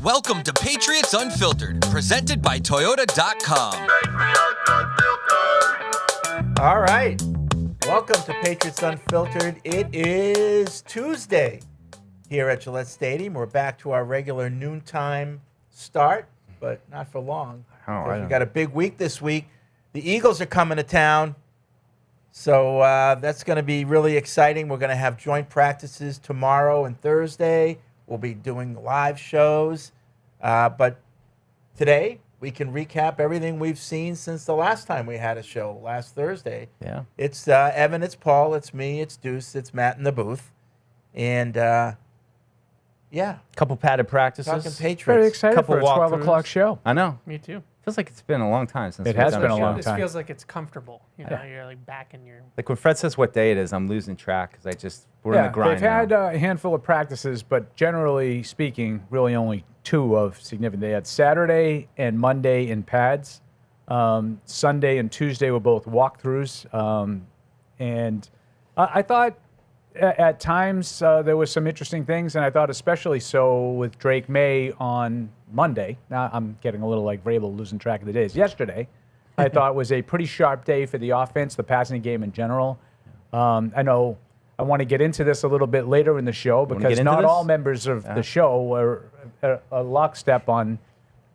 Welcome to Patriots Unfiltered, presented by Toyota.com. All right. Welcome to Patriots Unfiltered. It is Tuesday here at Gillette Stadium. We're back to our regular noontime start, but not for long. We got a big week this week. The Eagles are coming to town, so that's going to be really exciting. We're going to have joint practices tomorrow and Thursday. We'll be doing live shows, but today we can recap everything we've seen since the last time we had a show, last Thursday. Yeah. It's Evan, it's Paul, it's me, it's Deuce, it's Matt in the booth. And, yeah. Couple padded practices. Talking Patriots. Very excited Couple for a 12 walkthroughs. o'clock show. I know. Me too. Feels like it's been a long time since It we've has done been a a show. long This time. feels like it's comfortable. You know, Yeah. you're like back in your. Like when Fred says what day it is, I'm losing track because we're in the grind they've had now. a handful of practices, but generally speaking, really only two of significant. They had Saturday and Monday in pads. Sunday and Tuesday were both walkthroughs. And I thought at times there was some interesting things, and I thought especially so with Drake May on Monday. Now I'm getting a little like Vrabel, losing track of the days. Yesterday, I thought was a pretty sharp day for the offense, the passing game in general. I know I want to get into this a little bit later in the show because not all members of the show were a lockstep on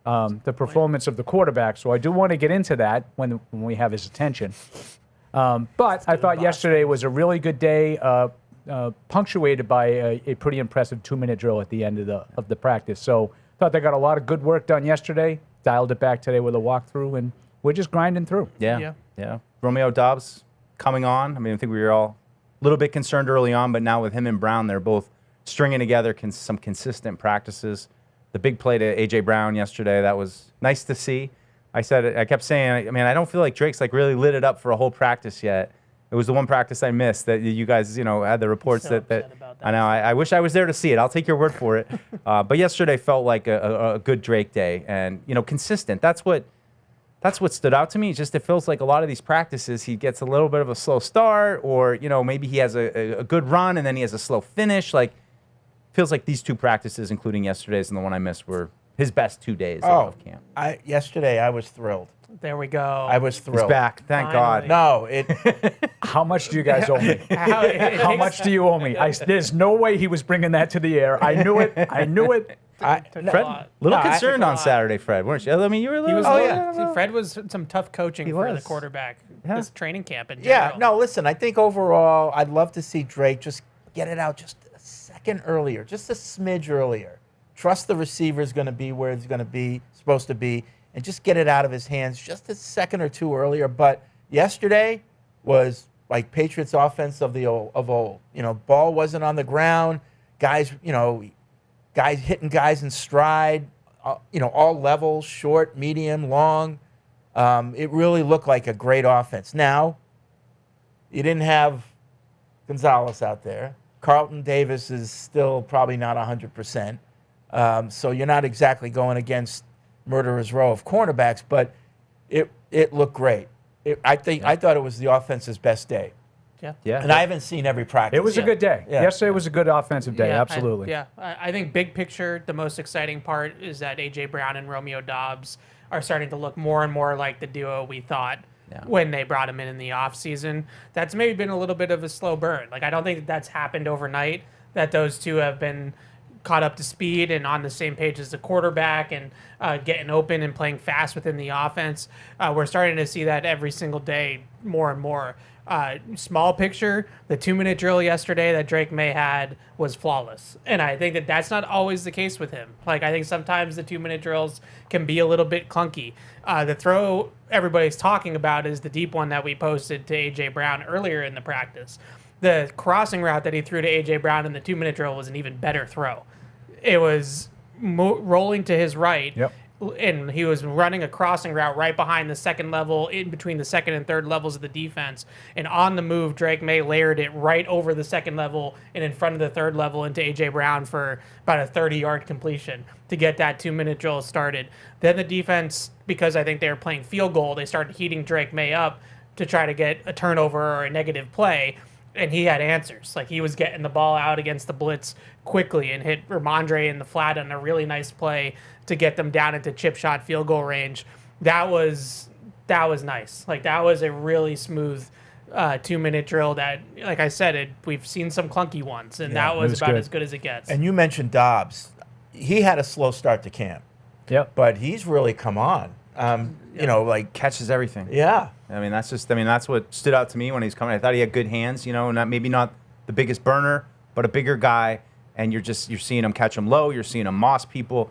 the performance of the quarterback. So I do want to get into that when we have his attention. But I thought yesterday was a really good day, punctuated by a pretty impressive 2-minute drill at the end of the practice. So thought they got a lot of good work done yesterday, dialed it back today with a walkthrough, and we're just grinding through. Yeah. Romeo Doubs coming on. I mean, I think we were all a little bit concerned early on, but now with him and Brown, they're both stringing together some consistent practices. The big play to A.J. Brown yesterday, that was nice to see. I kept saying, I mean, I don't feel like Drake's like really lit it up for a whole practice yet. It was the one practice I missed that you guys, had the reports So that upset about I know. I wish I was there to see it. I'll take your word for it. But yesterday felt like a good Drake day, and consistent. That's what stood out to me. Just it feels like a lot of these practices, he gets a little bit of a slow start, or maybe he has a good run and then he has a slow finish. Like feels like these two practices, including yesterday's and the one I missed, were his best 2 days of camp. Yesterday I was thrilled. There we go. I was thrilled. He's back. Thank God. Finally. No, How much do you guys owe me? How much do you owe me? There's no way he was bringing that to the air. I knew it. Fred, lot. little No, I- concerned took a on lot. Saturday, Fred, weren't you? I mean, you were a little. See, Fred was some tough coaching for the was. quarterback Yeah. this training camp in general. yeah, no, listen, I think overall I'd love to see Drake just get it out just a second earlier, just a smidge earlier. Trust the receiver's going to be where it's going to be, supposed to be, and just get it out of his hands just a second or two earlier. But yesterday was like Patriots offense of old. Ball wasn't on the ground. Guys hitting guys in stride, all levels, short, medium, long. It really looked like a great offense. Now, you didn't have Gonzalez out there. Carlton Davis is still probably not 100%. So you're not exactly going against murderer's row of cornerbacks, but it looked great. I thought it was the offense's best day. Yeah. And I haven't seen every practice. It was a good day. Yeah. Yesterday was a good offensive day, Yeah, absolutely. I think big picture, the most exciting part is that A.J. Brown and Romeo Doubs are starting to look more and more like the duo we thought when they brought him in the offseason. That's maybe been a little bit of a slow burn. Like, I don't think that's happened overnight, that those two have been caught up to speed and on the same page as the quarterback and getting open and playing fast within the offense. We're starting to see that every single day more and more. Small picture, the 2-minute drill yesterday that Drake May had was flawless. And I think that that's not always the case with him. Like, I think sometimes the 2-minute drills can be a little bit clunky. The throw everybody's talking about is the deep one that we posted to A.J. Brown earlier in the practice. The crossing route that he threw to A.J. Brown in the 2-minute drill was an even better throw. It was rolling to his right. Yep. And he was running a crossing route right behind the second level, in between the second and third levels of the defense. And on the move, Drake May layered it right over the second level and in front of the third level into A.J. Brown for about a 30-yard completion to get that 2-minute drill started. Then the defense, because I think they were playing field goal, they started heating Drake May up to try to get a turnover or a negative play. and he had answers. Like, he was getting the ball out against the blitz quickly and hit Ramondre in the flat on a really nice play to get them down into chip shot field goal range. That was nice. Like, that was a really smooth 2-minute drill that, like I said, we've seen some clunky ones, and that was about as good as it gets. And you mentioned Dobbs. He had a slow start to camp. Yep. But he's really come on. You know, like, Catches everything. yeah. That's what stood out to me when he's coming. I thought he had good hands, you know, maybe not the biggest burner, but a bigger guy. And you're seeing him catch him low. You're seeing him moss people.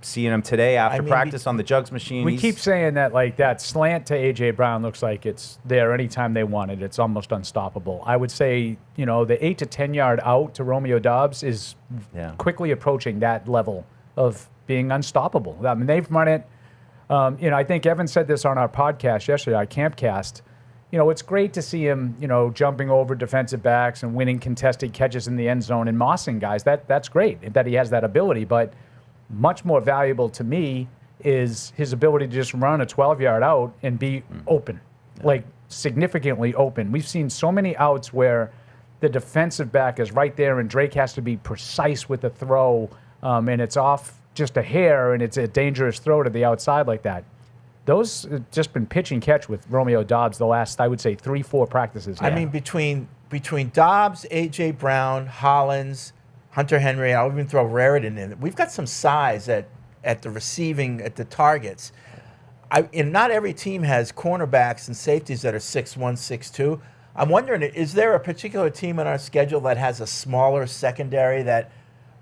Seeing him today after practice on the jugs machine. We keep saying that, like, that slant to A.J. Brown looks like it's there anytime they want it. It's almost unstoppable. I would say, you know, the 8 to 10 yard out to Romeo Dobbs is quickly approaching that level of being unstoppable. I mean, they've run it. You know, I think Evan said this on our podcast yesterday, our Campcast. You know, it's great to see him, you know, jumping over defensive backs and winning contested catches in the end zone and mossing guys. That's great that he has that ability. But much more valuable to me is his ability to just run a 12-yard out and be open, like significantly open. We've seen so many outs where the defensive back is right there and Drake has to be precise with the throw, and it's off just a hair and it's a dangerous throw to the outside like that. Those have just been pitch and catch with Romeo Dobbs the last, I would say, 3-4 practices. I mean, between Dobbs, A.J. Brown, Hollins, Hunter Henry, I'll even throw Raritan in. We've got some size at the receiving, at the targets. And not every team has cornerbacks and safeties that are 6'1", 6'2". I'm wondering, is there a particular team on our schedule that has a smaller secondary that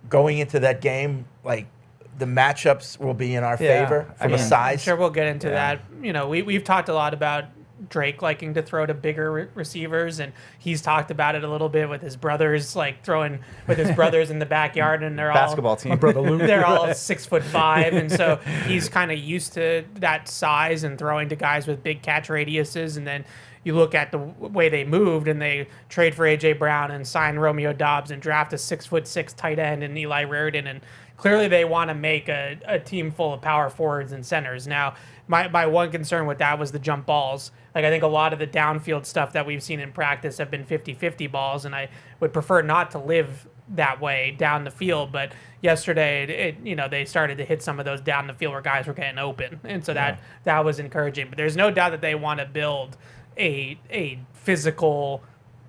going into that game, like, the matchups will be in our favor from a size? I'm sure we'll get into that. You know, we've talked a lot about Drake liking to throw to bigger receivers, and he's talked about it a little bit with his brothers, like throwing with his brothers in the backyard, and they're basketball all team. Brother Luke. they're all 6'5", and so he's kind of used to that size and throwing to guys with big catch radiuses. And then you look at the way they moved, and they trade for A.J. Brown and sign Romeo Dobbs and draft a 6'6" tight end and Eli Raritan, and clearly they want to make a team full of power forwards and centers. Now, my one concern with that was the jump balls. Like, I think a lot of the downfield stuff that we've seen in practice have been 50-50 balls, and I would prefer not to live that way down the field. But yesterday, they started to hit some of those down the field where guys were getting open, and so that was encouraging. But there's no doubt that they want to build a physical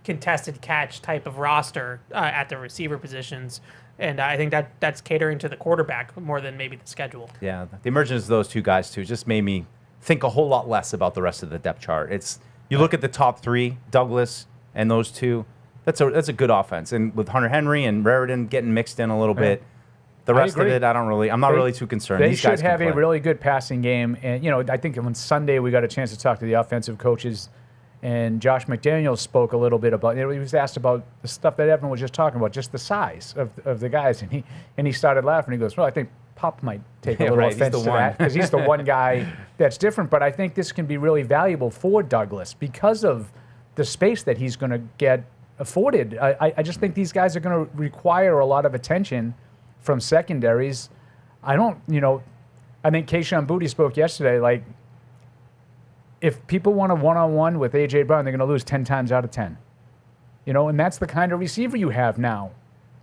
contested catch type of roster at the receiver positions. And I think that's catering to the quarterback more than maybe the schedule. Yeah, the emergence of those two guys, too, just made me think a whole lot less about the rest of the depth chart. You look at the top three, Douglas and those two, that's a good offense. And with Hunter Henry and Raritan getting mixed in a little bit, the rest of it, I'm not really too concerned. They These guys should have can a play. really good passing game. And, you know, I think on Sunday we got a chance to talk to the offensive coaches, and Josh McDaniels spoke a little bit about, he was asked about the stuff that Evan was just talking about, just the size of the guys. And he started laughing. He goes, well, I think Pop might take a little offense to that because he's the one guy that's different. But I think this can be really valuable for Douglas because of the space that he's going to get afforded. I just think these guys are going to require a lot of attention from secondaries. I think Keyshawn Boutte spoke yesterday, like, if people want a one-on-one with A.J. Brown, they're going to lose 10 times out of 10. You know, and that's the kind of receiver you have now.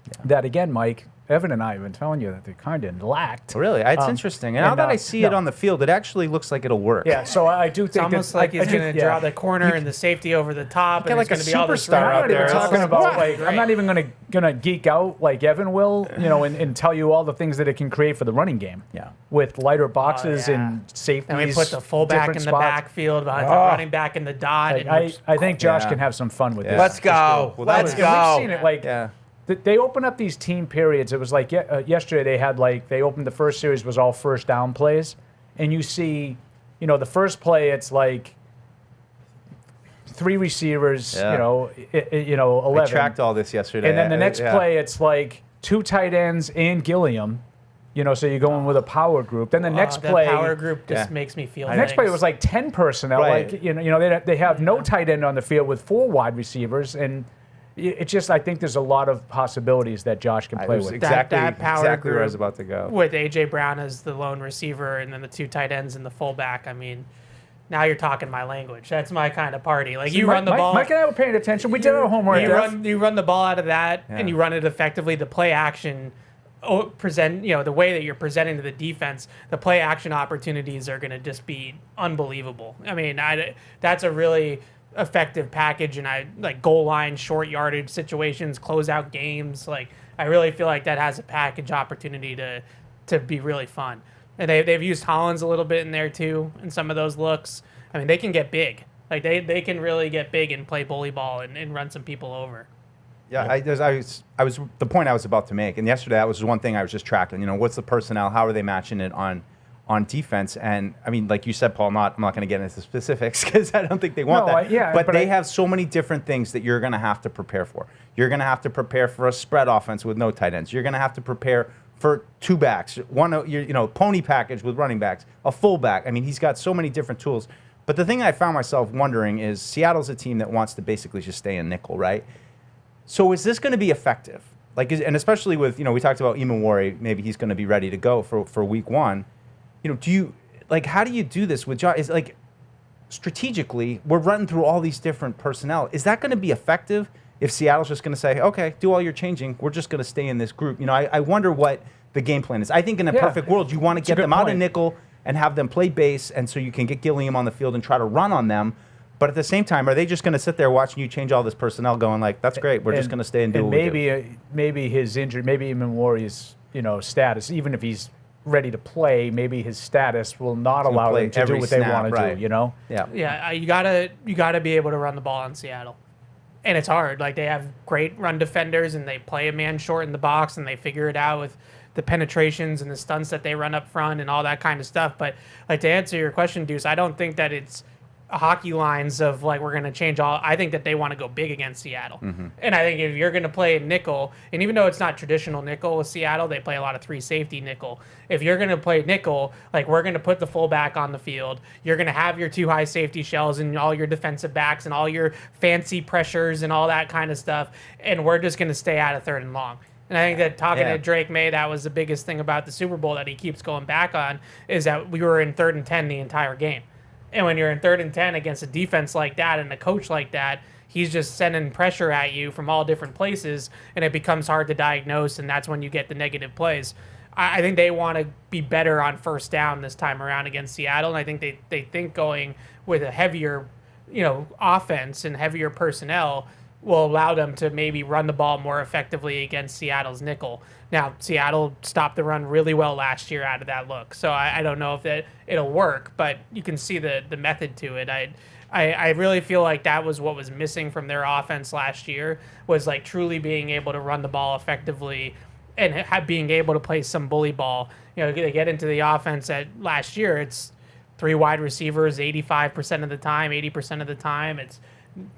Yeah. That, again, Mike, Evan and I have been telling you that they kind of lacked. Really? It's interesting. And now that I see it on the field, it actually looks like it'll work. Yeah, so I do think it's almost like he's going to draw the corner and the safety over the top. And like it's going to be all this superstar out there. I'm not even going to geek out like Evan will, and tell you all the things that it can create for the running game. Yeah. With lighter boxes and safeties. And we put the fullback in the backfield, behind the running back in the dot. I think Josh can have some fun with this. Let's go. Let's go. We've seen it they open up these team periods. It was like yesterday they opened the first series was all first down plays. And you see, the first play, it's like 3 receivers, 11. I tracked all this yesterday. And then the next play, it's like 2 tight ends and Gilliam. So you're going with a power group. Then the next play, power group just makes me feel. The next play was like 10 personnel. Right. Like they have no tight end on the field with 4 wide receivers, and it's just I think there's a lot of possibilities that Josh can play with. Exactly, that power exactly where I group was about to go. With A.J. Brown as the lone receiver and then the 2 tight ends and the fullback. I mean, now you're talking my language. That's my kind of party. Like See, you run the ball. Mike and I were paying attention. We did our homework. You run the ball out of that, and you run it effectively. The play action the way that you're presenting to the defense, the play action opportunities are going to just be unbelievable. I mean, that's a really effective package, and I like goal line, short yardage situations, close out games. Like I really feel like that has a package opportunity to be really fun. And they've used Hollins a little bit in there too, in some of those looks. I mean, they can get big. Like they can really get big and play bully ball and run some people over. Yeah, I was the point I was about to make, and yesterday that was one thing I was just tracking. You know, what's the personnel? How are they matching it on defense? And I mean, like you said, Paul, I'm not going to get into specifics because I don't think they want that. But they have so many different things that you're going to have to prepare for. You're going to have to prepare for a spread offense with no tight ends. You're going to have to prepare for two backs, pony package with running backs, a fullback. I mean, he's got so many different tools. But the thing I found myself wondering is Seattle's a team that wants to basically just stay in nickel, right? So is this going to be effective? And especially with, we talked about Imawari, maybe he's going to be ready to go for week one. How do you do this with John? Is strategically, we're running through all these different personnel. Is that going to be effective if Seattle's just going to say, okay, do all your changing, we're just going to stay in this group? I wonder what the game plan is. I think in a perfect world, you want to get them out of nickel and have them play base, and so you can get Gilliam on the field and try to run on them. But at the same time, are they just going to sit there watching you change all this personnel, going like, "That's great, we're just going to stay and do what we do"? Maybe his injury, maybe Imawari's status, even if he's ready to play, maybe his status will not allow him to do what they want to do. Yeah. You gotta be able to run the ball on Seattle, and it's hard. Like they have great run defenders, and they play a man short in the box, and they figure it out with the penetrations and the stunts that they run up front and all that kind of stuff. But like to answer your question, Deuce, I don't think that it's hockey lines of like we're going to change all. I think that they want to go big against Seattle. And I think if you're going to play nickel, and even though it's not traditional nickel with Seattle, they play a lot of 3 safety nickel. If you're going to play nickel, like we're going to put the fullback on the field, you're going to have your 2 high safety shells and all your defensive backs and all your fancy pressures and all that kind of stuff, and we're just going to stay out of 3rd and long. And I think that talking to Drake May, that was the biggest thing about the Super Bowl that he keeps going back on, is that we were in 3rd and 10 the entire game. And when you're in 3rd and 10 against a defense like that and a coach like that, he's just sending pressure at you from all different places, and it becomes hard to diagnose, and that's when you get the negative plays. I think they want to be better on 1st down this time around against Seattle, and I think they think going with a heavier, offense and heavier personnel will allow them to maybe run the ball more effectively against Seattle's nickel. Now, Seattle stopped the run really well last year out of that look, so I don't know if it'll work, but you can see the method to it. I really feel like that was what was missing from their offense last year, was like truly being able to run the ball effectively and being able to play some bully ball. They get into the offense at last year, it's 3 wide receivers 85% of the time, 80% of the time. It's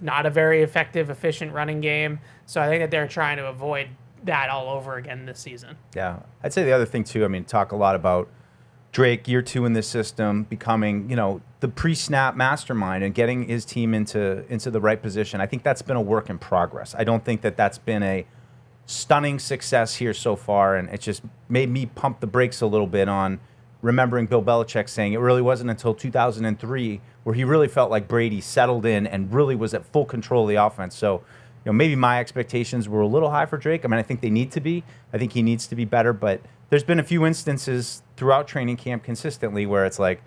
not a very effective, efficient running game. So I think that they're trying to avoid that all over again this season. Yeah. I'd say the other thing, too, talk a lot about Drake, year 2 in this system, becoming, the pre-snap mastermind and getting his team into the right position. I think that's been a work in progress. I don't think that that's been a stunning success here so far, and it just made me pump the brakes a little bit on remembering Bill Belichick saying it really wasn't until 2003 where he really felt like Brady settled in and really was at full control of the offense. So, maybe my expectations were a little high for Drake. I mean, I think they need to be. I think he needs to be better, but there's been a few instances throughout training camp consistently where it's like,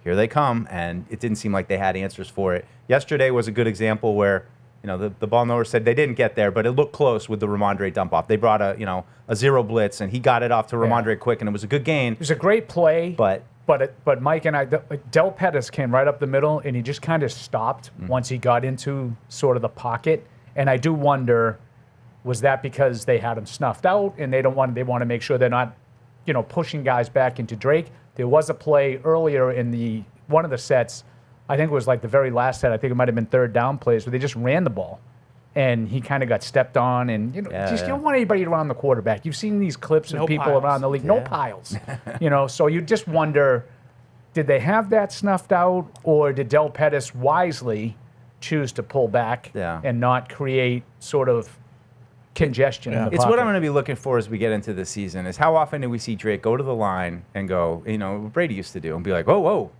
here they come, and it didn't seem like they had answers for it. Yesterday was a good example where, the ball knower said they didn't get there, but it looked close with the Ramondre dump off. They brought a 0 blitz, and he got it off to Ramondre quick, and it was a good gain. It was a great play, but Mike and I, Del Pettis came right up the middle, and he just kind of stopped once he got into sort of the pocket. And I do wonder, was that because they had him snuffed out, and they want to make sure they're not, pushing guys back into Drake? There was a play earlier in one of the sets. I think it was like the very last set. I think it might have been 3rd down plays where they just ran the ball, and he kind of got stepped on. And you don't want anybody around the quarterback. You've seen these clips of people around the league, no piles. So you just wonder, did they have that snuffed out, or did Del Pettis wisely choose to pull back and not create sort of congestion in the pocket? It's what I'm going to be looking for as we get into the season, is how often do we see Drake go to the line and go, Brady used to do, and be like, whoa.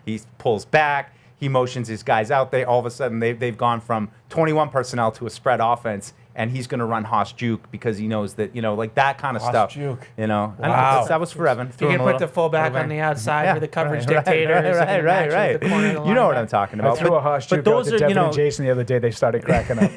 He pulls back. He motions his guys out there. All of a sudden, they've gone from 21 personnel to a spread offense, and he's going to run Haas juke because he knows that, like that kind of Haas stuff. juke. Wow. That was for Evan. You can put the fullback on the outside for the coverage dictators. Right. You know what I'm talking about. I threw a Haas juke out to Devin and Jason the other day. They started cracking up.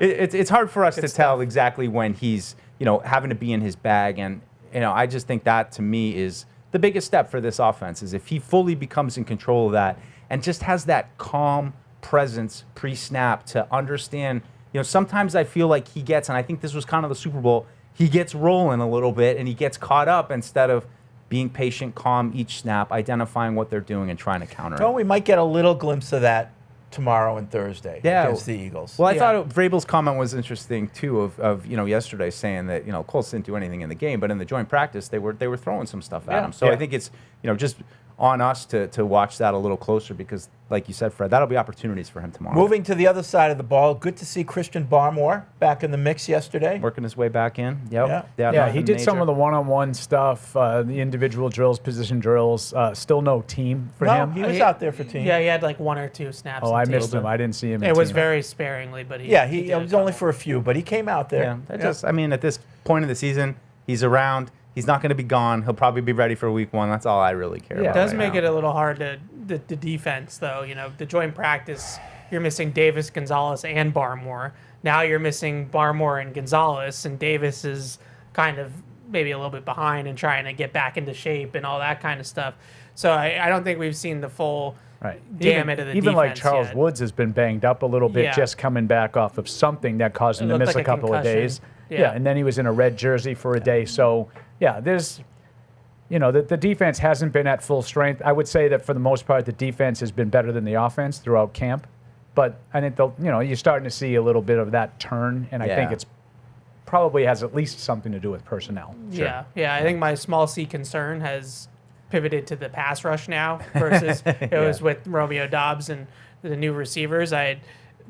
It's hard for us to tell exactly when he's, having to be in his bag. And, I just think that, to me, is the biggest step for this offense, is if he fully becomes in control of that and just has that calm presence pre-snap to understand. Sometimes I feel like he gets, and I think this was kind of the Super Bowl, he gets rolling a little bit and he gets caught up instead of being patient, calm each snap, identifying what they're doing and trying to counter it. Well, we might get a little glimpse of that tomorrow and Thursday against the Eagles. Well, I thought Vrabel's comment was interesting too. Of yesterday saying that Colts didn't do anything in the game, but in the joint practice they were throwing some stuff at him. So I think it's just on us to watch that a little closer because, like you said, Fred, that'll be opportunities for him tomorrow. Moving to the other side of the ball, good to see Christian Barmore back in the mix yesterday. Working his way back in. Yep. Yeah, he did some of the one-on-one stuff, the individual drills, position drills. Still no team for him. He was out there for team. Yeah, he had like 1 or 2 snaps. Oh, I missed him. I didn't see him. It was very sparingly, but he it was only for a few, but he came out there. At this point of the season, he's around. He's not going to be gone. He'll probably be ready for week 1. That's all I really care about. It does make it a little hard to the defense, though. The joint practice, you're missing Davis, Gonzalez, and Barmore. Now you're missing Barmore and Gonzalez, and Davis is kind of maybe a little bit behind and trying to get back into shape and all that kind of stuff. So I don't think we've seen the full gamut of the defense even like Charles yet. Woods has been banged up a little bit, just coming back off of something that caused him to miss a couple of days. Yeah, and then he was in a red jersey for a day. So, there's, the defense hasn't been at full strength. I would say that for the most part, the defense has been better than the offense throughout camp. But I think, you're starting to see a little bit of that turn, and I think it's probably has at least something to do with personnel. Yeah, I think my small C concern has pivoted to the pass rush now versus it was with Romeo Doubs and the new receivers.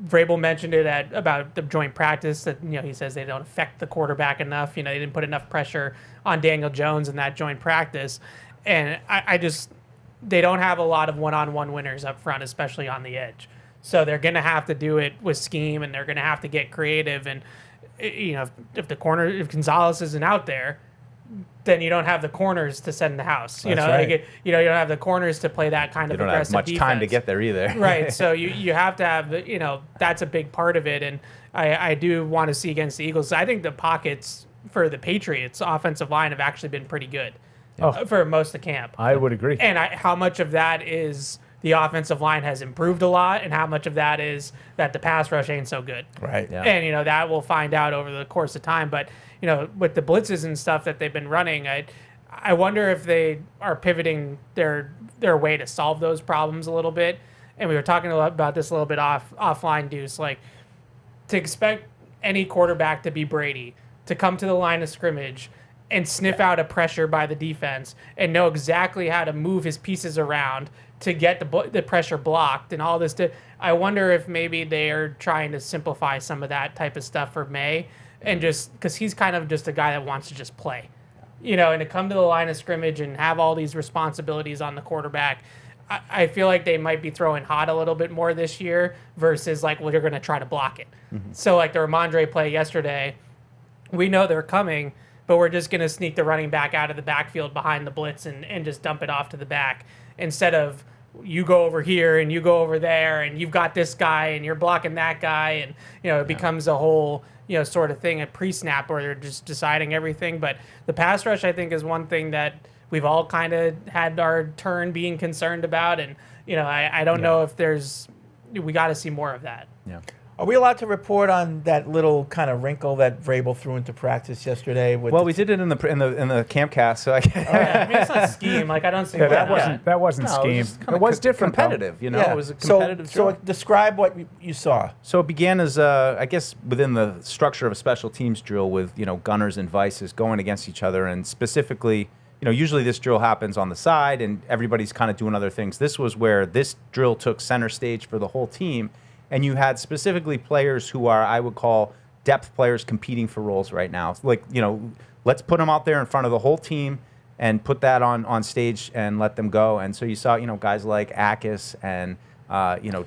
Vrabel mentioned it about the joint practice that he says they don't affect the quarterback enough. They didn't put enough pressure on Daniel Jones in that joint practice, and they don't have a lot of one-on-one winners up front, especially on the edge. So they're going to have to do it with scheme, and they're going to have to get creative. And if Gonzalez isn't out there, then you don't have the corners to send the house. You don't have the corners to play that kind of aggressive defense. You don't have much time to get there either. Right. So you have to have that's a big part of it. And I do want to see against the Eagles. I think the pockets for the Patriots offensive line have actually been pretty good for most of the camp. I would agree. And how much of that is the offensive line has improved a lot, and how much of that is that the pass rush ain't so good. Right. Yeah. And that we'll find out over the course of time. But with the blitzes and stuff that they've been running, I wonder if they are pivoting their way to solve those problems a little bit. And we were talking about this a little bit offline, Deuce. Like, to expect any quarterback to be Brady, to come to the line of scrimmage and sniff out a pressure by the defense and know exactly how to move his pieces around to get the pressure blocked and all this. I wonder if maybe they are trying to simplify some of that type of stuff for May, and just because he's kind of just a guy that wants to just play, and to come to the line of scrimmage and have all these responsibilities on the quarterback. I feel like they might be throwing hot a little bit more this year versus like, well, you're going to try to block it. Mm-hmm. So like the Ramondre play yesterday, we know they're coming, but we're just going to sneak the running back out of the backfield behind the blitz and just dump it off to the back instead of you go over here and you go over there and you've got this guy and you're blocking that guy. And, it becomes a whole, sort of thing at pre-snap where they're just deciding everything. But the pass rush, I think, is one thing that we've all kind of had our turn being concerned about. And, I don't know if we got to see more of that. Yeah. Are we allowed to report on that little kind of wrinkle that Vrabel threw into practice yesterday? Well, we did it in the camp cast, so I it's not scheme. Like, I don't see that wasn't scheme. It was different, competitive. It was a competitive. So describe what you saw. So it began as I guess within the structure of a special teams drill with gunners and vices going against each other, and specifically, usually this drill happens on the side and everybody's kind of doing other things. This was where this drill took center stage for the whole team. And you had specifically players who are, I would call, depth players competing for roles right now. Like, let's put them out there in front of the whole team and put that on stage and let them go. And so you saw, guys like Akis and,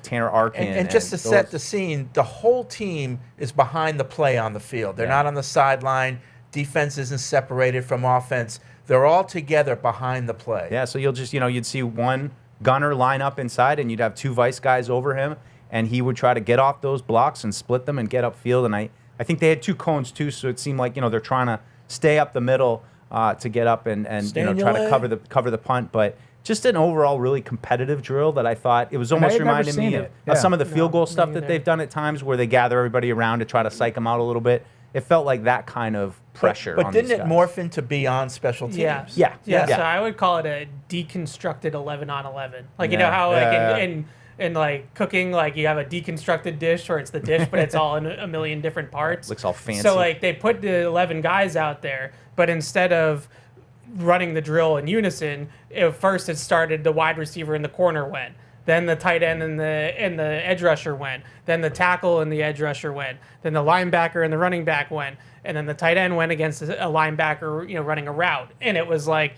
Tanner Arkin. And just to set the scene, the whole team is behind the play on the field. They're not on the sideline. Defense isn't separated from offense. They're all together behind the play. Yeah, so you'll just, you'd see one gunner line up inside, and you'd have two vice guys over him, and he would try to get off those blocks and split them and get upfield. And I think they had two cones too, so it seemed like, they're trying to stay up the middle to get up and try to cover the punt. But just an overall really competitive drill that I thought it was almost reminded me of some of the field goal stuff that they've done at times where they gather everybody around to try to psych them out a little bit. It felt like that kind of pressure. But on didn't these it guys. morph into beyond special teams? Yeah. So I would call it a deconstructed 11-on-11. Like you know how in like cooking, like you have a deconstructed dish where it's the dish, but it's all in a million different parts. Looks all fancy. So like they put the 11 guys out there, but instead of running the drill in unison, first it started the wide receiver in the corner went. Then the tight end and the edge rusher went. Then the tackle and the edge rusher went. Then the linebacker and the running back went. And then the tight end went against a linebacker, running a route. And it was like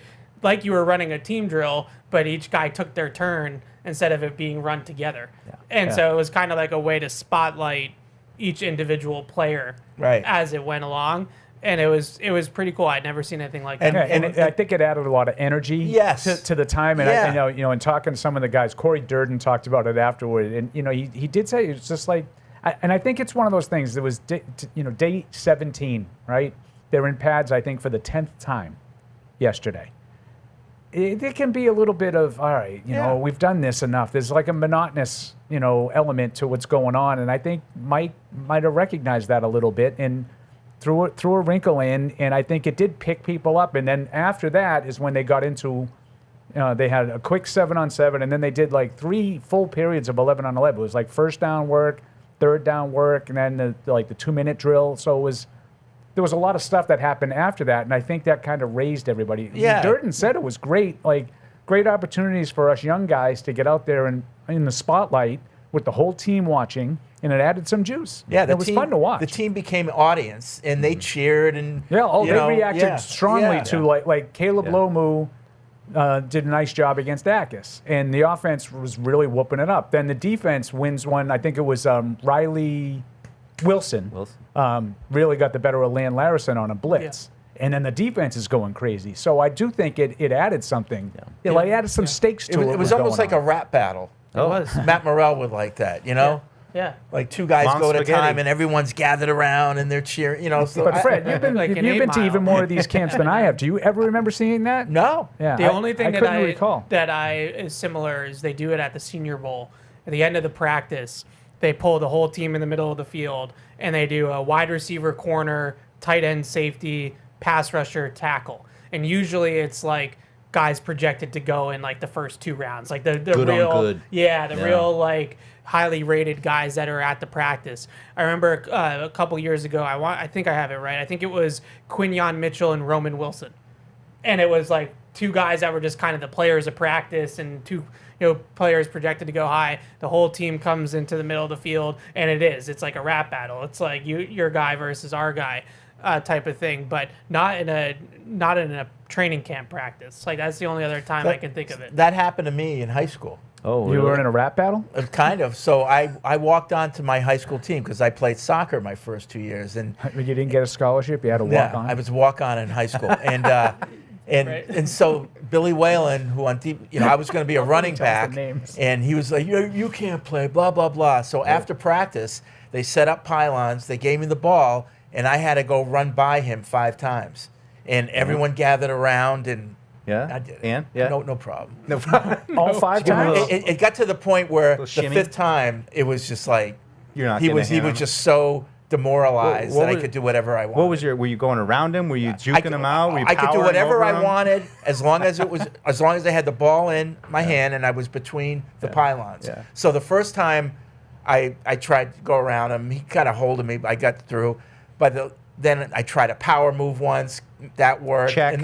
you were running a team drill, but each guy took their turn instead of it being run together. So it was kind of like a way to spotlight each individual player as it went along. And it was pretty cool. I'd never seen anything like that. And I think it added a lot of energy to the time. And I know, in talking to some of the guys, Corey Durden talked about it afterward. And, he did say it's just like, and I think it's one of those things. It was, day 17, right? They're in pads, I think, for the 10th time yesterday. It can be a little bit of, all right, we've done this enough. There's like a monotonous, element to what's going on. And I think Mike might have recognized that a little bit and threw a wrinkle in, and I think it did pick people up. And then after that is when they got into, they had a quick 7-on-7, and then they did like 3 full periods of 11-on-11. It was like first down work, third down work, and then the 2-minute drill. So there was a lot of stuff that happened after that, and I think that kind of raised everybody. Yeah. Durden said it was great, like great opportunities for us young guys to get out there and in the spotlight with the whole team watching. And it added some juice. Yeah, it was fun to watch. The team became audience, and they cheered and they reacted strongly to like Caleb Lomu did a nice job against Akis, and the offense was really whooping it up. Then the defense wins one. I think it was Riley Wilson. Really got the better of Lan Larison on a blitz. And then the defense is going crazy. So I do think it added something. It added some stakes to it. It was almost like a rap battle. It was. Matt Morrell would like that, Yeah. Like two guys Mom go at a spaghetti. time, and everyone's gathered around, and they're cheering, So But Fred, you've been Like an you've been to 8 even mile. more of these camps than I have. Do you ever remember seeing that? no. Yeah. The only thing couldn't recall. that is similar is they do it at the Senior Bowl. At the end of the practice, they pull the whole team in the middle of the field, and they do a wide receiver, corner, tight end, safety, pass rusher, tackle. And usually it's like guys projected to go in like the first 2 rounds, like the Good real, on good. real like highly rated guys that are at the practice. I remember a couple years ago, I think I have it right. I think it was Quinyon Mitchell and Roman Wilson, and it was like 2 guys that were just kind of the players of practice, and 2 players projected to go high. The whole team comes into the middle of the field, and it's like a rap battle. It's like your guy versus our guy. Type of thing, but not in a training camp practice. Like that's the only other time I can think of it. That happened to me in high school. Oh, You were in a rap battle? Kind of. So I walked on to my high school team because I played soccer my first 2 years, and You didn't get a scholarship? You had to walk on? I was walk on in high school, and Right. and so Billy Whalen, who on deep, I was going to be a running Tell us back, the names. and he was like, you can't play, blah blah blah. So after practice, they set up pylons. They gave me the ball, and I had to go run by him 5 times, and everyone gathered around, and Yeah. I did it. And? Yeah. No problem. No problem. All 5 times? It got to the point where the shimmy. 5th time, it was just like You're not he gonna was hammer. just so demoralized What that I was- could do whatever I wanted. Were you going around him? Were you juking him out? Were you I could do powering whatever over I him? wanted as long as I had the ball in my hand and I was between the pylons. Yeah. So the first time I tried to go around him, he kind of holding me, but I got through. Then I tried a power move once, that worked. Check.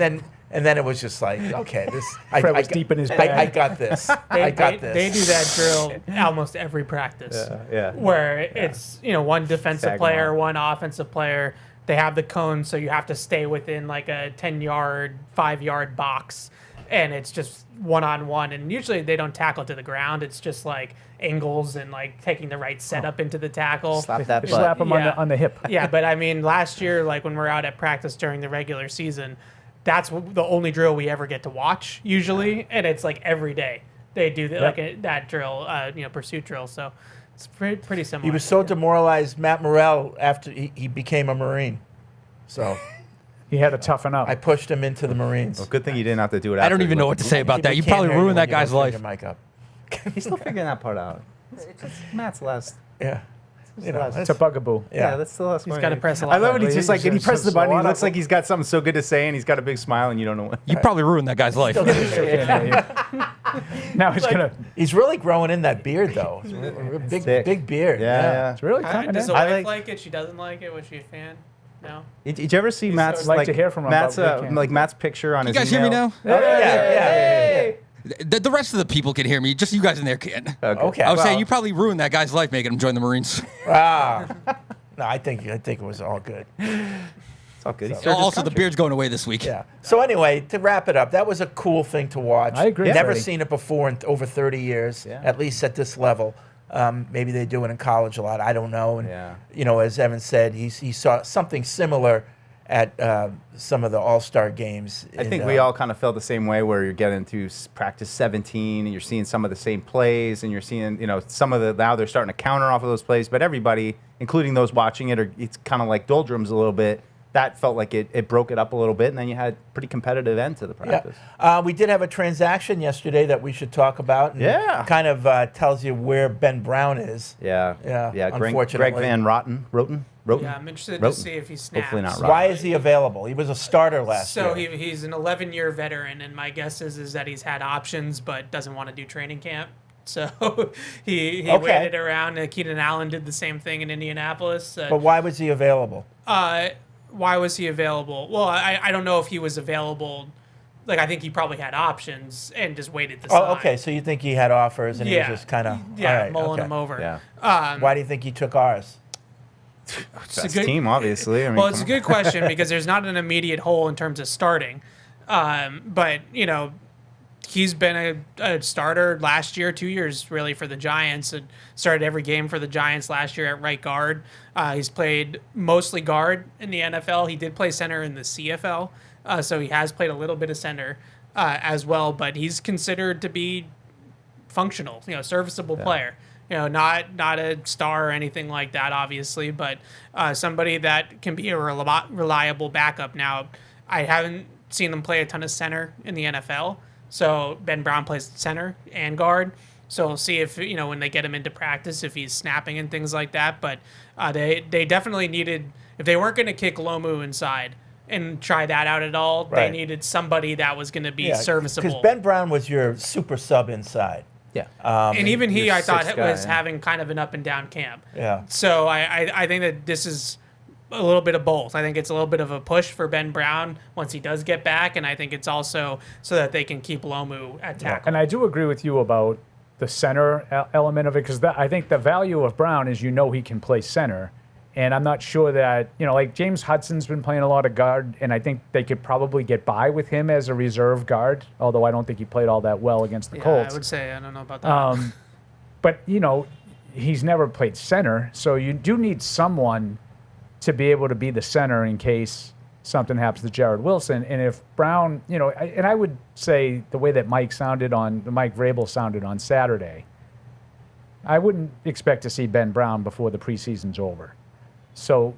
And then it was just like, okay, this. Fred was deep in his bag. I got this. I got this. They do that drill almost every practice. Yeah. Where it's one defensive Tag 'em player, out. one offensive player, they have the cones, so you have to stay within like a 10-yard, 5-yard box, and it's just one-on-one. And usually they don't tackle to the ground. It's just like angles and like taking the right setup into the tackle. Slap that butt. Slap him Yeah. on the hip. Yeah, but I mean, last year, like when we're out at practice during the regular season, that's the only drill we ever get to watch usually, and it's like every day they do that drill, pursuit drill. So it's pretty similar. He was so demoralized, Matt Morrell, after he became a Marine. So He had to toughen up. I pushed him into the Marines. Well, good thing you didn't have to do it. I don't after even he know went what to to say the- about that. You can't probably hear ruined when that you don't guy's turn life. your mic up. He's still figuring that part out. It's just Matt's last. Yeah. You know, It's a bugaboo. Yeah, that's the last one. gotta press a lot I love when of he's just buttons. like, and he He's presses the just button. a He lot looks of- like he's got something so good to say, and he's got a big smile, and you don't know what. You probably ruined that guy's life. Now he's gonna. he's really growing in that beard, though. It's a big, Thick. big beard. Yeah. It's really coming Does in. the I wife like- like it? She doesn't like it? Was she a fan? No. Did you ever see Matt's like to hear from him Matt's about Rick Camp. Matt's picture on You his guys hear me email? now? Yeah. The rest of the people can hear me. Just you guys in there can't. Okay. I was well, saying you probably ruined that guy's life making him join the Marines. No, I think it was all good. It's all good. He served his Also, the country. beard's going away this week. Yeah. So anyway, to wrap it up, that was a cool thing to watch. I agree. Never Yeah. seen it before in over 30 years, Yeah. at least at this level. Maybe they do it in college a lot. I don't know. And Yeah. as Evan said, he saw something similar at some of the All-Star games. I think we all kind of felt the same way, where you're getting to practice 17 and you're seeing some of the same plays, and you're seeing, some of the, now they're starting to counter off of those plays, but everybody, including those watching it, it's kind of like doldrums a little bit. That felt like it broke it up a little bit, and then you had pretty competitive end to the practice. Yeah. We did have a transaction yesterday that we should talk about. And Yeah. Kind of tells you where Ben Brown is. Yeah. Yeah, Greg unfortunately. Van Roten. Yeah, I'm interested to see if he snaps. Hopefully not Rotten. Why is he available? He was a starter last So year. he's an 11-year veteran, and my guess is that he's had options but doesn't want to do training camp. So he Okay. waited around. Keenan Allen did the same thing in Indianapolis. But why was he available? Why was he available? Well, I don't know if he was available. Like, I think he probably had options and just waited to sign. Oh, okay. So you think he had offers and he was just kind of mulling them over. Yeah. Why do you think he took ours? Best team, obviously. I mean, Well, it's a come good question because there's not an immediate hole in terms of starting. But, he's been a starter last year, 2 years really for the Giants, and started every game for the Giants last year at right guard. He's played mostly guard in the NFL. He did play center in the CFL, so he has played a little bit of center as well, but he's considered to be functional, serviceable player. Not a star or anything like that, obviously, but somebody that can be a reliable backup. Now, I haven't seen them play a ton of center in the NFL, so Ben Brown plays center and guard. So we'll see if, when they get him into practice, if he's snapping and things like that. But they definitely needed, if they weren't going to kick Lomu inside and try that out at all, they needed somebody that was going to be serviceable. Because Ben Brown was your super sub inside. Yeah. And even he, your I thought, sixth guy, was having kind of an up and down camp. Yeah. So I think that this is a little bit of both. I think it's a little bit of a push for Ben Brown once he does get back, and I think it's also so that they can keep Lomu at tackle. And I do agree with you about the center element of it, because I think the value of Brown is he can play center. And I'm not sure that, like James Hudson's been playing a lot of guard, and I think they could probably get by with him as a reserve guard, although I don't think he played all that well against the Colts. I would say I don't know about that. But, he's never played center, so you do need someone to be able to be the center in case something happens to Jared Wilson. And if Brown, and I would say the way that Mike Vrabel sounded on Saturday, I wouldn't expect to see Ben Brown before the preseason's over. So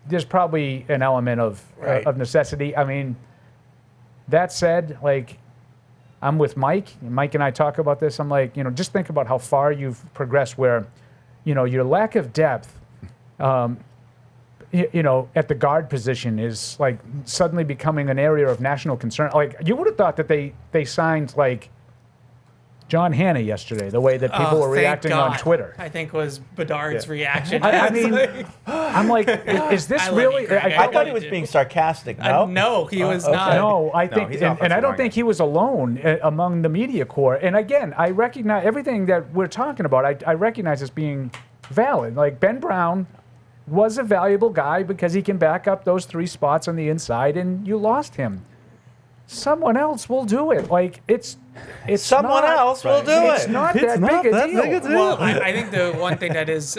there's probably an element of necessity. I mean, that said, like, I'm with Mike. Mike and I talk about this. I'm like, just think about how far you've progressed where, your lack of depth, at the guard position is like suddenly becoming an area of national concern. Like, you would have thought that they signed like John Hanna yesterday, the way that people were reacting on Twitter. I think was Bedard's reaction. I mean, I'm like, is this I love really? you, Greg. I thought he was being sarcastic. No. No, he was not. No, I think, he's and I offensive don't line think guy. he was alone among the media corps. And again, I recognize everything that we're talking about. I recognize as being valid. Like Ben Brown was a valuable guy because he can back up those 3 spots on the inside, and you lost him. Someone else will do it. Like, it's Someone else will do It's it. not that big a deal. Well, I think the one thing that is,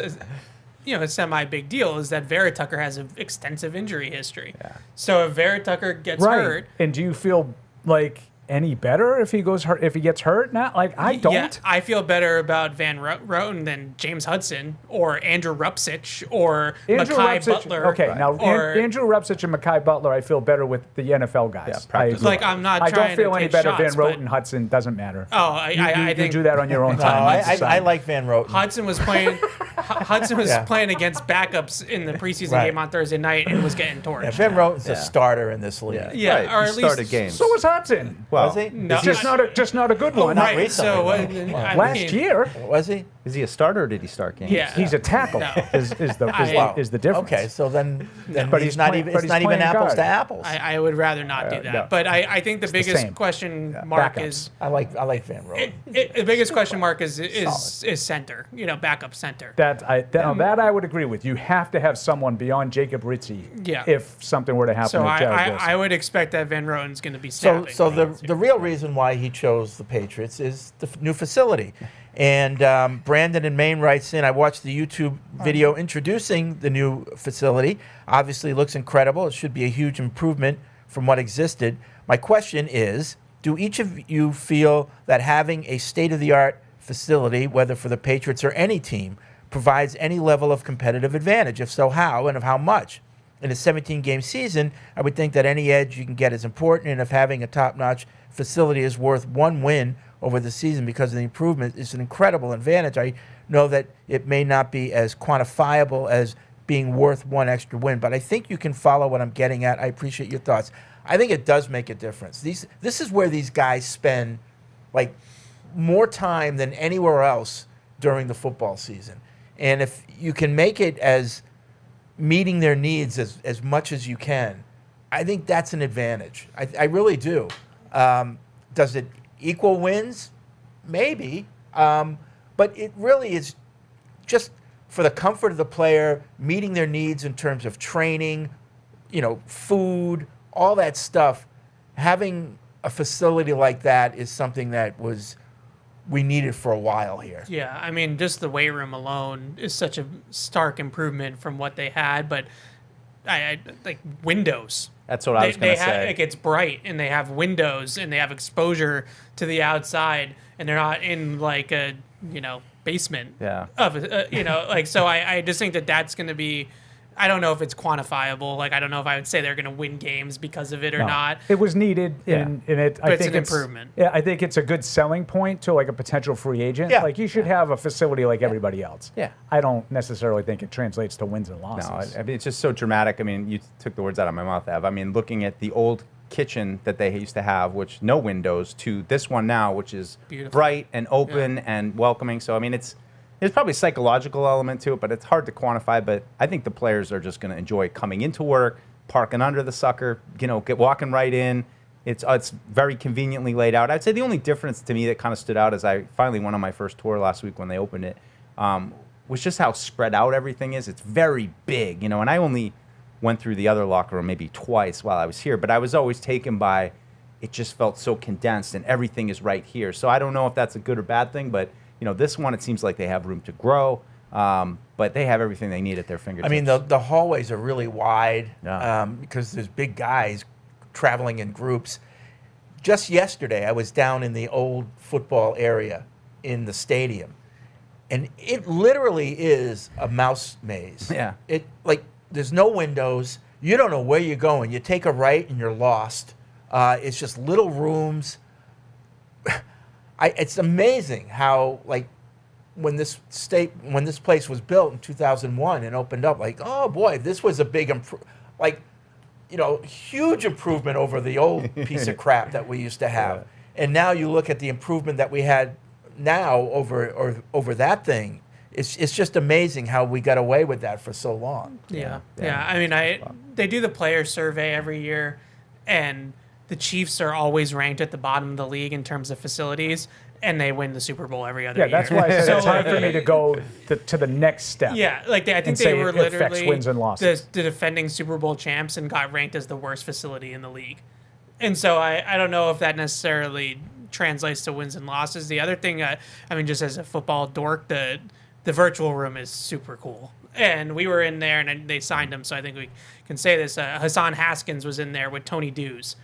a semi-big deal is that Vera Tucker has an extensive injury history. Yeah. So if Vera Tucker gets hurt, And do you feel like any better if he gets hurt? Not like I don't. Yeah, I feel better about Van Roten than James Hudson or Andrew Rupsich or Mekhi Butler. Okay, now Andrew Rupsich and Mekhi Butler, I feel better with the NFL guys. I'm not. I trying don't feel to any take better. shots, Van Roten, Hudson doesn't matter. Oh, I you think do that on your own No, time. I like Van Roten. Hudson was playing. Hudson was playing against backups in the preseason game on Thursday night and was getting torched. Yeah, Van Roten's a starter in this league. Yeah, Right, or he at started least games. So was Hudson. Well, Was he? No, Just not a good one. Not right. recently, So though. Last year, Was he? is he a starter or did he start games? Yeah. he's a tackle. No. Is the difference? Okay, so then But he's he's not playing- even. but It's he's not even playing apples guard. to apples. I would rather not do that. no. But I think the the biggest same. question mark Backups. is I like Van Roten. the biggest question mark is center. Backup center. That I would agree with. You have to have someone beyond Jacob Ritchie if something were to happen So to Jared Wilson. I would expect that Van Roten's going to be So, snapping. the real reason why he chose the Patriots is the new facility. And Brandon in Maine writes in, I watched the YouTube video introducing the new facility. Obviously, it looks incredible. It should be a huge improvement from what existed. My question is, do each of you feel that having a state-of-the-art facility, whether for the Patriots or any team, provides any level of competitive advantage? If so, how and of how much? In a 17-game season, I would think that any edge you can get is important, and if having a top-notch facility is worth one win over the season because of the improvement, it's an incredible advantage. I know that it may not be as quantifiable as being worth one extra win, but I think you can follow what I'm getting at. I appreciate your thoughts. I think it does make a difference. This is where these guys spend like more time than anywhere else during the football season. And if you can make it as meeting their needs as much as you can, I think that's an advantage. I really do. Does it equal wins? Maybe. But it really is just for the comfort of the player, meeting their needs in terms of training, food, all that stuff. Having a facility like that is something that we needed for a while here. Yeah, I mean, just the weight room alone is such a stark improvement from what they had. But I like windows. That's what I was going to say. Like, it's bright, and they have windows, and they have exposure to the outside, and they're not in like a basement. Yeah. So I just think that that's going to be. I don't know if it's quantifiable. Like, I don't know if I would say they're going to win games because of it or not. It was needed, and But I it's think an improvement. Yeah, I think it's a good selling point to like a potential free agent. Yeah. Like, you should have a facility like everybody else. Yeah. I don't necessarily think it translates to wins and losses. No, I mean, it's just so dramatic. I mean, you took the words out of my mouth, Ev. I mean, looking at the old kitchen that they used to have, which no windows, to this one now, which is Beautiful. bright and open and welcoming. So, I mean, there's probably a psychological element to it, but it's hard to quantify. But I think the players are just going to enjoy coming into work, parking under the sucker, walking right in. It's very conveniently laid out. I'd say the only difference to me that kind of stood out as I finally went on my first tour last week when they opened it was just how spread out everything is. It's very big, and I only went through the other locker room maybe twice while I was here, but I was always taken by it just felt so condensed and everything is right here. So I don't know if that's a good or bad thing, but this one, it seems like they have room to grow, but they have everything they need at their fingertips. I mean, the hallways are really wide Yeah. because there's big guys traveling in groups. Just yesterday, I was down in the old football area in the stadium, and it literally is a mouse maze. Yeah. There's no windows. You don't know where you're going. You take a right and you're lost. It's just little rooms. It's amazing how when this place was built in 2001 and opened up, oh boy, this was a big huge improvement over the old piece of crap that we used to have. Yeah. And now you look at the improvement that we had now over that thing. It's just amazing how we got away with that for so long. Yeah. I mean, they do the player survey every year, and the Chiefs are always ranked at the bottom of the league in terms of facilities, and they win the Super Bowl every other year. Yeah, that's why I said it's hard for me to go to the next step. Yeah, like I think say they were it affects literally wins and losses. the defending Super Bowl champs and got ranked as the worst facility in the league. And so I don't know if that necessarily translates to wins and losses. The other thing, I mean, just as a football dork, the virtual room is super cool. And we were in there, and they signed him, so I think we can say this. Hassan Haskins was in there with Tony Dews,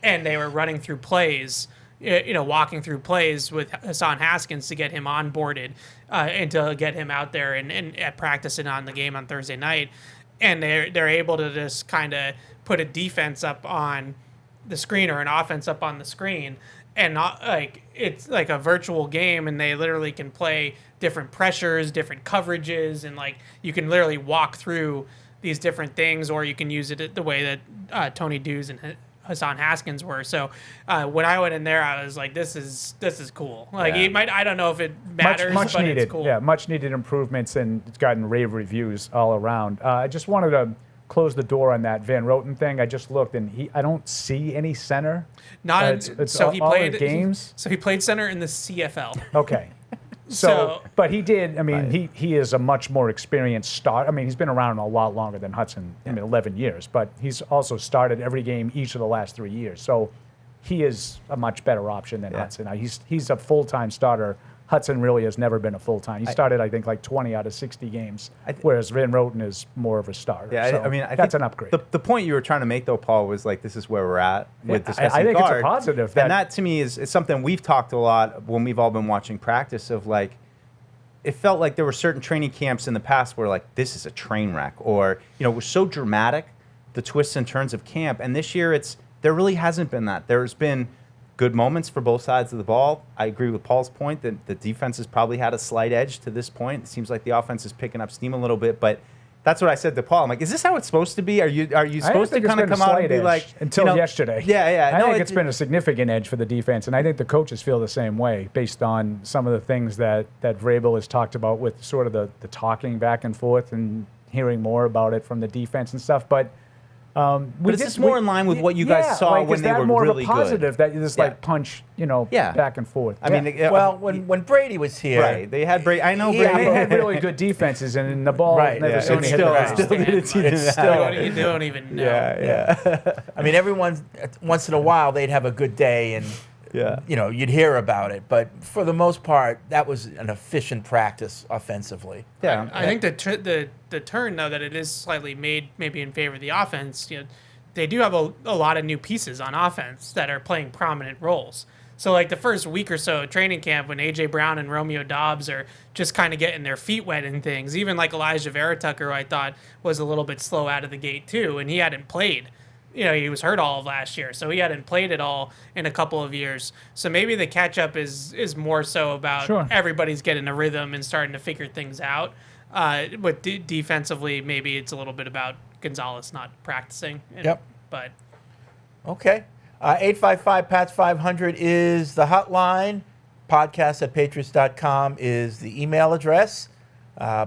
and they were running through plays, walking through plays with Hassan Haskins to get him onboarded and to get him out there and practicing on the game on Thursday night. And they're able to just kind of put a defense up on the screen or an offense up on the screen, and not like it's like a virtual game, and they literally can play different pressures, different coverages, and like you can literally walk through these different things, or you can use it the way that Tony Dews and Hassan Haskins were. So when I went in there, I was like, this is cool. Like I don't know if it matters, much but needed. It's cool. Yeah, much needed improvements, and it's gotten rave reviews all around. I just wanted to close the door on that Van Roten thing. I just looked, and I don't see any center. It's so all, he all played his games. So he played center in the CFL. Okay. So, but he did. I mean, he is a much more experienced starter. I mean, he's been around a lot longer than Hudson. I mean, 11 years. But he's also started every game each of the last 3 years. So he is a much better option than Hudson. Now, he's a full-time starter. Hudson really has never been a full-time. He started, I think, like 20 out of 60 games, whereas Van Roten is more of a starter. Yeah, so I mean, I that's think an upgrade. The point you were trying to make, though, Paul, was like this is where we're at with discussing I think guard. it's a positive. And that, to me, is something we've talked a lot when we've all been watching practice of, like, it felt like there were certain training camps in the past where, like, this is a train wreck, or, it was so dramatic, the twists and turns of camp. And this year, there really hasn't been that. There's been good moments for both sides of the ball. I agree with Paul's point that the defense has probably had a slight edge to this point. It seems like the offense is picking up steam a little bit, but that's what I said to Paul. I'm like, is this how it's supposed to be? Are you supposed to kind of come out and be like until yesterday? Yeah. I think it's been a significant edge for the defense, and I think the coaches feel the same way based on some of the things that Vrabel has talked about with sort of the talking back and forth and hearing more about it from the defense and stuff. But is this more in line with what you guys saw when they were more really of a positive good? that you just like punch, back and forth. I mean, well, when Brady was here, right? They had Brady. I know Yeah, Brady they had really good defenses, and the ball never yeah, seemed to hit the ground. You don't even know. Yeah. I mean, once in a while they'd have a good day, and you'd hear about it. But for the most part, that was an efficient practice offensively. Yeah, I think the turn though that it is slightly made maybe in favor of the offense. They do have a lot of new pieces on offense that are playing prominent roles. So like the first week or so of training camp, when AJ Brown and Romeo Doubs are just kind of getting their feet wet in things, even like Elijah Veritucker, I thought was a little bit slow out of the gate too, and he hadn't played. He was hurt all of last year, so he hadn't played at all in a couple of years. So maybe the catch-up is more so about everybody's getting a rhythm and starting to figure things out. But defensively, maybe it's a little bit about Gonzalez not practicing. But okay. 855-PATS-500 is the hotline. Podcast at patriots.com is the email address.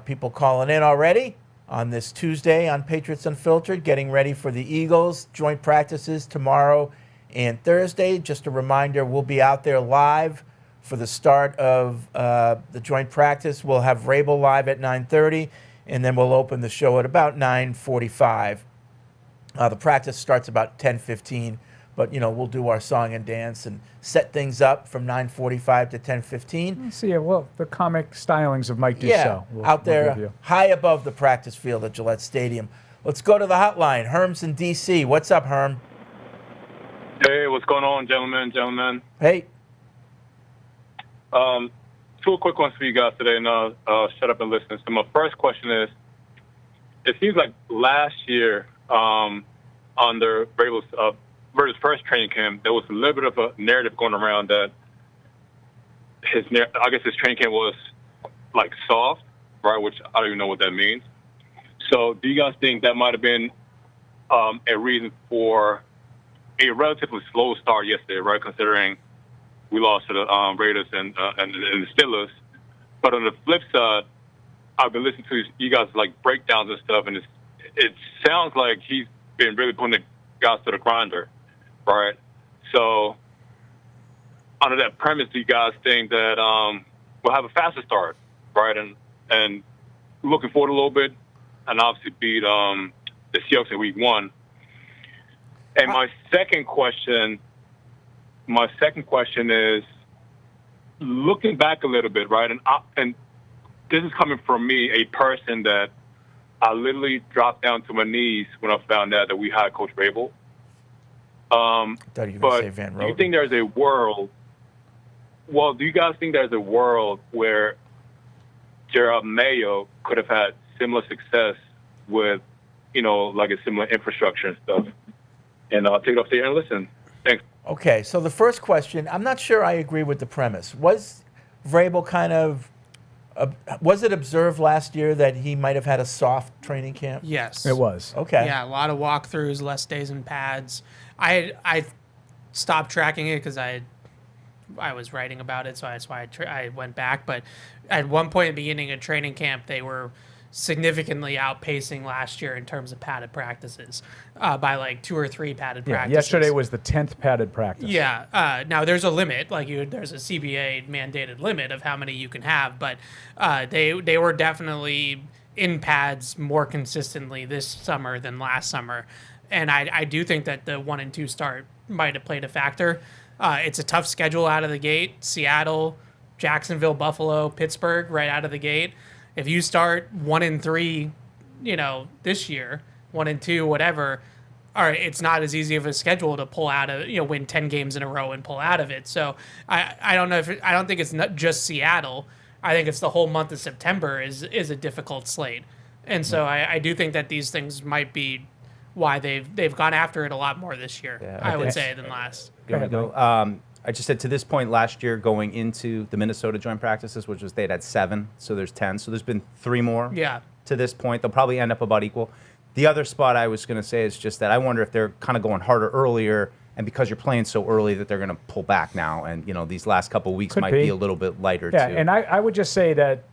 People calling in already on this Tuesday on Patriots Unfiltered, getting ready for the Eagles joint practices tomorrow and Thursday. Just a reminder, we'll be out there live for the start of the joint practice. We'll have Vrabel live at 9:30, and then we'll open the show at about 9:45. The practice starts about 10:15, but we'll do our song and dance and set things up from 9:45 to 10:15. See, well, the comic stylings of Mike Dussault. Out there, high above the practice field at Gillette Stadium. Let's go to the hotline. Herm's in D.C. What's up, Herm? Hey, what's going on, gentlemen? Hey. Two quick ones for you guys today, and shut up and listen. So my first question is, it seems like last year under Vrabel's first training camp, there was a little bit of a narrative going around that his training camp was like soft, right? Which I don't even know what that means. So do you guys think that might have been a reason for a relatively slow start yesterday, right? Considering we lost to the Raiders and the Steelers. But on the flip side, I've been listening to you guys like breakdowns and stuff, and it sounds like he's been really putting the guys to the grinder, right? So under that premise, do you guys think that we'll have a faster start, right? And looking forward a little bit, and obviously beat the Seahawks in Week 1. And my second question is, looking back a little bit, right? And this is coming from me, a person that I literally dropped down to my knees when I found out that we hired Coach Vrabel. I thought you were going to say Van Do Roten. you think there's a world? Well, do you guys think there's a world where Gerard Mayo could have had similar success with, like a similar infrastructure and stuff? And I'll take it off there and listen. Thanks. Okay, so the first question, I'm not sure I agree with the premise. Was Vrabel was it observed last year that he might have had a soft training camp? Yes. It was. Okay. Yeah, a lot of walkthroughs, less days in pads. I stopped tracking it because I was writing about it, so that's why I went back. But at one point at the beginning of training camp, they were significantly outpacing last year in terms of padded practices by like 2 or 3 padded Yeah, practices. yesterday was the 10th padded practice. Yeah. Now there's a limit, there's a CBA mandated limit of how many you can have, but they were definitely in pads more consistently this summer than last summer, and I do think that the 1 and 2 start might have played a factor. It's a tough schedule out of the gate: Seattle, Jacksonville, Buffalo, Pittsburgh, right out of the gate. If you start 1 and 3, this year, 1 and 2, whatever, all right, it's not as easy of a schedule to pull out of, win 10 games in a row and pull out of it. So I don't know I don't think it's not just Seattle. I think it's the whole month of September is a difficult slate. And so I do think that these things might be why they've gone after it a lot more this year, Yeah, I would say, than last. I just said to this point last year going into the Minnesota joint practices, which was they'd had 7, so there's 10. So there's been 3 more Yeah. to this point. They'll probably end up about equal. The other spot I was going to say is just that I wonder if they're kind of going harder earlier, and because you're playing so early that they're going to pull back now. And, these last couple of weeks might be a little bit lighter, Yeah, too. and I would just say that,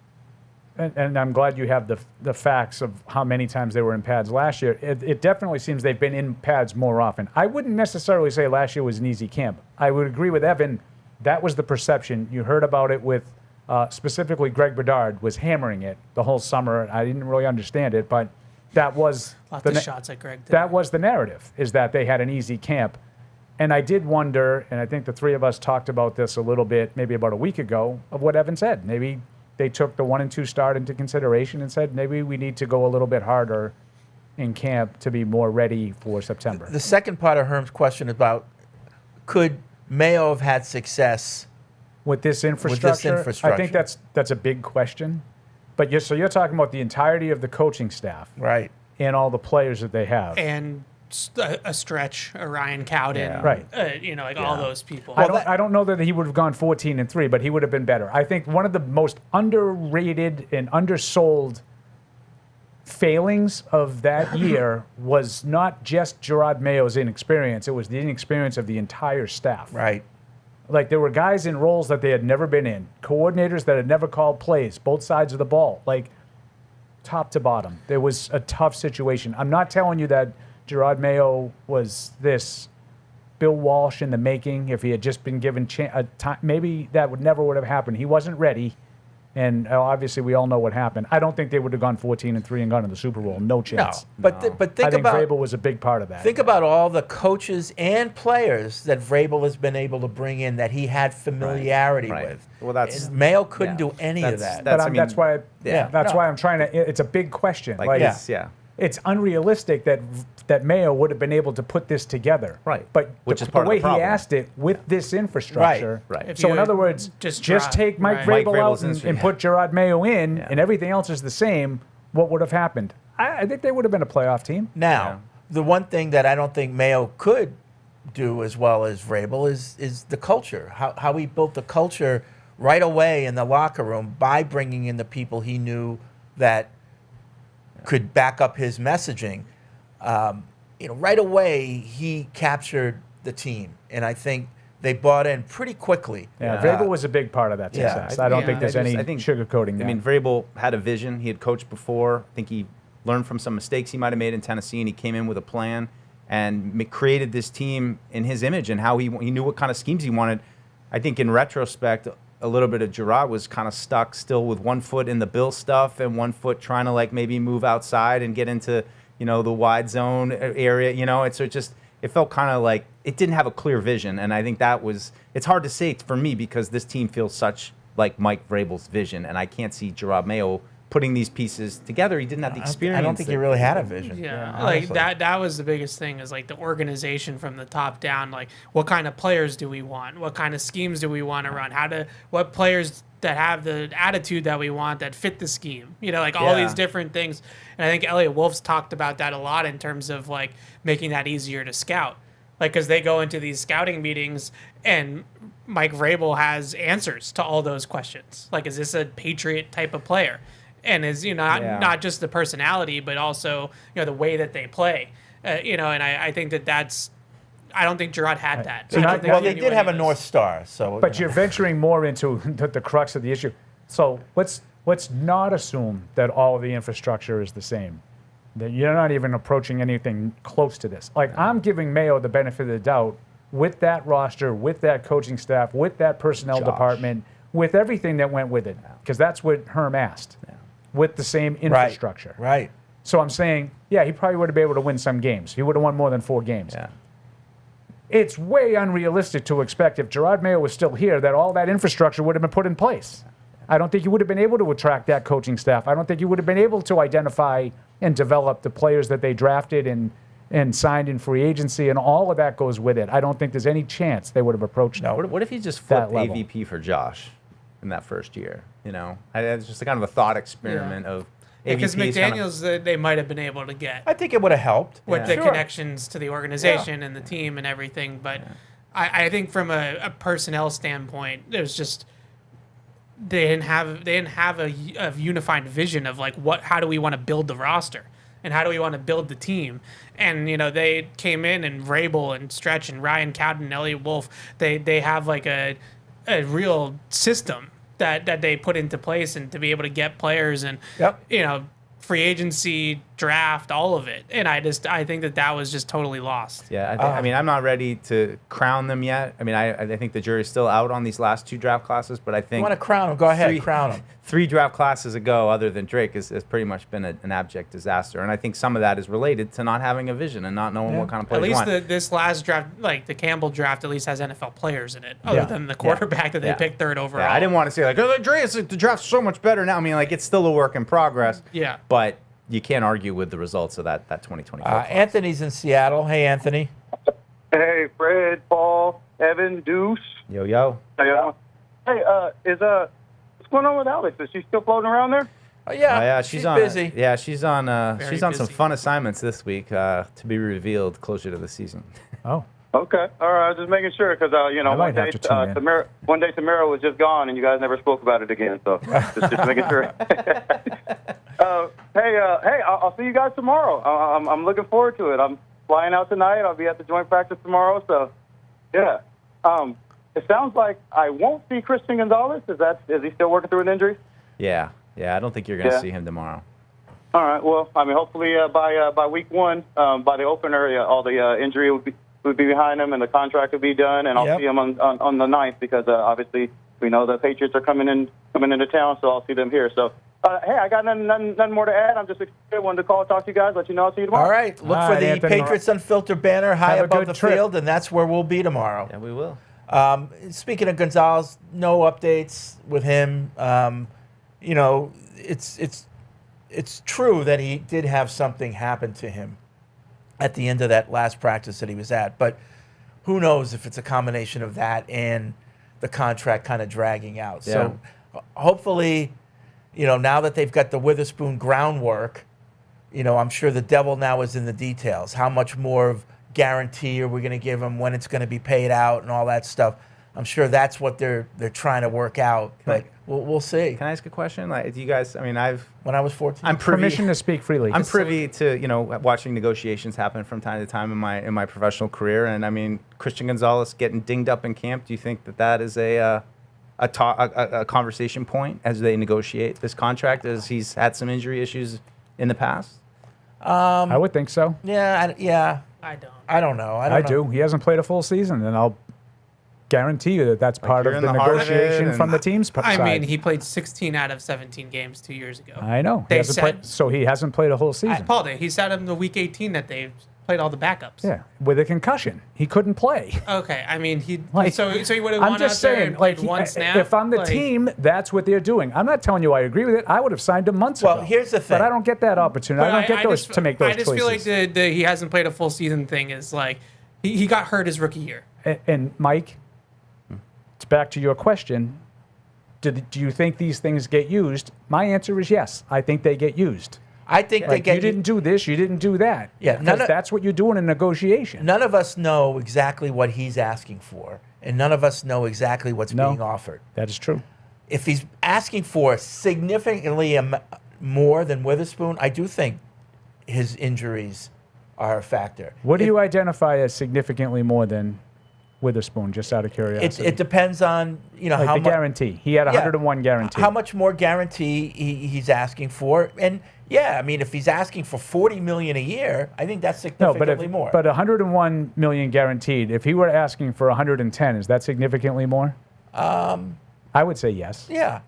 and I'm glad you have the facts of how many times they were in pads last year. It definitely seems they've been in pads more often. I wouldn't necessarily say last year was an easy camp. I would agree with Evan. That was the perception. You heard about it with specifically Greg Bedard was hammering it the whole summer. I didn't really understand it, but that was Lots of shots at Greg today. that was the narrative, is that they had an easy camp. And I did wonder, and I think the 3 of us talked about this a little bit, maybe about a week ago, of what Evan said. Maybe they took the 1 and 2 start into consideration and said, maybe we need to go a little bit harder in camp to be more ready for September. The second part of Herm's question about could Mayo have had success With this infrastructure, I think that's a big question. But so you're talking about the entirety of the coaching staff, right, and all the players that they have, And a stretch, a Ryan Cowden, Yeah. Right. all those people. I don't know that he would have gone 14-3, but he would have been better. I think one of the most underrated and undersold failings of that year was not just Gerard Mayo's inexperience; it was the inexperience of the entire staff. right. Like, there were guys in roles that they had never been in, coordinators that had never called plays, both sides of the ball, like top to bottom. There was a tough situation. I'm not telling you that Gerard Mayo was this Bill Walsh in the making. If he had just been given a time, maybe that never would have happened. He wasn't ready, and obviously we all know what happened. I don't think they would have gone 14-3 and gone to the Super Bowl. No chance. No, but think I think about Vrabel was a big part of that. Think about all the coaches and players that Vrabel has been able to bring in that he had familiarity Right. with. Well, that's- And Mayo couldn't yeah. do any of that. That's why. yeah. That's No. why I'm trying to. It's a big question. Yeah. It's unrealistic that Mayo would have been able to put this together. Right. But Which is the part of way the problem. he asked it with this infrastructure. Right. If So you in other words, just just take Mike right. Vrabel out Vrabel's and put Gerard Mayo in, Yeah. and everything else is the same. What would have happened? I think they would have been a playoff team. Now, the one thing that I don't think Mayo could do as well as Vrabel is the culture. How he built the culture right away in the locker room by bringing in the people he knew that could back up his messaging. Right away he captured the team, and I think they bought in pretty quickly. Yeah, Vrabel was a big part of that Yeah. success. I don't think there's any sugarcoating that. I mean, Vrabel had a vision. He had coached before. I think he learned from some mistakes he might have made in Tennessee, and he came in with a plan. and created this team in his image and how he knew what kind of schemes he wanted. I think in retrospect, a little bit of Gerard was kind of stuck still with one foot in the Bill stuff and one foot trying to like maybe move outside and get into, the wide zone area. It felt kind of like it didn't have a clear vision. And I think it's hard to say for me because this team feels such like Mike Vrabel's vision. And I can't see Gerard Mayo putting these pieces together. He didn't have the experience. I don't think he really had a vision. Yeah, like that was the biggest thing is like the organization from the top down. Like, what kind of players do we want? What kind of schemes do we want to run? What players that have the attitude that we want that fit the scheme? All these different things. And I think Elliot Wolf's talked about that a lot in terms of like making that easier to scout. Like, because they go into these scouting meetings and Mike Vrabel has answers to all those questions. Like, is this a Patriot type of player? And is not just the personality, but also the way that they play, and I think that's. I don't think Gerard had that. They did have a North Star, so. But you're venturing more into the crux of the issue. So let's not assume that all of the infrastructure is the same. That you're not even approaching anything close to this. Like, I'm giving Mayo the benefit of the doubt with that roster, with that coaching staff, with that personnel department, with everything that went with it, because that's what Herm asked. Yeah. With the same infrastructure. Right. So I'm saying, he probably would have been able to win some games. He would have won more than 4 games. Yeah. It's way unrealistic to expect if Gerard Mayo was still here that all that infrastructure would have been put in place. I don't think you would have been able to attract that coaching staff. I don't think you would have been able to identify and develop the players that they drafted and signed in free agency, and all of that goes with it. I don't think there's any chance they would have approached that. What if he just flipped AVP for Josh in that first year? It's just a kind of a thought experiment of because McDaniels they might have been able to get. I think it would have helped with the connections to the organization and the team and everything. But I think from a personnel standpoint, there's just they didn't have a unified vision of like how do we want to build the roster and how do we want to build the team. And they came in and Vrabel and Stretch and Ryan Cowden and Elliot Wolf. They have like a real system that they put into place and to be able to get players and free agency, draft, all of it. And I think that was just totally lost. Yeah, I mean, I'm not ready to crown them yet. I mean, I think the jury's still out on these last 2 draft classes, but I think you want to crown them? Go ahead, crown them. 3 draft classes ago, other than Drake, has pretty much been an abject disaster. And I think some of that is related to not having a vision and not knowing what kind of players you want. At least this last draft, like the Campbell draft, at least has NFL players in it, other than the quarterback that they picked 3rd overall. Yeah, I didn't want to say like, the draft's so much better now. I mean, like, it's still a work in progress. Yeah. But you can't argue with the results of that 2024 class. Anthony's in Seattle. Hey, Anthony. Hey, Fred, Paul, Evan, Deuce. Yo. Hey, what's going on with Alex? Is she still floating around there? Oh yeah, she's busy. She's on busy. some fun assignments this week to be revealed closer to the season. Oh. Okay. All right. Just making sure because one day Tamara was just gone and you guys never spoke about it again. So just making sure. Hey, I'll see you guys tomorrow. I'm looking forward to it. I'm flying out tonight. I'll be at the joint practice tomorrow. So, yeah. It sounds like I won't see Christian Gonzalez. Is he still working through an injury? Yeah. I don't think you're going to see him tomorrow. All right. Well, I mean, hopefully by week 1, by the opener, all the injury would be behind him and the contract would be done, and I'll see him on the 9th because obviously we know the Patriots are coming into town, so I'll see them here. So, hey, I got nothing more to add. I'm just excited. Wanted to talk to you guys, let you know I'll see you tomorrow. All right. Look for the Anthony. Patriots Unfiltered banner high Have a above good the trip. field, and that's where we'll be tomorrow. Yeah, we will. Speaking of Gonzalez, no updates with him. It's true that he did have something happen to him at the end of that last practice that he was at, but who knows if it's a combination of that and the contract kind of dragging out. Yeah. So hopefully, now that they've got the Witherspoon groundwork, I'm sure the devil now is in the details. How much more of guarantee are we going to give him, when it's going to be paid out and all that stuff. I'm sure that's what they're trying to work out, but we'll see. Can I ask a question? Like, do you guys? I mean, When I was 14, I'm privy. Permission to speak freely. I'm privy to watching negotiations happen from time to time in my professional career, and I mean, Christian Gonzalez getting dinged up in camp. Do you think that is a conversation point as they negotiate this contract, as he's had some injury issues in the past? I would think so. Yeah. I don't. I don't know. I do. He hasn't played a full season, and I'll guarantee you that that's part you're of in the the heart of it, negotiation and- from the team's I side. mean, he played 16 out of 17 games 2 years ago. I know. They He hasn't said- played, so he hasn't played a whole season. Paul did. He sat him the week 18 that they played all the backups. Yeah, with a concussion, he couldn't play. Okay, I mean, he Like, so he would have I'm won just out there saying, and played like, one snap. if I'm the Like, team, that's what they're doing. I'm not telling you I agree with it. I would have signed him months ago. Well, here's the But thing. I don't get that opportunity. I don't get those just, to make those I just choices. feel like the he hasn't played a full season thing is like he got hurt his rookie year. And Mike, it's back to your question. Do you think these things get used? My answer is yes. I think they get used. I think they Like, get you didn't do this, you didn't do that. Yeah, because none of- that's what you do in a negotiation. None of us know exactly what he's asking for, and none of us know exactly what's No. being offered. That is true. If he's asking for significantly more than Witherspoon, I do think his injuries are a factor. What do you identify as significantly more than Witherspoon, just out of It, curiosity? it depends on like how the much guarantee. He had 101 guarantee. how much more guarantee he's asking for, and yeah, I mean if he's asking for $40 million a year, I think that's No, significantly more. but 101 million guaranteed. If he were asking for 110, is that significantly more? I would say yes. yeah,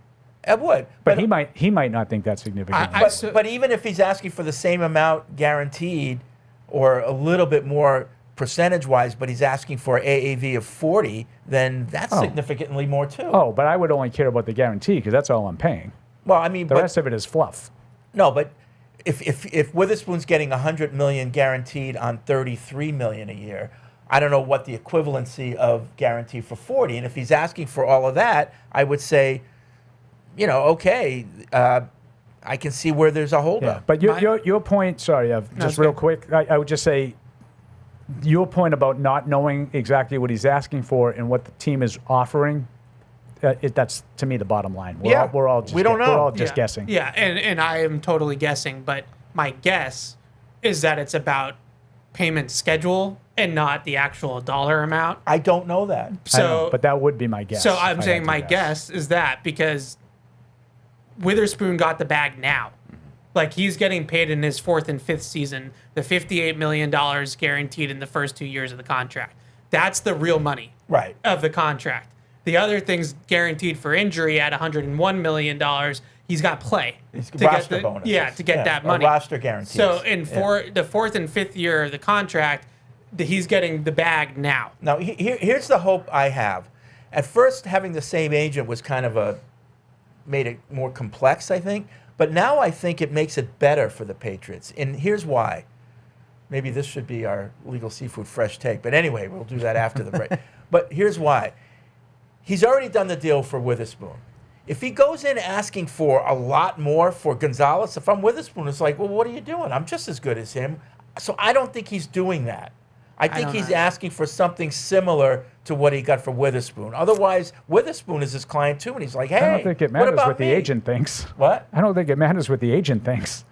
I would. But he might not think that's significant. But even if he's asking for the same amount guaranteed or a little bit more percentage-wise, but he's asking for AAV of 40, then that's significantly more too. But I would only care about the guarantee because that's all I'm paying. Well, I mean, The rest of it is fluff. no, but if Witherspoon's getting 100 million guaranteed on 33 million a year, I don't know what the equivalency of guarantee for 40. And if he's asking for all of that, I would say, okay, I can see where there's a holdup. Yeah. But your point, sorry, just real quick, I would just say your point about not knowing exactly what he's asking for and what the team is offering, that's to me the bottom line. We're all just we don't know. We're all just guessing. Yeah, and I am totally guessing, but my guess is that it's about payment schedule and not the actual dollar amount. I don't know that. I know, So, but that would be my guess. so if I'm I saying had to my guess is that because Witherspoon got the bag now. Like he's getting paid in his fourth and fifth season, the $58 million guaranteed in the first 2 years of the contract. That's the real money Right. of the contract. The other thing's guaranteed for injury at $101 million. He's got play. It's to get roster the, bonuses. Yeah, to get that or money. roster guarantees. So in the fourth and fifth year of the contract, he's getting the bag now. Now, here's the hope I have. At first, having the same agent was kind of made it more complex, I think. But now I think it makes it better for the Patriots. And here's why. Maybe this should be our Legal Seafood Fresh take. But anyway, we'll do that after the break. But here's why. He's already done the deal for Witherspoon. If he goes in asking for a lot more for Gonzalez, if I'm Witherspoon, it's like, well, what are you doing? I'm just as good as him. So I don't think he's doing that. I think don't he's know. asking for something similar to what he got for Witherspoon. Otherwise, Witherspoon is his client too, and he's like, hey, I don't think it what matters about what the me? agent thinks. What? I don't think it matters what the agent thinks.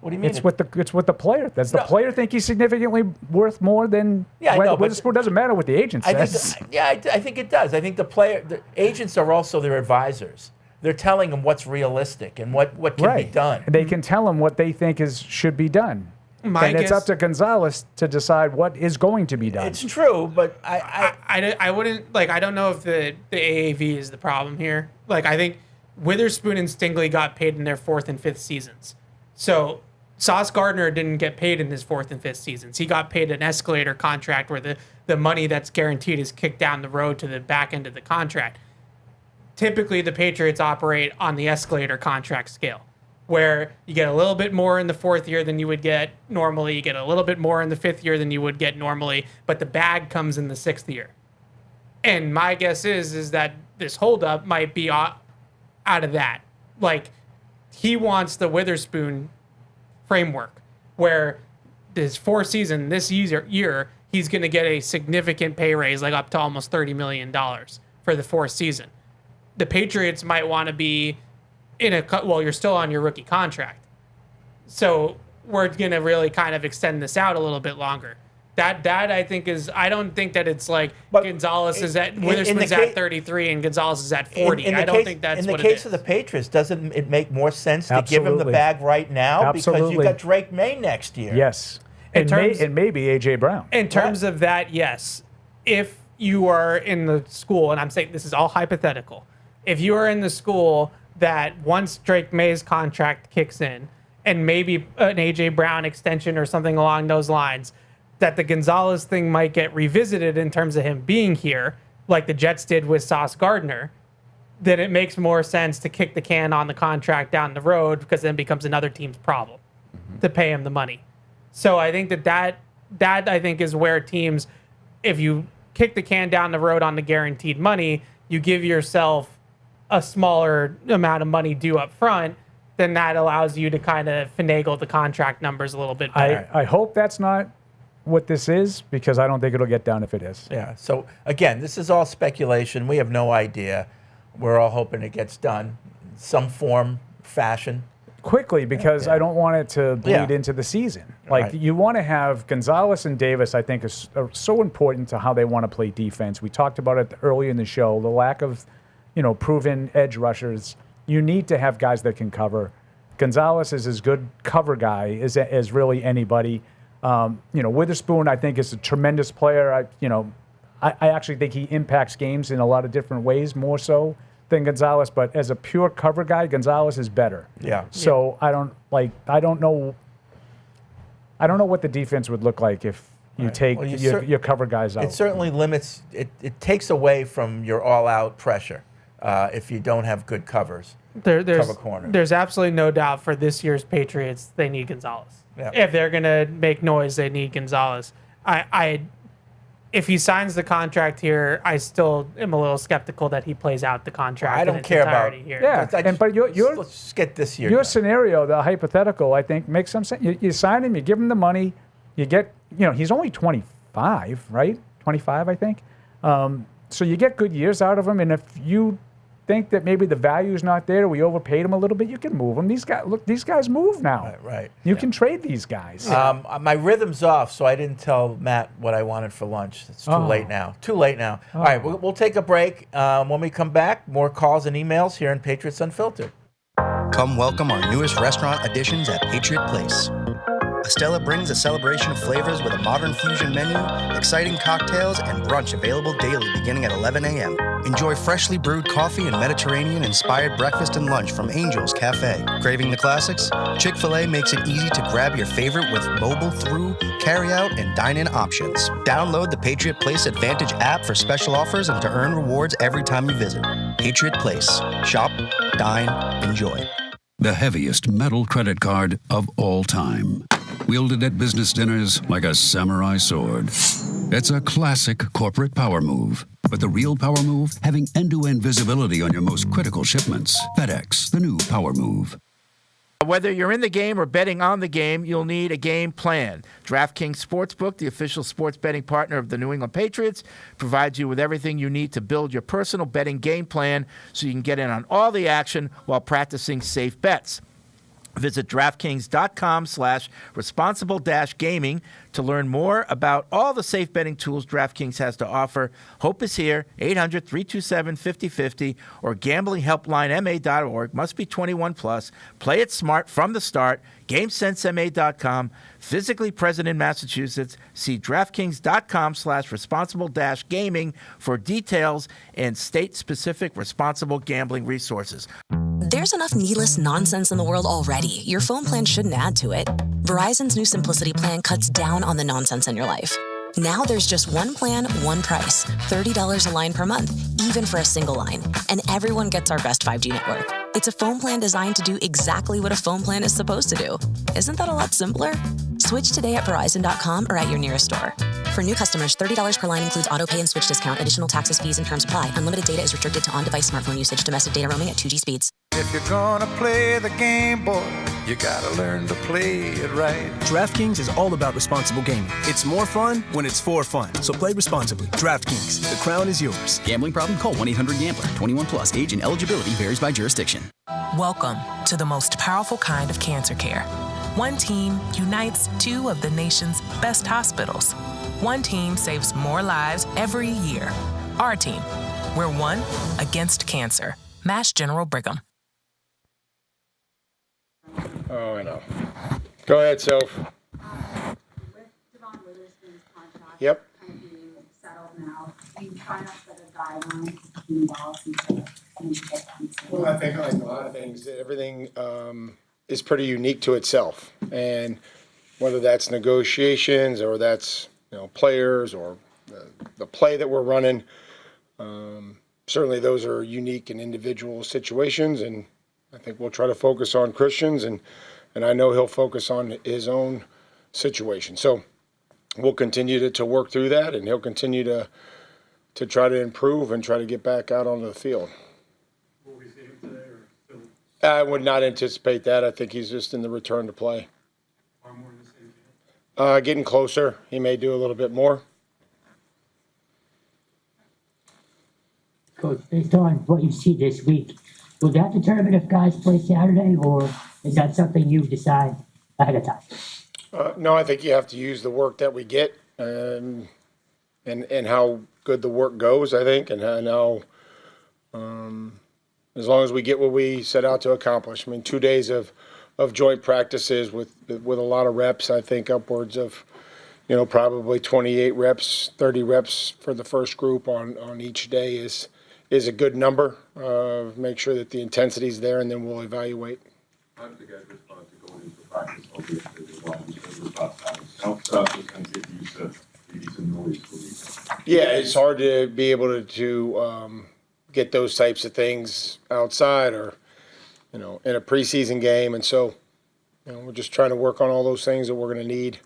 What do you mean? It's what the player. Does the No. player think he's significantly worth more than Yeah, I know, but- Witherspoon? Doesn't matter what the agent I says. think, I think it does. I think the agents are also their advisors. They're telling them what's realistic and what can be done. They can tell him what they think should be done. My and it's guess- up to Gonzalez to decide what is going to be done. It's true, but I wouldn't like. I don't know if the AAV is the problem here. Like I think Witherspoon and Stingley got paid in their fourth and fifth seasons. So Sauce Gardner didn't get paid in his fourth and fifth seasons. He got paid an escalator contract where the money that's guaranteed is kicked down the road to the back end of the contract. Typically, the Patriots operate on the escalator contract scale, where you get a little bit more in the fourth year than you would get normally. You get a little bit more in the fifth year than you would get normally, but the bag comes in the sixth year. And my guess is that this holdup might be out of that. Like, he wants the Witherspoon framework, where this this year, he's going to get a significant pay raise, like up to almost $30 million for the fourth season. The Patriots might want to be you're still on your rookie contract. So we're going to really kind of extend this out a little bit longer. That I think I don't think that it's like But Gonzalez is at, in Witherspoon's the at ca- 33 and Gonzalez is at 40. I don't think that's in the what case it is. of the Patriots. Doesn't it make more sense to give him the Absolutely. bag right now because Absolutely. you got Drake May next year? Yes. and maybe A.J. Brown. In terms of that, yes. If you are in the school, and I'm saying this is all hypothetical, if you are in the school that once Drake May's contract kicks in, and maybe an A.J. Brown extension or something along those lines, that the Gonzalez thing might get revisited in terms of him being here, like the Jets did with Sauce Gardner, then it makes more sense to kick the can on the contract down the road, because then it becomes another team's problem to pay him the money. So I think that I think is where teams, if you kick the can down the road on the guaranteed money, you give yourself a smaller amount of money due up front, then that allows you to kind of finagle the contract numbers a little bit better. I hope that's not what this is, because I don't think it'll get done if it is. Yeah. So again, this is all speculation. We have no idea. We're all hoping it gets done in some form, fashion. Quickly, because I don't want it to bleed Yeah. into the season. Like, Right. you want to have Gonzalez and Davis, I think, are so important to how they want to play defense. We talked about it early in the show, the lack of, proven edge rushers. You need to have guys that can cover. Gonzalez is as good cover guy as really anybody. Witherspoon, I think, is a tremendous player. I actually think he impacts games in a lot of different ways, more so than Gonzalez. But as a pure cover guy, Gonzalez is better. Yeah. So I don't know what the defense would look like if you take your cover guys out. It certainly limits. It takes away from your all-out pressure if you don't have good covers. Cover corners. There's absolutely no doubt for this year's Patriots, they need Gonzalez. Yeah. If they're going to make noise, they need Gonzalez. If he signs the contract here, I still am a little skeptical that he plays out the contract. I don't in its care about entirety here. Yeah, but let's just get this year. Your done. scenario, the hypothetical, I think, makes some sense. You sign him, you give him the money, you get, he's only 25, right? 25, I think. So you get good years out of him, and if you think that maybe the value is not there, we overpaid him a little bit, you can move him. These guys move now. Right. You can trade these guys. My rhythm's off, so I didn't tell Matt what I wanted for lunch. It's too late now. All right, we'll take a break. When we come back, more calls and emails here in Patriots Unfiltered. Come welcome our newest restaurant additions at Patriot Place. Estella brings a celebration of flavors with a modern fusion menu, exciting cocktails, and brunch available daily beginning at 11 a.m. Enjoy freshly brewed coffee and Mediterranean-inspired breakfast and lunch from Angel's Cafe. Craving the classics? Chick-fil-A makes it easy to grab your favorite with mobile through, carry-out, and dine-in options. Download the Patriot Place Advantage app for special offers and to earn rewards every time you visit. Patriot Place. Shop, dine, enjoy. The heaviest metal credit card of all time. Wielded at business dinners like a samurai sword. It's a classic corporate power move. But the real power move? Having end-to-end visibility on your most critical shipments. FedEx, the new power move. Whether you're in the game or betting on the game, you'll need a game plan. DraftKings Sportsbook, the official sports betting partner of the New England Patriots, provides you with everything you need to build your personal betting game plan so you can get in on all the action while practicing safe bets. Visit DraftKings.com/responsible-gaming to learn more about all the safe betting tools DraftKings has to offer. Hope is here, 800-327-5050 or gamblinghelplinema.org. Must be 21 plus. Play it smart from the start. GameSenseMA.com. Physically present in Massachusetts. See DraftKings.com/responsible-gaming for details and state-specific responsible gambling resources. There's enough needless nonsense in the world already. Your phone plan shouldn't add to it. Verizon's new Simplicity plan cuts down on the nonsense in your life. Now there's just one plan, one price. $30 a line per month, even for a single line. And everyone gets our best 5G network. It's a phone plan designed to do exactly what a phone plan is supposed to do. Isn't that a lot simpler? Switch today at Verizon.com or at your nearest store. For new customers, $30 per line includes auto pay and switch discount. Additional taxes, fees, and terms apply. Unlimited data is restricted to on-device smartphone usage. Domestic data roaming at 2G speeds. If you're gonna play the game, boy, you gotta learn to play it right. DraftKings is all about responsible gaming. It's more fun when it's for fun. So play responsibly. DraftKings, the crown is yours. Gambling problem? Call 1-800-GAMBLER. 21 plus. Age and eligibility varies by jurisdiction. Welcome to the most powerful kind of cancer care. One team unites two of the nation's best hospitals. One team saves more lives every year. Our team. We're one against cancer. Mass General Brigham. Oh, I know. Go ahead, Soph. Yep. Kind of being settled now. Do you try not to set a guideline between balls and Well, I think like a lot of things, everything is pretty unique to itself, and whether that's negotiations or that's players or the play that we're running, certainly those are unique and individual situations, and I think we'll try to focus on Christian's, and I know he'll focus on his own situation. So we'll continue to work through that, and he'll continue to try to improve and try to get back out onto the field. Will we see him today or still? I would not anticipate that. I think he's just in the return to play. Or more in the same camp? Getting closer. He may do a little bit more. Coach, based on what you see this week, will that determine if guys play Saturday, or is that something you decide ahead of time? No, I think you have to use the work that we get and how good the work goes, I think, and how as long as we get what we set out to accomplish. I mean, 2 days of joint practices with a lot of reps, I think upwards of, probably 28 reps, 30 reps for the first group on each day is a good number. Make sure that the intensity is there, and then we'll evaluate. How did the guys respond to going into practice? How fast is going to get used to maybe some noise? Yeah, it's hard to be able to get those types of things outside or, in a preseason game. And so, we're just trying to work on all those things that we're going to need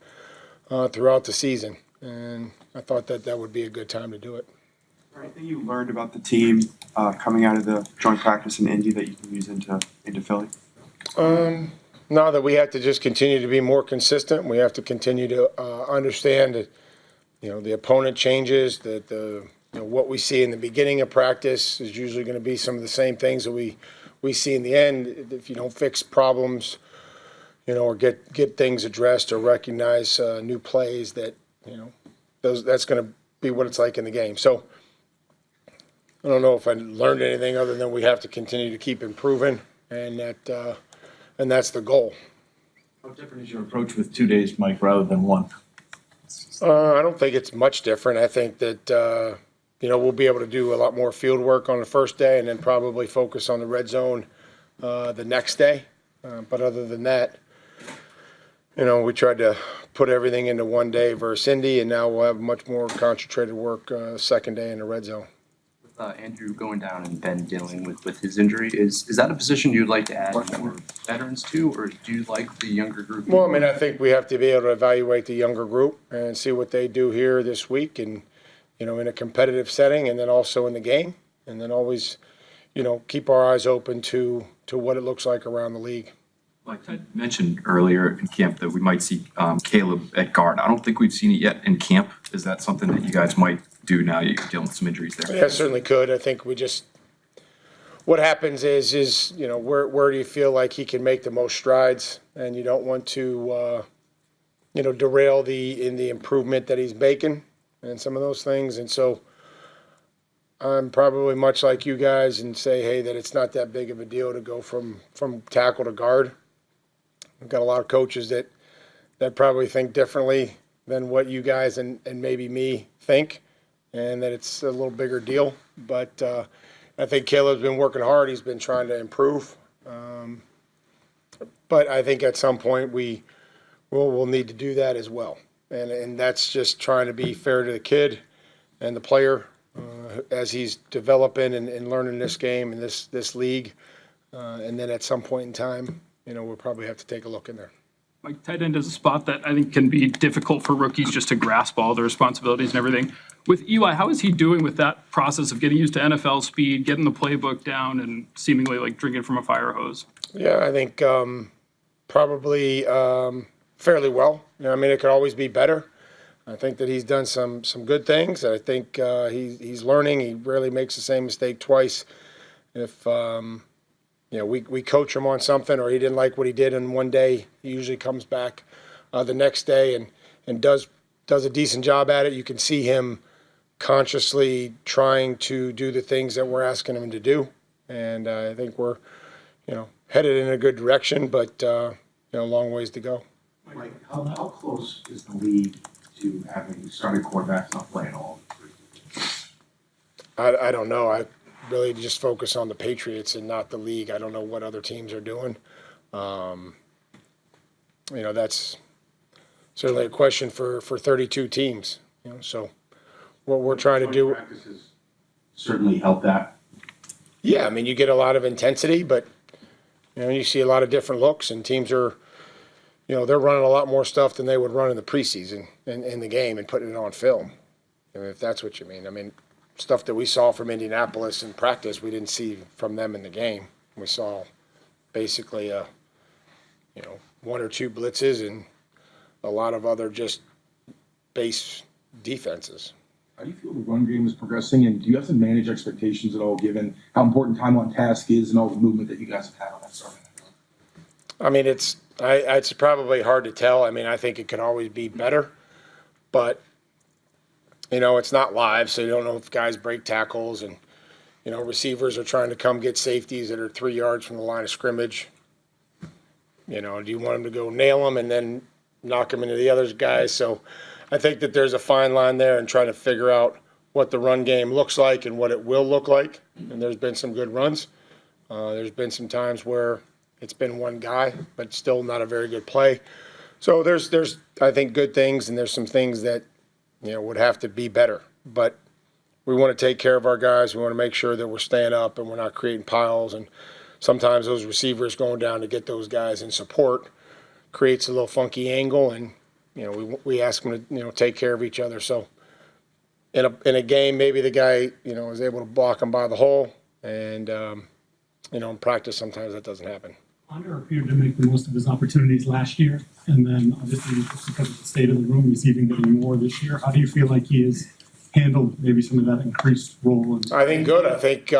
throughout the season. And I thought that would be a good time to do it. Is there anything you learned about the team coming out of the joint practice in Indy that you can use into Philly? No, that we have to just continue to be more consistent. We have to continue to understand that, the opponent changes, that what we see in the beginning of practice is usually going to be some of the same things that we see in the end. If you don't fix problems, or get things addressed or recognize new plays, that, that's going to be what it's like in the game. So I don't know if I learned anything other than we have to continue to keep improving, and that's the goal. How different is your approach with 2 days, Mike, rather than one? I don't think it's much different. I think that, we'll be able to do a lot more field work on the first day and then probably focus on the red zone the next day. But other than that, we tried to put everything into 1 day versus Indy, and now we'll have much more concentrated work second day in the red zone. Andrew going down and Ben dealing with his injury, is that a position you'd like to add more veterans to, or do you like the younger group? Well, I mean, I think we have to be able to evaluate the younger group and see what they do here this week, and in a competitive setting, and then also in the game, and then always, keep our eyes open to what it looks like around the league. Like I mentioned earlier in camp that we might see Caleb at guard. I don't think we've seen it yet in camp. Is that something that you guys might do now you're dealing with some injuries there? Yeah, certainly could. I think what happens is where do you feel like he can make the most strides, and you don't want to derail the improvement that he's making and some of those things. And so I'm probably much like you guys and say, hey, that it's not that big of a deal to go from tackle to guard. We've got a lot of coaches that probably think differently than what you guys and maybe me think, and that it's a little bigger deal. But I think Caleb's been working hard. He's been trying to improve. But I think at some point we'll need to do that as well. And that's just trying to be fair to the kid and the player as he's developing and learning this game and this league. And then at some point in time, we'll probably have to take a look in there. Like tight end is a spot that I think can be difficult for rookies just to grasp all the responsibilities and everything. With Eli, how is he doing with that process of getting used to NFL speed, getting the playbook down, and seemingly like drinking from a fire hose? Yeah, I think probably fairly well. I mean, it could always be better. I think that he's done some good things. I think he's learning. He rarely makes the same mistake twice. If we coach him on something, or he didn't like what he did in 1 day, he usually comes back the next day and does a decent job at it. You can see him consciously trying to do the things that we're asking him to do, and I think we're headed in a good direction, but a long ways to go. Mike, how close is the league to having starting quarterbacks not playing all? I don't know. I really just focus on the Patriots and not the league. I don't know what other teams are doing. That's certainly a question for 32 teams. So what we're trying to do. Practices certainly help that. Yeah, I mean, you get a lot of intensity, but you see a lot of different looks, and teams are, they're running a lot more stuff than they would run in the preseason in the game and putting it on film. If that's what you mean. I mean, stuff that we saw from Indianapolis in practice, we didn't see from them in the game. We saw basically one or two blitzes and a lot of other just base defenses. How do you feel the run game is progressing, and do you have to manage expectations at all, given how important time on task is and all the movement that you guys have had on that side? I mean, it's probably hard to tell. I mean, I think it could always be better, but it's not live, so you don't know if guys break tackles, and receivers are trying to come get safeties that are 3 yards from the line of scrimmage. Do you want them to go nail them and then knock them into the other guys? So I think that there's a fine line there and trying to figure out what the run game looks like and what it will look like. And there's been some good runs. There's been some times where it's been one guy, but still not a very good play. So there's I think good things, and there's some things that would have to be better. But we want to take care of our guys. We want to make sure that we're staying up and we're not creating piles. And sometimes those receivers going down to get those guys in support creates a little funky angle, and we ask them to take care of each other. So in a game, maybe the guy is able to block him by the hole, and in practice sometimes that doesn't happen. Ponder appeared to make the most of his opportunities last year, and then obviously because of the state of the room, he's even getting more this year. How do you feel like he has handled maybe some of that increased role? I think good. I think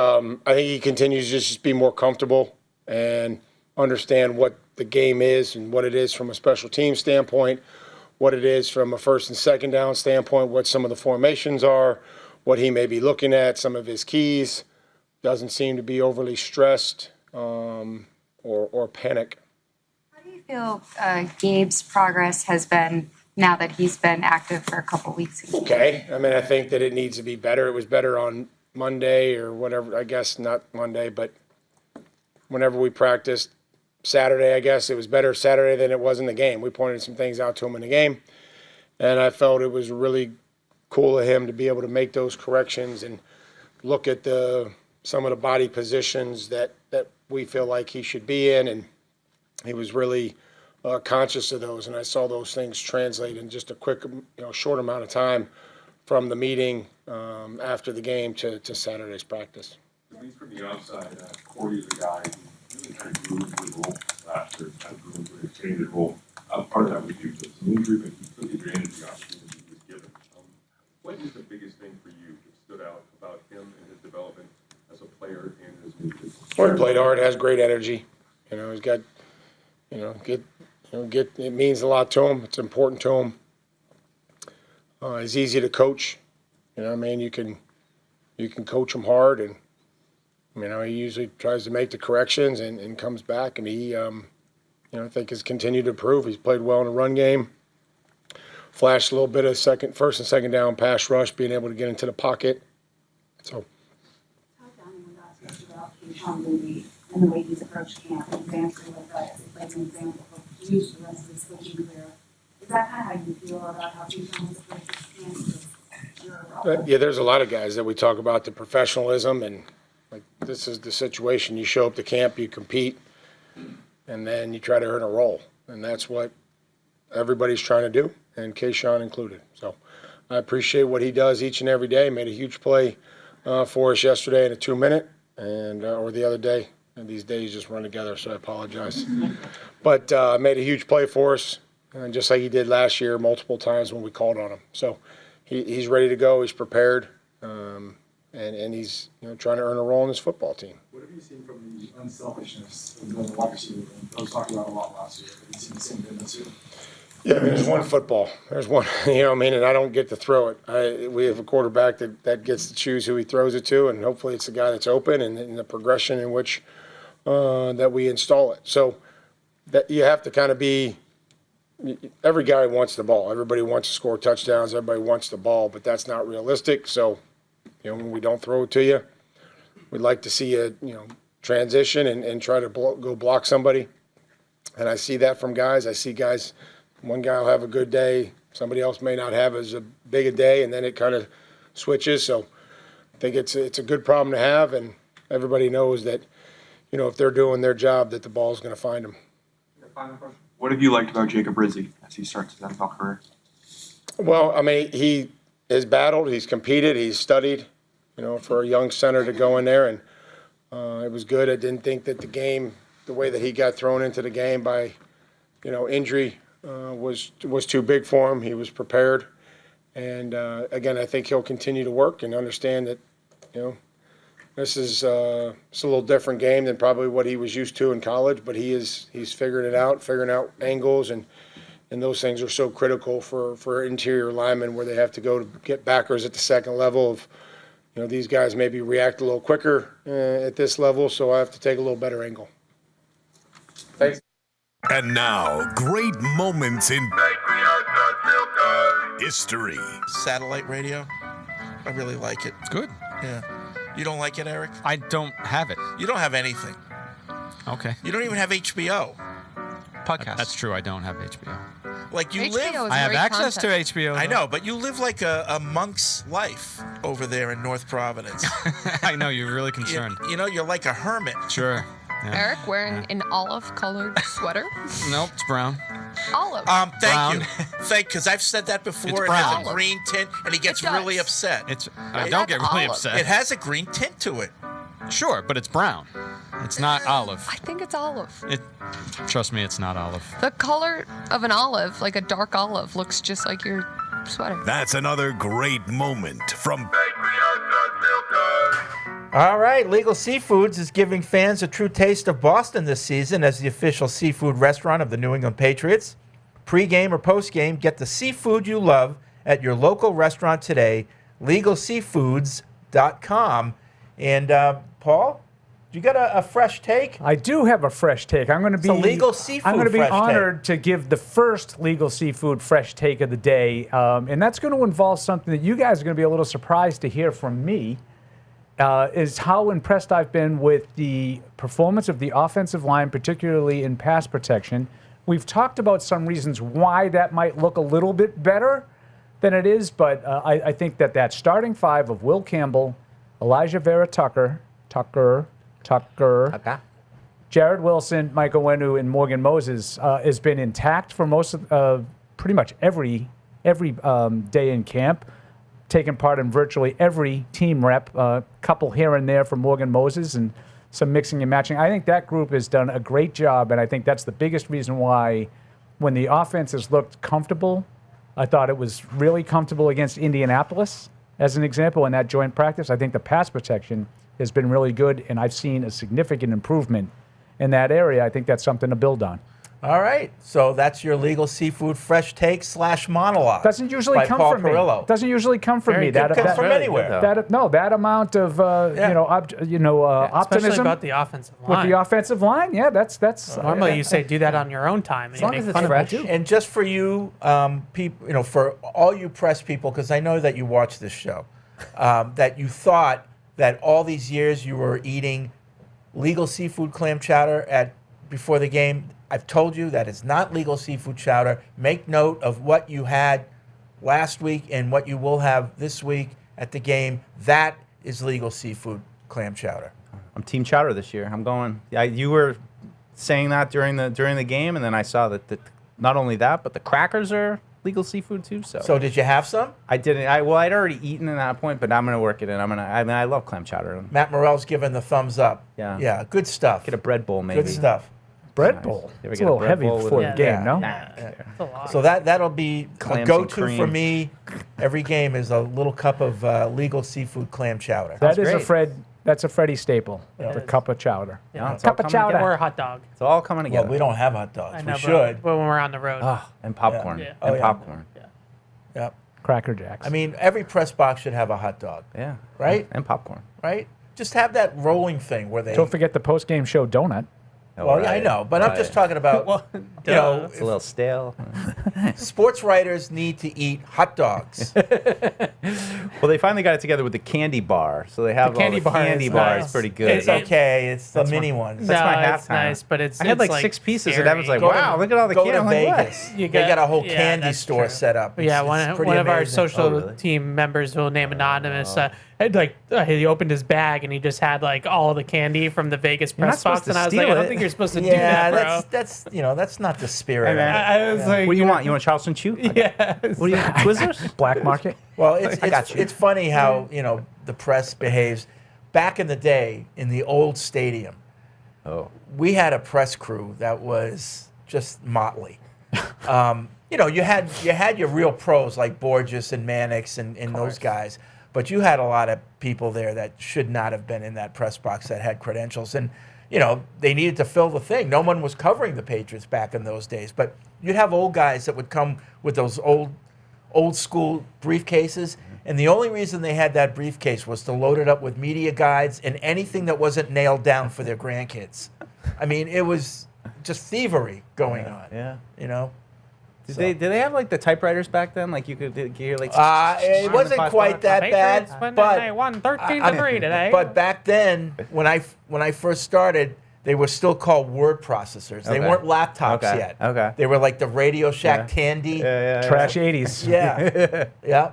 he continues to just be more comfortable and understand what the game is and what it is from a special team standpoint, what it is from a first and second down standpoint, what some of the formations are, what he may be looking at, some of his keys. Doesn't seem to be overly stressed or panic. How do you feel Gabe's progress has been now that he's been active for a couple weeks? Okay. I mean, I think that it needs to be better. It was better on Monday or whatever. I guess not Monday, but whenever we practiced Saturday, I guess it was better Saturday than it was in the game. We pointed some things out to him in the game, and I felt it was really cool of him to be able to make those corrections and look at some of the body positions that we feel like he should be in, and he was really conscious of those, and I saw those things translate in just a quick, short amount of time from the meeting after the game to Saturday's practice. At least from the outside, Corey is a guy who really kind of grew into the role last year, kind of grew into an expanded role. Part of that was due to some injury, but he took advantage of the opportunity he was given. What is the biggest thing for you that stood out about him and his development as a player and as an individual? Well, he played hard, has great energy. He's got, it means a lot to him. It's important to him. He's easy to coach. I mean, you can coach him hard, and he usually tries to make the corrections and comes back, and he, I think has continued to improve. He's played well in the run game. Flashed a little bit of first and second down pass rush, being able to get into the pocket. So. And the way he's approached camp and advancing with that as like an example for use the rest of his coaching career. Is that kind of how you feel about how Keyshawn has approached camp? Yeah, there's a lot of guys that we talk about the professionalism, and like this is the situation. You show up to camp, you compete, and then you try to earn a role, and that's what everybody's trying to do, and Keyshawn included. So I appreciate what he does each and every day. Made a huge play for us yesterday in a 2-minute, and or the other day. And these days just run together, so I apologize. But made a huge play for us, and just like he did last year multiple times when we called on him. So he's ready to go. He's prepared, and he's trying to earn a role in his football team. What have you seen from the unselfishness of the wide receiver? I was talking about a lot last year. Have you seen the same thing this year? Yeah, I mean, there's one football. There's one, and I don't get to throw it. We have a quarterback that gets to choose who he throws it to, and hopefully it's the guy that's open and the progression in which that we install it. So that you have to kind of be, every guy wants the ball. Everybody wants to score touchdowns. Everybody wants the ball, but that's not realistic. So, when we don't throw it to you, we'd like to see you, transition and try to go block somebody. And I see that from guys. I see guys, one guy will have a good day. Somebody else may not have as big a day, and then it kind of switches. So I think it's a good problem to have, and everybody knows that, if they're doing their job, that the ball's going to find them. Final question. What have you liked about Jacob Rizzi as he starts his NFL career? Well, I mean, he has battled, he's competed, he's studied, for a young center to go in there, and it was good. I didn't think that the way that he got thrown into the game by, injury was too big for him. He was prepared. And, again, I think he'll continue to work and understand that, this is it's a little different game than probably what he was used to in college, but he's figuring out angles, and those things are so critical for interior linemen where they have to go to get backers at the second level of, these guys maybe react a little quicker at this level, so I have to take a little better angle. Thanks. And now, great moments in history. Satellite radio. I really like it. It's good. Yeah. You don't like it, Eric? I don't have it. You don't have anything. Okay. You don't even have HBO. Podcast. That's true. I don't have HBO. Like you HBO live. is I have great access to content. HBO. I know, but you live like a monk's life over there in North Providence. I know, you're really concerned. You're like a hermit. Sure. Yeah. Eric wearing an olive-colored sweater. Nope, it's brown. Olive. Thank you. Because I've said that before. It's It brown. has a green tint, and he gets really upset. I don't get really upset. It has a green tint to it. Sure, but it's brown. It's not olive. I think it's olive. Trust me, it's not olive. The color of an olive, like a dark olive, looks just like your sweater. That's another great moment from All right, Legal Seafoods is giving fans a true taste of Boston this season as the official seafood restaurant of the New England Patriots. Pre-game or post-game, get the seafood you love at your local restaurant today, legalseafoods.com. And Paul, you got a fresh take? I do have a fresh take. I'm going to be It's a legal seafood I'm going to be fresh take. honored to give the first legal seafood fresh take of the day, and that's going to involve something that you guys are going to be a little surprised to hear from me. Is how impressed I've been with the performance of the offensive line, particularly in pass protection. We've talked about some reasons why that might look a little bit better than it is, but I think that starting five of Will Campbell, Elijah Vera Tucker, Jared Wilson, Michael Wenu, and Morgan Moses has been intact for most of pretty much every day in camp. Taken part in virtually every team rep, a couple here and there for Morgan Moses and some mixing and matching. I think that group has done a great job, and I think that's the biggest reason why when the offense has looked comfortable, I thought it was really comfortable against Indianapolis, as an example, in that joint practice. I think the pass protection has been really good, and I've seen a significant improvement in that area. I think that's something to build on. All right, so that's your Legal Seafood fresh take / monologue. Doesn't usually by come Paul from me. Perillo. Doesn't usually come from me. That comes from anywhere. That amount of optimism. Especially about the offensive line. With the offensive line, yeah, that's. Normally you say do that on your own time. As long as it's fresh. And just for you, people, for all you press people, because I know that you watch this show, that you thought that all these years you were eating legal seafood clam chowder before the game. I've told you that it's not legal seafood chowder. Make note of what you had last week and what you will have this week at the game. That is legal seafood clam chowder. I'm team chowder this year. I'm going. Yeah, you were saying that during the game, and then I saw that not only that, but the crackers are legal seafood too. So did you have some? I didn't. I'd already eaten at that point, but I'm gonna work it in. I love clam chowder. Matt Morrell's giving the thumbs up. Yeah, good stuff. Get a bread bowl, maybe. Good stuff. Bread bowl. It's a little heavy before the game, no? So that'll be Clams a go-to and cream. for me. Every game is a little cup of legal seafood clam chowder. That's a Freddie staple. The cup of chowder. Yeah. Cup of chowder. Or a hot dog. It's all coming together. Well, we don't have hot dogs. I know, We should. But when we're on the road. And popcorn. Yeah. And popcorn. Yep. Cracker Jacks. I mean, every press box should have a hot dog. Yeah. Right? And popcorn. Right? Just have that rolling thing where they... Don't forget the post-game show donut. Well, yeah, I know, but I'm just talking about, you know, It's a little stale. sports writers need to eat hot dogs. Well, they finally got it together with the candy bar, so they have candy all the bar candy is bar nice. is pretty good. It's okay. It's the mini ones. That's my No, it's halftime. nice, but it's I had it's like 6 pieces, and I was like, Go to- "Wow, look at all the go candy!" to I'm like, "What?" Vegas. You They got a whole yeah, candy that's store true. set up. Yeah, It's pretty one of our amazing. social really? team members, who will name anonymous, he opened his bag and he just had like all the candy from the Vegas You're not press box, supposed to and I was like, steal I don't it. think you're supposed to do Yeah, that, bro. that's you know, that's not the spirit. of it. I was like, What do you want? You want Charleston Chew? yeah, What do you want? Twizzlers? Black market. Well, it's I got you. it's funny how, you know, the press behaves. Back in the day, in the old stadium, we had a press crew that was just motley. You know, you had your real pros like Borges and Mannix and those guys, but you had a lot of people there that should not have been in that press box that had credentials. And, you know, they needed to fill the thing. No one was covering the Patriots back in those days. But you'd have old guys that would come with those old school briefcases. And the only reason they had that briefcase was to load it up with media guides and anything that wasn't nailed down for their grandkids. I mean, it was just thievery going on. Yeah. You know? Did they have like the typewriters back then? Like you could hear like. It wasn't quite that bad, but they won 13-3 today. But back then, when I first started, they were still called word processors. They Okay. weren't laptops Okay. yet. Okay. They were like the Radio Shack Yeah. Tandy. Trash 80s. Yeah. Yeah.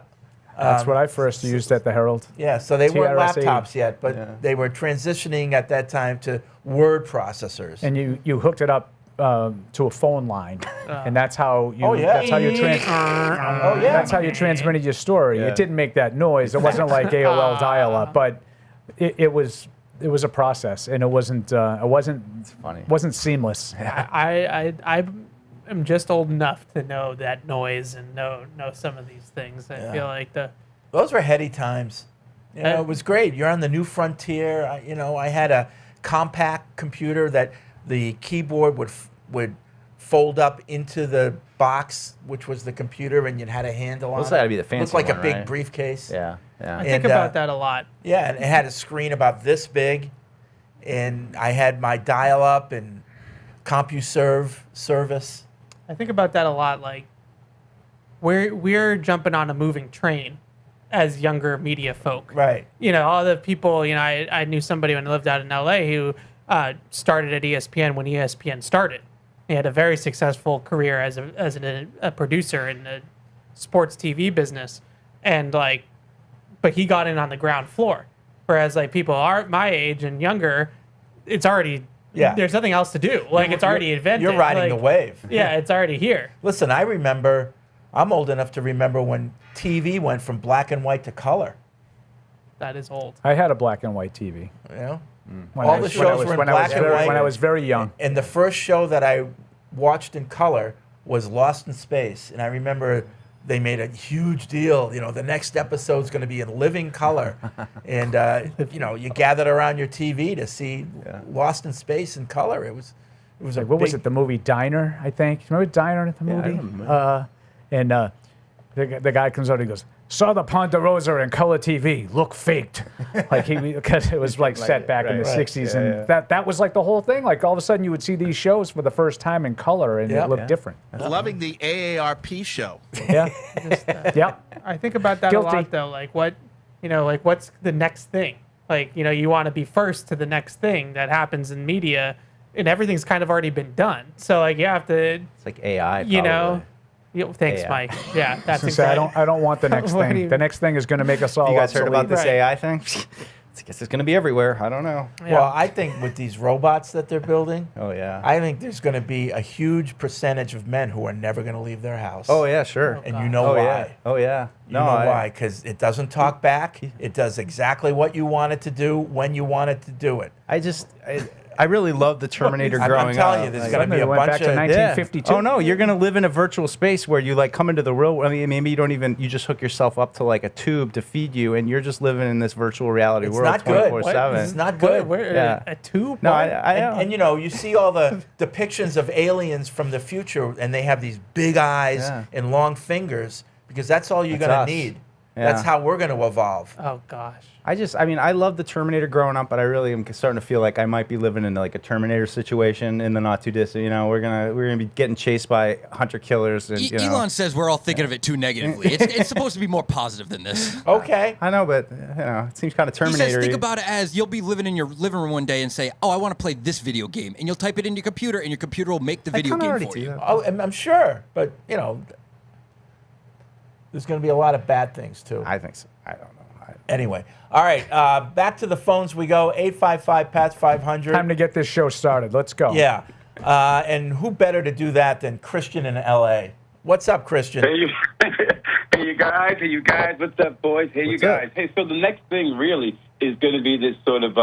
That's what I first used at the Herald. Yeah, so they weren't TRS-80. laptops yet, but they were transitioning at that time to word processors. And you hooked it up to a phone line, and that's how you. Oh, yeah. That's how you yeah. That's how you transmitted your story. Yeah. It didn't make that noise. It wasn't like AOL dial-up, but it was a process, and it wasn't wasn't seamless. I am just old enough to know that noise and know some of these things. I feel like those were heady times. You know, it was great. You're on the new frontier. I had a compact computer that the keyboard would fold up into the box, which was the computer, and you had a handle on it. Those had to be the fancy Looked like one, a big right? briefcase. Yeah. Yeah. I think about that a lot. Yeah, and it had a screen about this big, and I had my dial-up and CompuServe service. I think about that a lot. Like, we're jumping on a moving train as younger media folk. Right. You know, all the people. You know, I knew somebody when I lived out in LA who started at ESPN when ESPN started. He had a very successful career as a producer in the sports TV business, and but he got in on the ground floor. Whereas like people are my age and younger, it's already. Yeah. There's nothing else to do. Like, it's already invented. You're riding Like, the wave. Yeah, it's already here. Listen, I remember, I'm old enough to remember when TV went from black and white to color. That is old. I had a black and white TV. You know? When All I the was- shows were in black and white. when I was very young. And the first show that I watched in color was Lost in Space. And I remember they made a huge deal. You know, the next episode's going to be in living color. And, you gathered around your TV to see Lost in Space in color. It was a What was big- it? The movie Diner, I think. Remember Diner at the Yeah, I movie? remember. And the guy comes out and he goes, "Saw the Ponderosa in color TV. Look faked." Because it was like set back in the right. 60s, Yeah, and yeah. that was like the whole thing. Like all of a sudden you would see these shows for the first time in color, and it looked different. Loving the AARP show. Yeah. Yep. I think about that Guilty. a lot, though. Like, what's the next thing? Like, you want to be first to the next thing that happens in media, and everything's kind of already been done. So, like, you have to. It's like AI. Thanks, AI. Mike. Yeah, that's Since I exactly. don't want the next What do thing. you- The next thing is going to make us all You guys heard about obsolete. this AI thing? I guess it's going to be everywhere. I don't know. Well, I think with these robots that they're building, Oh yeah. I think there's going to be a huge percentage of men who are never going to leave their house. Oh yeah, sure. And you know Oh why. yeah. Oh yeah. You know why? Because it doesn't talk back. It does exactly what you want it to do when you want it to do it. I really love the Terminator I'm growing telling up. you, there's Like, going to be a went bunch back to of 1952. Oh no, you're gonna live in a virtual space where you like come into the real. I mean, maybe you just hook yourself up to like a tube to feed you, and you're just living in this virtual reality It's world not good. 24/7. It's not good. Yeah. A tube? No, What? I know. And you see all the depictions of aliens from the future, and they have these big eyes Yeah. and long fingers because that's all you're That's going us. to need. That's how we're going to evolve. Oh gosh. I mean, I love the Terminator growing up, but I really am starting to feel like I might be living in like a Terminator situation in the not too distant. You know, we're gonna be getting chased by hunter killers. And Elon says we're all thinking of it too negatively. It's supposed to be more positive than this. Okay. I know, but it seems kind of He Terminator. says think about it as you'll be living in your living room one day and say, "Oh, I want to play this video game," and you'll type it into your computer, and your computer will make the video game for you. Oh, I'm sure, but there's going to be a lot of bad things too. I think so. I don't know. Anyway, all right, back to the phones we go. 855-PATS-500. Time to get this show started. Let's go. Yeah, and who better to do that than Christian in L.A.? What's up, Christian? Hey, you guys. Hey, you guys. What's up, boys? Hey, you guys. Hey, so the next thing really is going to be this sort of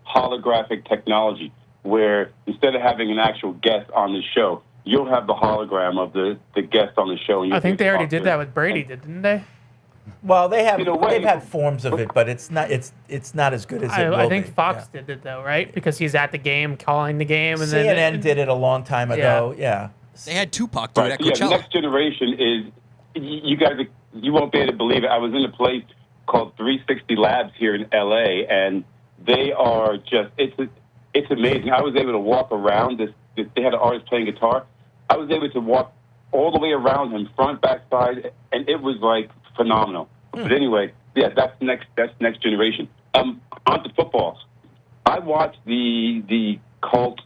holographic technology where instead of having an actual guest on the show, you'll have the hologram of the guest on the show. And I think they already did that with Brady, didn't they? Well, they've had forms of it, but it's not as good as it will I think be. Fox did it though, right? Because he's at the game, calling the game, and CNN then did it a long time ago. Yeah. They had Tupac do it at Yeah, Coachella. the next generation is you guys. You won't be able to believe it. I was in a place called 360 Labs here in LA, and they are just it's amazing. I was able to walk around this. They had an artist playing guitar. I was able to walk all the way around him, front, back, side, and it was like phenomenal. But anyway, yeah, that's next generation. On to football. I watched the Colts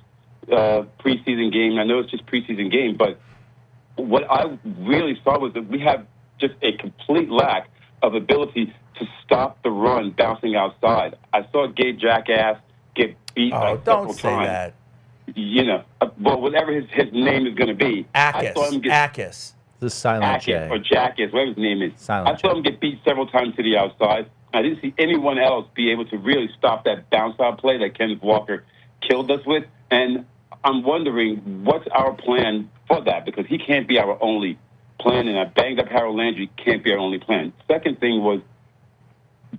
preseason game. I know it's just preseason game, but what I really saw was that we have just a complete lack of ability to stop the run bouncing outside. I saw Gabe Jackass get beat by several times. That. Well, whatever his name is going to be. I saw him get Akis. The silent J. or Jackass, whatever his name is. Silent I saw him get beat several times to the outside. I didn't see anyone else be able to really stop that bounce out play that Kenneth Walker killed us with. And I'm wondering what's our plan for that, because he can't be our only plan, and a banged up Harold Landry can't be our only plan. Second thing was,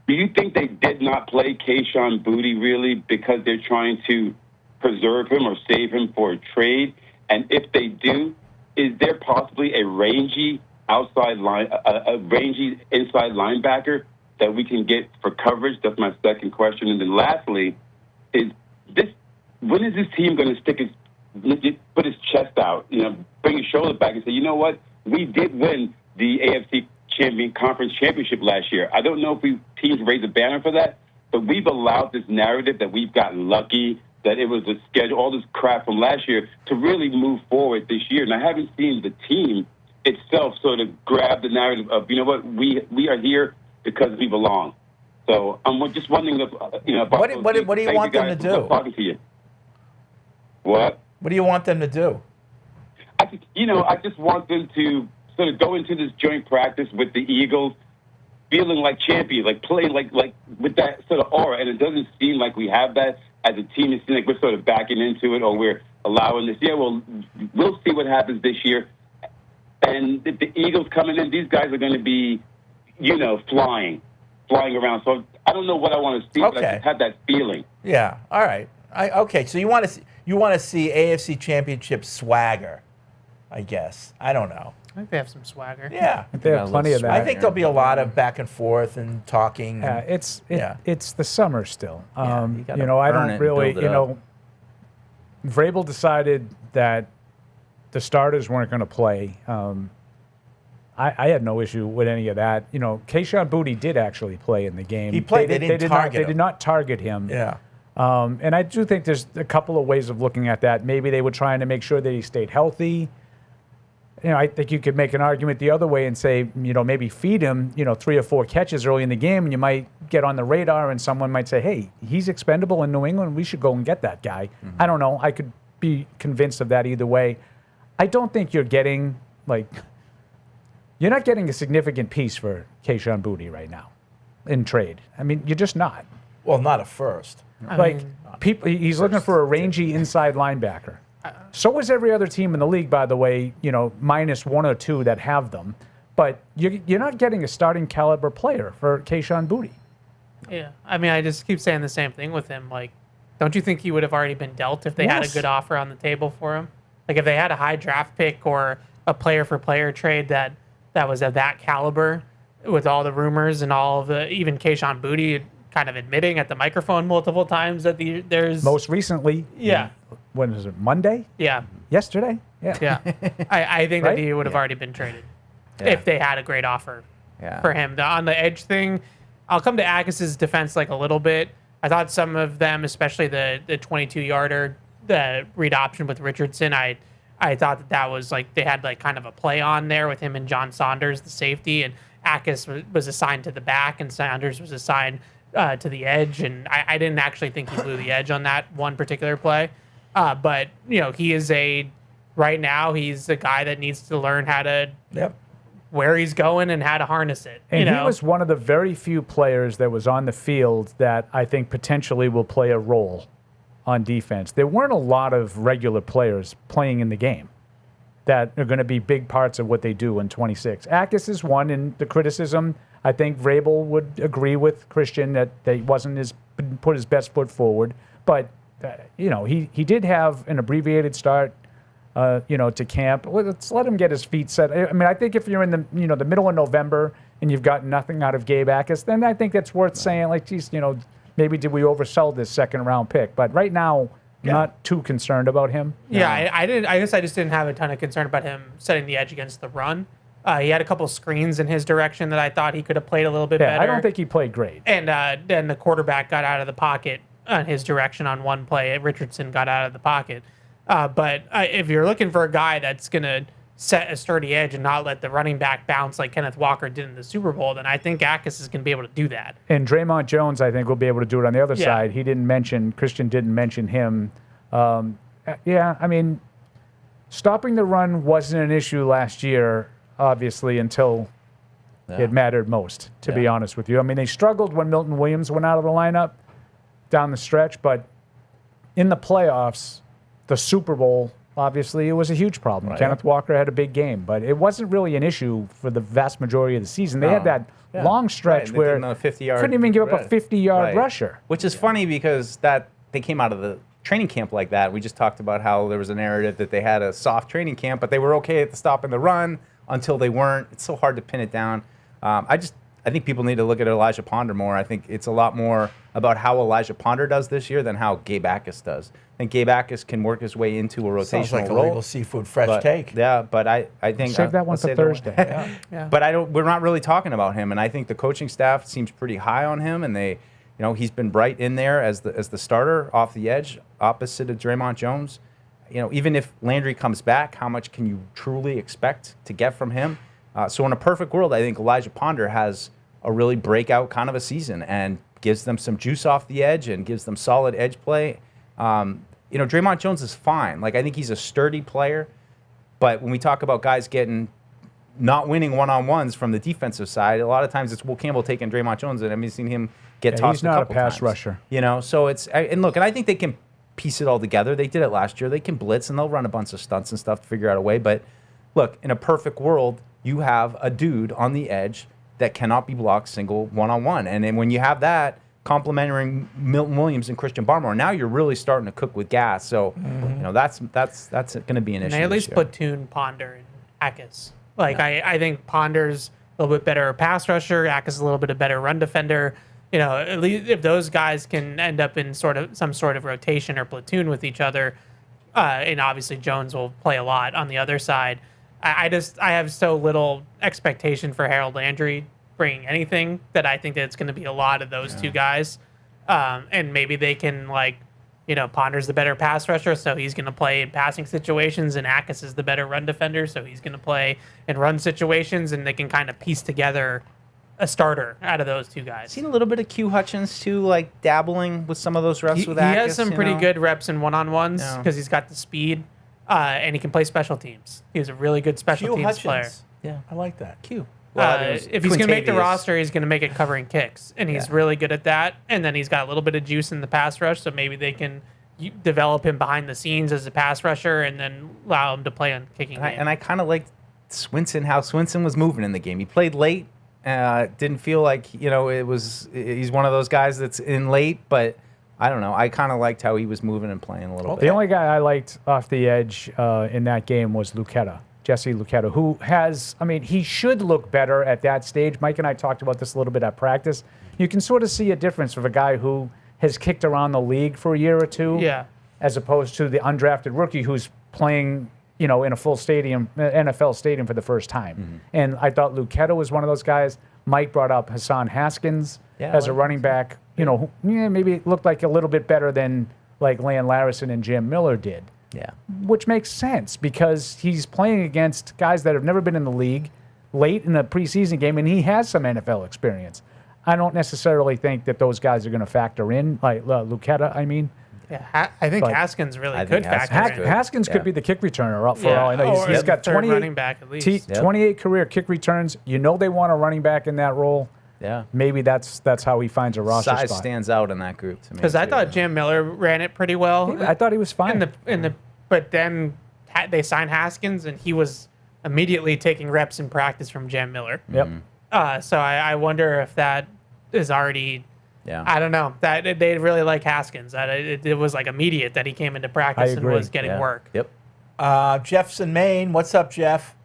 do you think they did not play Kayshon Boutte really because they're trying to preserve him or save him for a trade? And if they do, is there possibly a rangy outside line, a rangy inside linebacker that we can get for coverage? That's my second question. And then lastly, when is this team going to put his chest out, bring his shoulder back and say, you know what, we did win the AFC Conference Championship last year. I don't know if teams raised a banner for that, but we've allowed this narrative that we've gotten lucky, that it was a schedule, all this crap from last year, to really move forward this year. And I haven't seen the team itself sort of grab the narrative of, you know what, we are here because we belong. So I'm just wondering if, about what do you want them to do? Talking to you. What? What do you want them to do? I just want them to sort of go into this joint practice with the Eagles feeling like champions, like playing like with that sort of aura. And it doesn't seem like we have that as a team. It seems like we're sort of backing into it, or we're allowing this. Yeah, well, we'll see what happens this year. And if the Eagles coming in, these guys are going to be, flying around. So I don't know what I want to see, but I just have that feeling. Yeah. All right. Okay. So you want to see AFC Championship swagger, I guess. I don't know. I think they have some swagger. Yeah. They have plenty of that. I think there'll be a lot of back and forth and talking. Yeah, it's the summer still. Yeah, I don't really, Vrabel decided that the starters weren't going to play. I had no issue with any of that. Kayshon Boutte did actually play in the game. He played. They did not target him. Yeah. And I do think there's a couple of ways of looking at that. Maybe they were trying to make sure that he stayed healthy. I think you could make an argument the other way and say, maybe feed him, 3 or 4 catches early in the game, and you might get on the radar, and someone might say, hey, he's expendable in New England. We should go and get that guy. I don't know. I could be convinced of that either way. I don't think you're getting, you're not getting a significant piece for Kayshon Boutte right now in trade. I mean, you're just not. Well, not at first. He's looking for a rangy inside linebacker. So is every other team in the league, by the way, minus 1 or 2 that have them. But you're not getting a starting caliber player for Kayshon Boutte. Yeah. I mean, I just keep saying the same thing with him. Don't you think he would have already been dealt if they had a good offer on the table for him? If they had a high draft pick or a player-for-player trade that was of that caliber, with all the rumors and all of the, even Keyshawn Boutte kind of admitting at the microphone multiple times that there's Most recently, Yeah. When is it? Monday? Yeah. Yesterday? Yeah. Yeah. I think Right? that he would have already been traded if they had a great offer Yeah. for him. On the edge thing, I'll come to Aggis's defense like a little bit. I thought some of them, especially the 22-yarder, the read option with Richardson, I thought that was like they had like kind of a play on there with him and John Saunders, the safety, and Ackis was assigned to the back and Saunders was assigned to the edge. And I didn't actually think he blew the edge on that one particular play. But, he is right now, he's a guy that needs to learn how to where he's going and how to harness it. And he was one of the very few players that was on the field that I think potentially will play a role on defense. There weren't a lot of regular players playing in the game that are going to be big parts of what they do in 26. Ackis is one, and the criticism, I think Vrabel would agree with Christian that he wasn't put his best foot forward. But, he did have an abbreviated start, to camp. Let's let him get his feet set. I mean, I think if you're in the, the middle of November and you've got nothing out of Gabe Ackis, then I think that's worth saying, like, geez, maybe did we oversell this second-round pick? But right now, not too concerned about him. Yeah, I guess I just didn't have a ton of concern about him setting the edge against the run. He had a couple screens in his direction that I thought he could have played a little bit better. I don't think he played great. And then the quarterback got out of the pocket on his direction on one play. Richardson got out of the pocket. But if you're looking for a guy that's going to set a sturdy edge and not let the running back bounce like Kenneth Walker did in the Super Bowl, then I think Ackis is going to be able to do that. And Draymond Jones, I think, will be able to do it on the other side. Christian didn't mention him. I mean, stopping the run wasn't an issue last year, obviously, until it mattered most, to be honest with you. I mean, they struggled when Milton Williams went out of the lineup down the stretch, but in the playoffs, the Super Bowl, obviously, it was a huge problem. Right. Kenneth Walker had a big game, but it wasn't really an issue for the vast majority of the season. They had that long stretch where they 50-yard couldn't even give up a 50-yard rusher. Which is funny because they came out of the training camp like that. We just talked about how there was a narrative that they had a soft training camp, but they were okay at the stopping the run until they weren't. It's so hard to pin it down. I think people need to look at Elijah Ponder more. I think it's a lot more about how Elijah Ponder does this year than how Gabe Ackis does. I think Gabe Ackis can work his way into a rotational Sounds like a role. legal seafood fresh take. Yeah, but I think Save that one for Thursday. But we're not really talking about him, and I think the coaching staff seems pretty high on him, and they, he's been right in there as the starter off the edge, opposite of Draymond Jones. Even if Landry comes back, how much can you truly expect to get from him? So in a perfect world, I think Elijah Ponder has a really breakout kind of a season and gives them some juice off the edge and gives them solid edge play. Draymond Jones is fine. Like, I think he's a sturdy player, but when we talk about guys not winning one-on-ones from the defensive side, a lot of times it's Will Campbell taking Draymond Jones, and I've seen him get tossed he's not a couple pass times. rusher. So and I think they can piece it all together. They did it last year. They can blitz, and they'll run a bunch of stunts and stuff to figure out a way. But look, in a perfect world, you have a dude on the edge that cannot be blocked single one-on-one. And then when you have that, complementing Milton Williams and Christian Barmore, now you're really starting to cook with gas. So, that's going to be an issue. And they at least platoon Ponder and Ackis. I think Ponder's a little bit better pass rusher. Ackis is a little bit a better run defender. At least if those guys can end up in some sort of rotation or platoon with each other, and obviously Jones will play a lot on the other side. I have so little expectation for Harold Landry bringing anything that I think that it's going to be a lot of those two guys. And maybe they can, Ponder's the better pass rusher, so he's going to play in passing situations, and Ackis is the better run defender, so he's going to play in run situations, and they can kind of piece together a starter out of those two guys. Seen a little bit of Q Hutchins, too, dabbling with some of those reps with Ackis. He has some pretty good reps in one-on-ones because he's got the speed. And he can play special teams. He's a really good special teams player. Yeah, I like that. Q. If he's going to make the roster, he's going to make it covering kicks. And he's really good at that. And then he's got a little bit of juice in the pass rush, so maybe they can develop him behind the scenes as a pass rusher and then allow him to play on kicking game. And I kind of liked how Swinson was moving in the game. He played late. Didn't feel like, he's one of those guys that's in late, but I don't know. I kind of liked how he was moving and playing a little bit. The only guy I liked off the edge in that game was Lucetta. Jesse Luketa, who has, I mean, he should look better at that stage. Mike and I talked about this a little bit at practice. You can sort of see a difference with a guy who has kicked around the league for a year or two, Yeah. as opposed to the undrafted rookie who's playing, in a full stadium, NFL stadium for the first time. And I thought Luketa was one of those guys. Mike brought up Hassan Haskins as a running back, who, maybe looked like a little bit better than like Lan Larison and Jim Miller did. Yeah. Which makes sense because he's playing against guys that have never been in the league late in a preseason game, and he has some NFL experience. I don't necessarily think that those guys are going to factor in, like Luketa, I mean. Yeah, I think But Haskins really I could think factor in. Haskins could be the kick returner up for all I know. Or He's got third 28, running back at least. 28 career kick returns. They want a running back in that role. Yeah. Maybe that's how he finds a roster Size spot. stands out in that group to me. Because I too. thought Jim Miller ran it pretty well. I thought he was fine. But then they signed Haskins, and he was immediately taking reps in practice from Jim Miller. Yep. So I wonder if that is already. Yeah. I don't know. That they really like Haskins. That it was like immediate that he came into practice and was getting work. Yep. Jeff's in Maine. What's up, Jeff?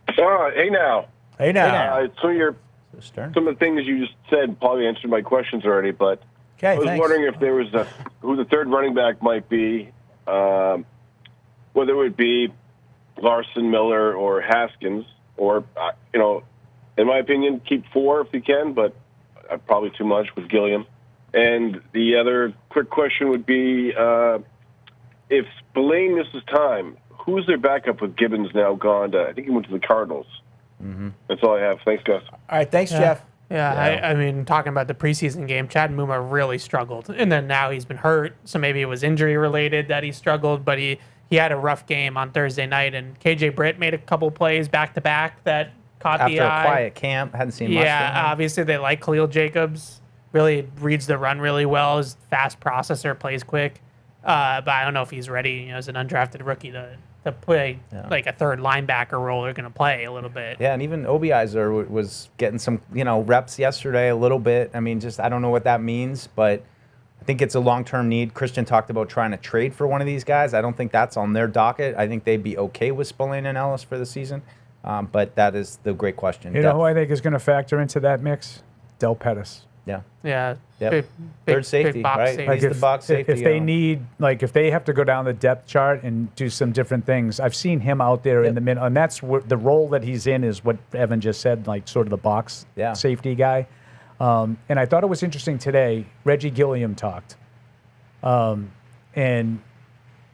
Hey now. Hey now. Some of the things you just said probably answered my questions already, but Okay, I was thanks. wondering if there was who the third running back might be, whether it would be Larson, Miller, or Haskins, or in my opinion, keep 4 if you can, but probably too much with Gilliam. And the other quick question would be, if Spillane misses time, who's their backup with Gibbons now gone to? I think he went to the Cardinals. That's all I have. Thanks, guys. All right, thanks, Jeff. Yeah, I mean, talking about the preseason game, Chad Muma really struggled, and then now he's been hurt, so maybe it was injury related that he struggled, but he had a rough game on Thursday night, and KJ Britt made a couple plays back to back that caught After the eye. a quiet camp, hadn't seen much. Yeah, from him. obviously they like Khalil Jacobs. Really reads the run really well. Is fast processor, plays quick. But I don't know if he's ready, as an undrafted rookie to play like a third linebacker role. They're going to play a little bit. Yeah, and even Obiizer was getting some, reps yesterday a little bit. I mean, I don't know what that means, but I think it's a long-term need. Christian talked about trying to trade for one of these guys. I don't think that's on their docket. I think they'd be okay with Spillane and Ellis for the season. But that is the great question. You know who I think is going to factor into that mix? Del Pettis. Yeah. Yeah. Yep. Third safety, box right? safety. He's the box safety. If they need, if they have to go down the depth chart and do some different things, I've seen him out there in the middle, and that's the role that he's in is what Evan just said, like sort of the box safety guy. And I thought it was interesting today. Reggie Gilliam talked, and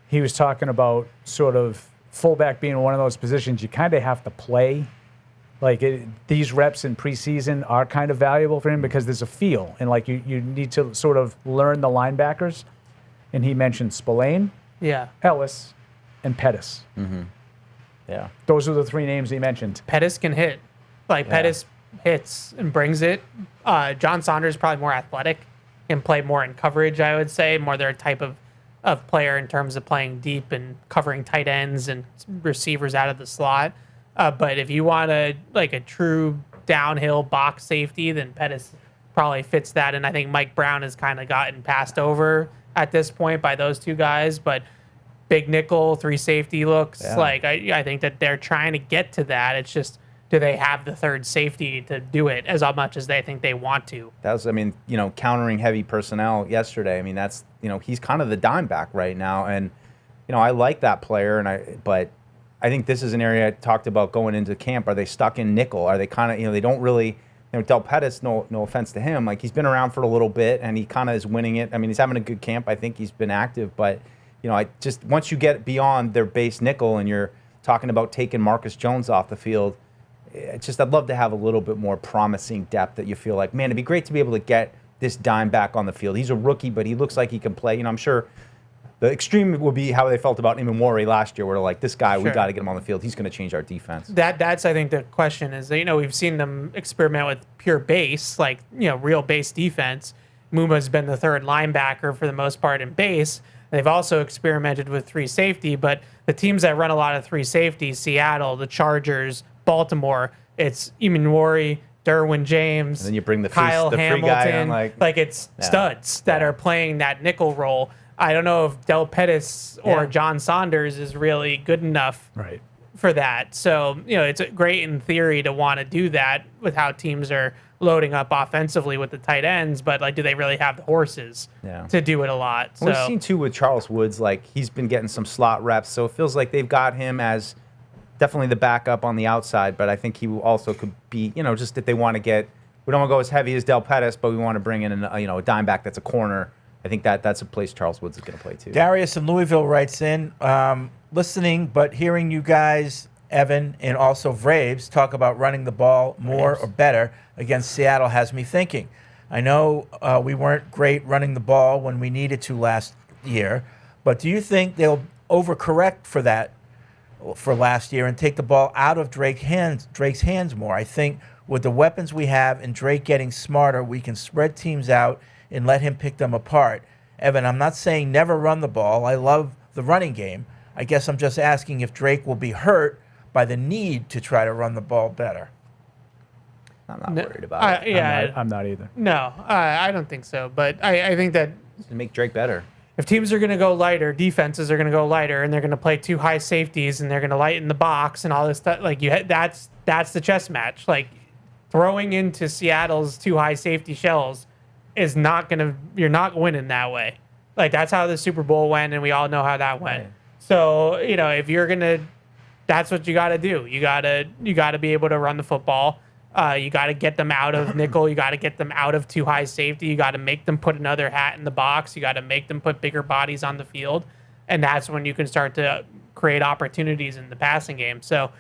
he was talking about sort of fullback being one of those positions you kind of have to play. These reps in preseason are kind of valuable for him because there's a feel, and you need to sort of learn the linebackers. And he mentioned Spillane, Ellis, and Pettis. Yeah, those are the 3 names he mentioned. Pettis can hit. Pettis hits and brings it. John Saunders is probably more athletic and play more in coverage, I would say, more their type of player in terms of playing deep and covering tight ends and receivers out of the slot. But if you want a true downhill box safety, then Pettis probably fits that. And I think Mike Brown has kind of gotten passed over at this point by those 2 guys. But big nickel, 3 safety looks I think that they're trying to get to that. It's just, do they have the third safety to do it as much as they think they want to? That was, countering heavy personnel yesterday. That's, he's kind of the dime back right now. And, I like that player, but I think this is an area I talked about going into camp. Are they stuck in nickel? Are they kind of, they don't really, Del Pettis, no offense to him, he's been around for a little bit and he kind of is winning it. He's having a good camp. I think he's been active, but, once you get beyond their base nickel and you're talking about taking Marcus Jones off the field, I'd love to have a little bit more promising depth that you feel like, man, it'd be great to be able to get this dime back on the field. He's a rookie, but he looks like he can play. I'm sure the extreme would be how they felt about Imamori last year, where this guy, we got to get him on the field. He's going to change our defense. That's I think the question is, we've seen them experiment with pure base, real base defense. Muma's been the third linebacker for the most part in base. They've also experimented with 3 safety, but the teams that run a lot of 3 safety, Seattle, the Chargers, Baltimore, it's Imamori, Derwin James, and then you bring the Kyle free Hamilton, guy on, it's studs that are playing that nickel role. I don't know if Del Pettis or John Saunders is really good enough for that. So, it's great in theory to want to do that with how teams are loading up offensively with the tight ends, but like, do they really have the horses to do it a lot? So We've seen too with Charles Woods, like he's been getting some slot reps, so it feels like they've got him as definitely the backup on the outside, but I think he also could be, just if they want to get, we don't want to go as heavy as Del Pettis, but we want to bring in a dime back that's a corner. I think that's a place Charles Woods is going to play too. Darius in Louisville writes in, listening but hearing you guys, Evan, and also Vraves talk about running the ball more or better against Seattle has me thinking. I know we weren't great running the ball when we needed to last year, but do you think they'll overcorrect for that for last year and take the ball out of Drake's hands more? I think with the weapons we have and Drake getting smarter, we can spread teams out and let him pick them apart. Evan, I'm not saying never run the ball. I love the running game. I guess I'm just asking if Drake will be hurt by the need to try to run the ball better. I'm not worried about it. I'm not either. No, I don't think so. But I think that to make Drake better. If teams are going to go lighter, defenses are going to go lighter, and they're going to play 2 high safeties, and they're going to lighten the box and all this stuff. Like that's the chess match. Like throwing into Seattle's 2 high safety shells is not gonna. You're not winning that way. Like that's how the Super Bowl went, and we all know how that went. Right. So if you're gonna, that's what you got to do. You gotta be able to run the football. You got to get them out of nickel. You got to get them out of 2 high safety. You got to make them put another hat in the box. You got to make them put bigger bodies on the field. And that's when you can start to create opportunities in the passing game. So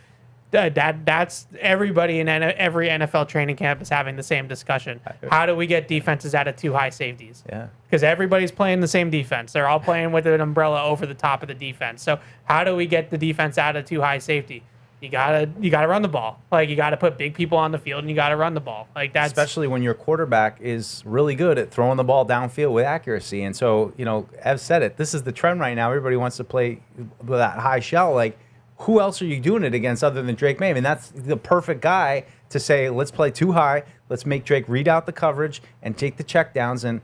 that's everybody in every NFL training camp is having the same discussion. How do we get defenses out of 2 high safeties? Yeah. Because everybody's playing the same defense. They're all playing with an umbrella over the top of the defense. So how do we get the defense out of 2 high safety? You gotta run the ball. Like you gotta put big people on the field, and you gotta run the ball. Like that's especially when your quarterback is really good at throwing the ball downfield with accuracy. And so Ev said it. This is the trend right now. Everybody wants to play with that high shell. Like who else are you doing it against other than Drake May? I mean, that's the perfect guy to say, let's play 2 high. Let's make Drake read out the coverage and take the checkdowns. And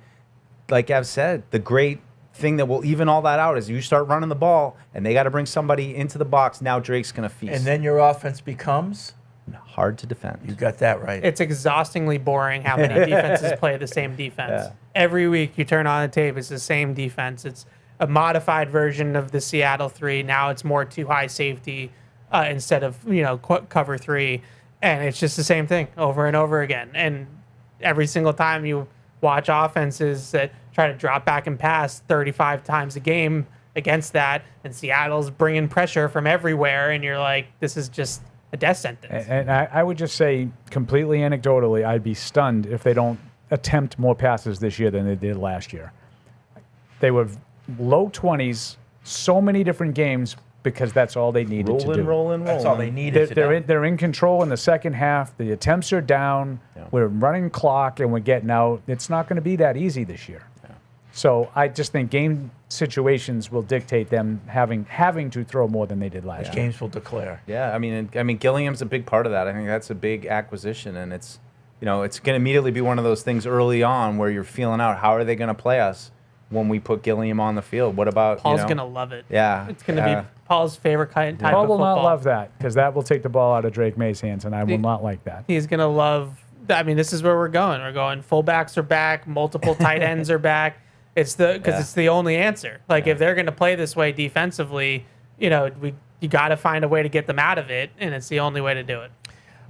like Ev said, the great thing that will even all that out is you start running the ball and they got to bring somebody into the box. Now Drake's going to feast. And then your offense becomes hard to defend. You got that right. It's exhaustingly boring how many defenses play the same defense. Yeah. Every week you turn on the tape, it's the same defense. It's a modified version of the Seattle 3. Now it's more 2 high safety instead of cover 3, and it's just the same thing over and over again. And every single time you watch offenses that try to drop back and pass 35 times a game against that, and Seattle's bringing pressure from everywhere, and you're like, this is just a death sentence. And I would just say, completely anecdotally, I'd be stunned if they don't attempt more passes this year than they did last year. They were low 20s, so many different games, because that's all they needed to do. Rolling. That's all they needed They're in control in the second half. The attempts are down. Yeah. We're running clock, and we're getting out. It's not going to be that easy this year. Yeah. So I just think game situations will dictate them having to throw more than they did last year. Games will declare. Yeah, I mean, Gillingham's a big part of that. I think that's a big acquisition, and it's it's going to immediately be one of those things early on where you're feeling out how are they going to play us when we put Gillingham on the field. What about Paul's going to love it. Yeah, it's going to be Paul's favorite type of Paul football. will not love that because that will take the ball out of Drake May's hands, and I will not like that. He's going to love. I mean, this is where we're going. We're going. Fullbacks are back. Multiple tight ends are back. It's it's the only answer. Like if they're going to play this way defensively, you got to find a way to get them out of it, and it's the only way to do it.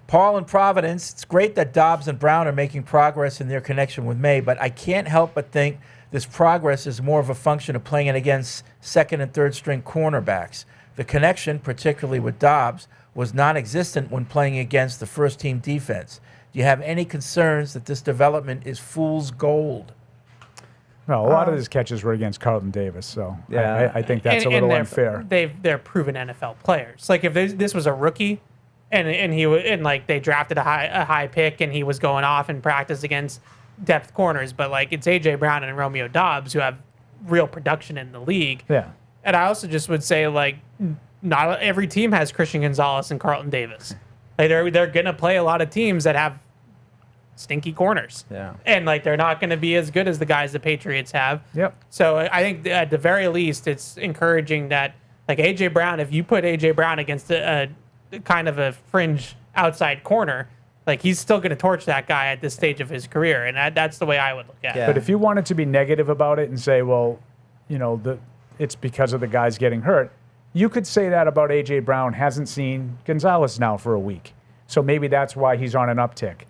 Paul in Providence, it's great that Dobbs and Brown are making progress in their connection with May, but I can't help but think this progress is more of a function of playing it against second and third string cornerbacks. The connection, particularly with Dobbs, was non-existent when playing against the first team defense. Do you have any concerns that this development is fool's gold? No, a lot of his catches were against Carlton Davis, so yeah. I think that's a little unfair. They're proven NFL players. Like if this was a rookie, and they drafted a high pick, and he was going off in practice against depth corners, but like it's AJ Brown and Romeo Dobbs who have real production in the league. Yeah. And I also just would say like not every team has Christian Gonzalez and Carlton Davis. Like they're gonna play a lot of teams that have stinky corners. Yeah. And like they're not gonna be as good as the guys the Patriots have. Yep. So I think at the very least it's encouraging that Like A.J. Brown, if you put A.J. Brown against a kind of a fringe outside corner, like he's still going to torch that guy at this stage of his career, and that's the way I would look at it. But if you wanted to be negative about it and say, well, it's because of the guys getting hurt, you could say that about A.J. Brown. Hasn't seen Gonzalez now for a week, so maybe that's why he's on an uptick.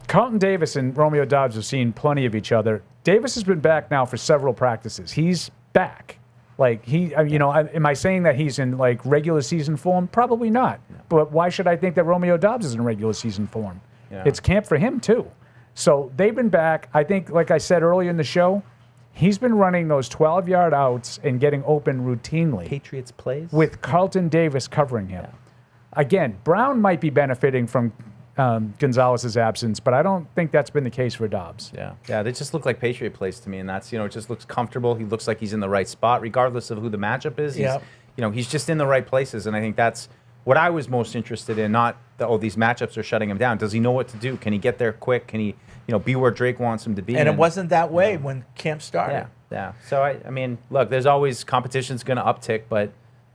Carlton Davis and Romeo Doubs have seen plenty of each other. Davis has been back now for several practices. He's back. Like am I saying that he's in like regular season form? Probably not. No. But why should I think that Romeo Doubs is in regular season form? Yeah. It's camp for him too. So they've been back. I think, like I said earlier in the show, he's been running those 12-yard outs and getting open routinely. Patriots plays with Carlton Davis covering him. Yeah. Again, Brown might be benefiting from Gonzalez's absence, but I don't think that's been the case for Doubs. Yeah, they just look like Patriot plays to me, and that's it just looks comfortable. He looks like he's in the right spot, regardless of who the matchup is. He's just in the right places, and I think that's what I was most interested in. Not these matchups are shutting him down. Does he know what to do? Can he get there quick? Can he be where Drake wants him to be? And it wasn't that way when camp started. Yeah. So I mean, look, there's always competition's going to uptick, but.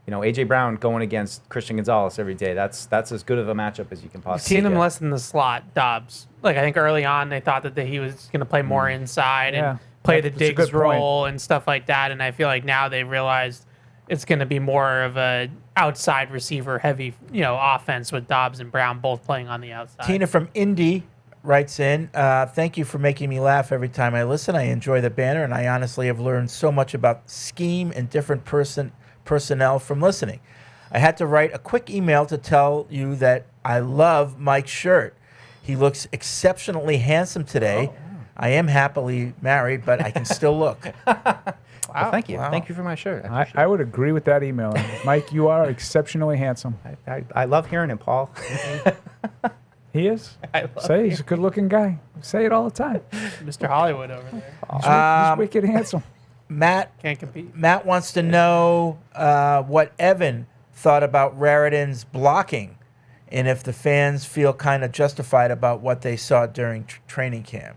A.J. Brown going against Christian Gonzalez every day. That's as good of a matchup as you can possibly You've seen him get. less in the slot, Doubs. Like, I think early on they thought that he was going to play more inside and play the Diggs role and stuff like that. And I feel like now they realized it's going to be more of a outside receiver heavy, offense with Doubs and Brown both playing on the outside. Tina from Indy writes in, thank you for making me laugh every time I listen. I enjoy the banner, and I honestly have learned so much about scheme and different personnel from listening. I had to write a quick email to tell you that I love Mike's shirt. He looks exceptionally handsome today. I am happily married, but I can still look. Well, thank you. Wow. Thank you for my shirt. I would agree with that email. Mike, you are exceptionally handsome. I love hearing it, Paul. He is. Say he's a good-looking guy. Say it all the time. Mr. Hollywood over there. He's wicked handsome. Matt can't compete. Matt wants to know what Evan thought about Raritan's blocking, and if the fans feel kind of justified about what they saw during training camp.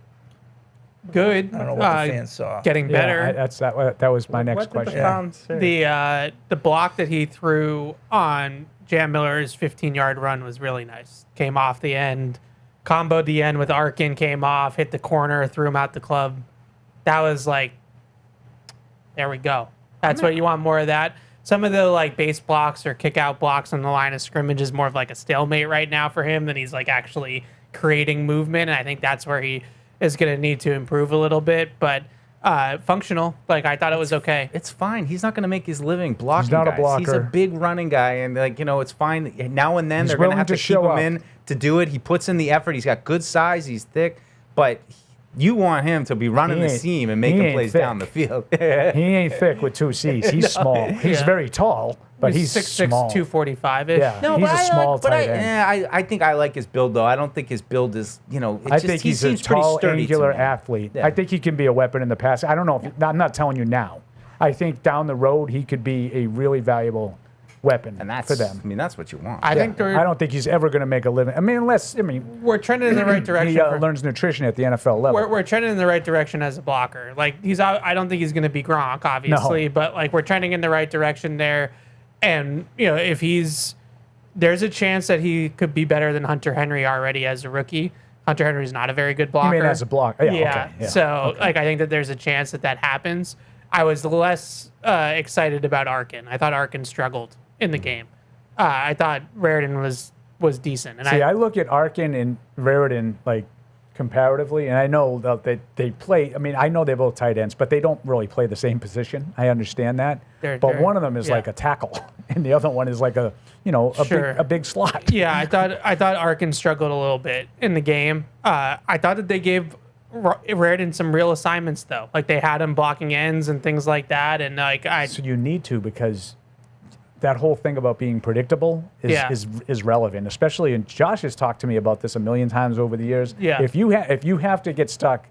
Good. I don't know what the fans saw. Getting better. That was my next question. The block that he threw on Jam Miller's 15-yard run was really nice. Came off the end, comboed the end with Arkin, came off, hit the corner, threw him out the club. That was like, there we go. That's what you want, more of that. Some of the base blocks or kick out blocks on the line of scrimmage is more of like a stalemate right now for him than he's actually creating movement. And I think that's where he is going to need to improve a little bit. But functional, I thought it was okay. It's fine. He's not going to make his living blocking. He's not a guys. blocker. He's a big running guy, and it's fine. Now and then He's they're going to have to willing to keep show him up. in to do it. He puts in the effort. He's got good size. He's thick, but you want him to be running the seam and making plays down the field. He ain't thick with two C's. He's small. He's very tall, but he's 6'6", small. 245-ish. Yeah, No, he's but a small tight end. I think I like his build though. I don't think his build is I think he's a seems pretty tall, sturdy to angular me. athlete. Yeah. I think he can be a weapon in the pass. I don't know. I'm not telling you now. I think down the road he could be a really valuable weapon for them. I mean, that's what you want. I think I don't think he's ever going to make a living. we're trending in the right direction. He learns nutrition at the NFL level. We're trending in the right direction as a blocker. I don't think he's going to be Gronk, obviously, but we're trending in the right direction there. And if there's a chance that he could be better than Hunter Henry already as a rookie. Hunter Henry's not a very good blocker. You mean as a blocker? Yeah. Okay. So I think that there's a chance that happens. I was less excited about Arkin. I thought Arkin struggled in the game. I thought Raritan was decent. And I look at Arkin and Raritan comparatively, and I know that they play. I mean, I know they're both tight ends, but they don't really play the same position. I understand that. But one of them is like a tackle, and the other one is like a big slot. Yeah, I thought Arkin struggled a little bit in the game. I thought that they gave Raritan some real assignments though. They had him blocking ends and things like that, and So you need to, because that whole thing about being predictable is relevant, especially. And Josh has talked to me about this a million times over the years. Yeah. If you have to get stuck,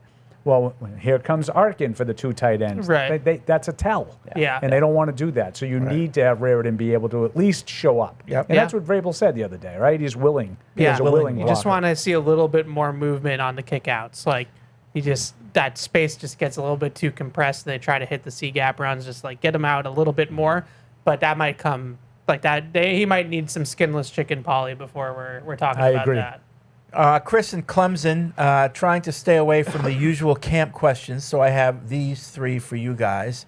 well, here comes Arkin for the two tight ends. Right. That's a tell. Yeah. And they don't want to do that. So you need to have Raritan be able to at least show up. Yep. And that's what Vrabel said the other day, right? He's willing. He's a willing You just blocker. want to see a little bit more movement on the kickouts. That space just gets a little bit too compressed. They try to hit the C gap runs, just get them out a little bit more. but that might come like that. He might need some skinless chicken Polly before we're talking I about agree. that. Chris and Clemson, trying to stay away from the usual camp questions, so I have these three for you guys.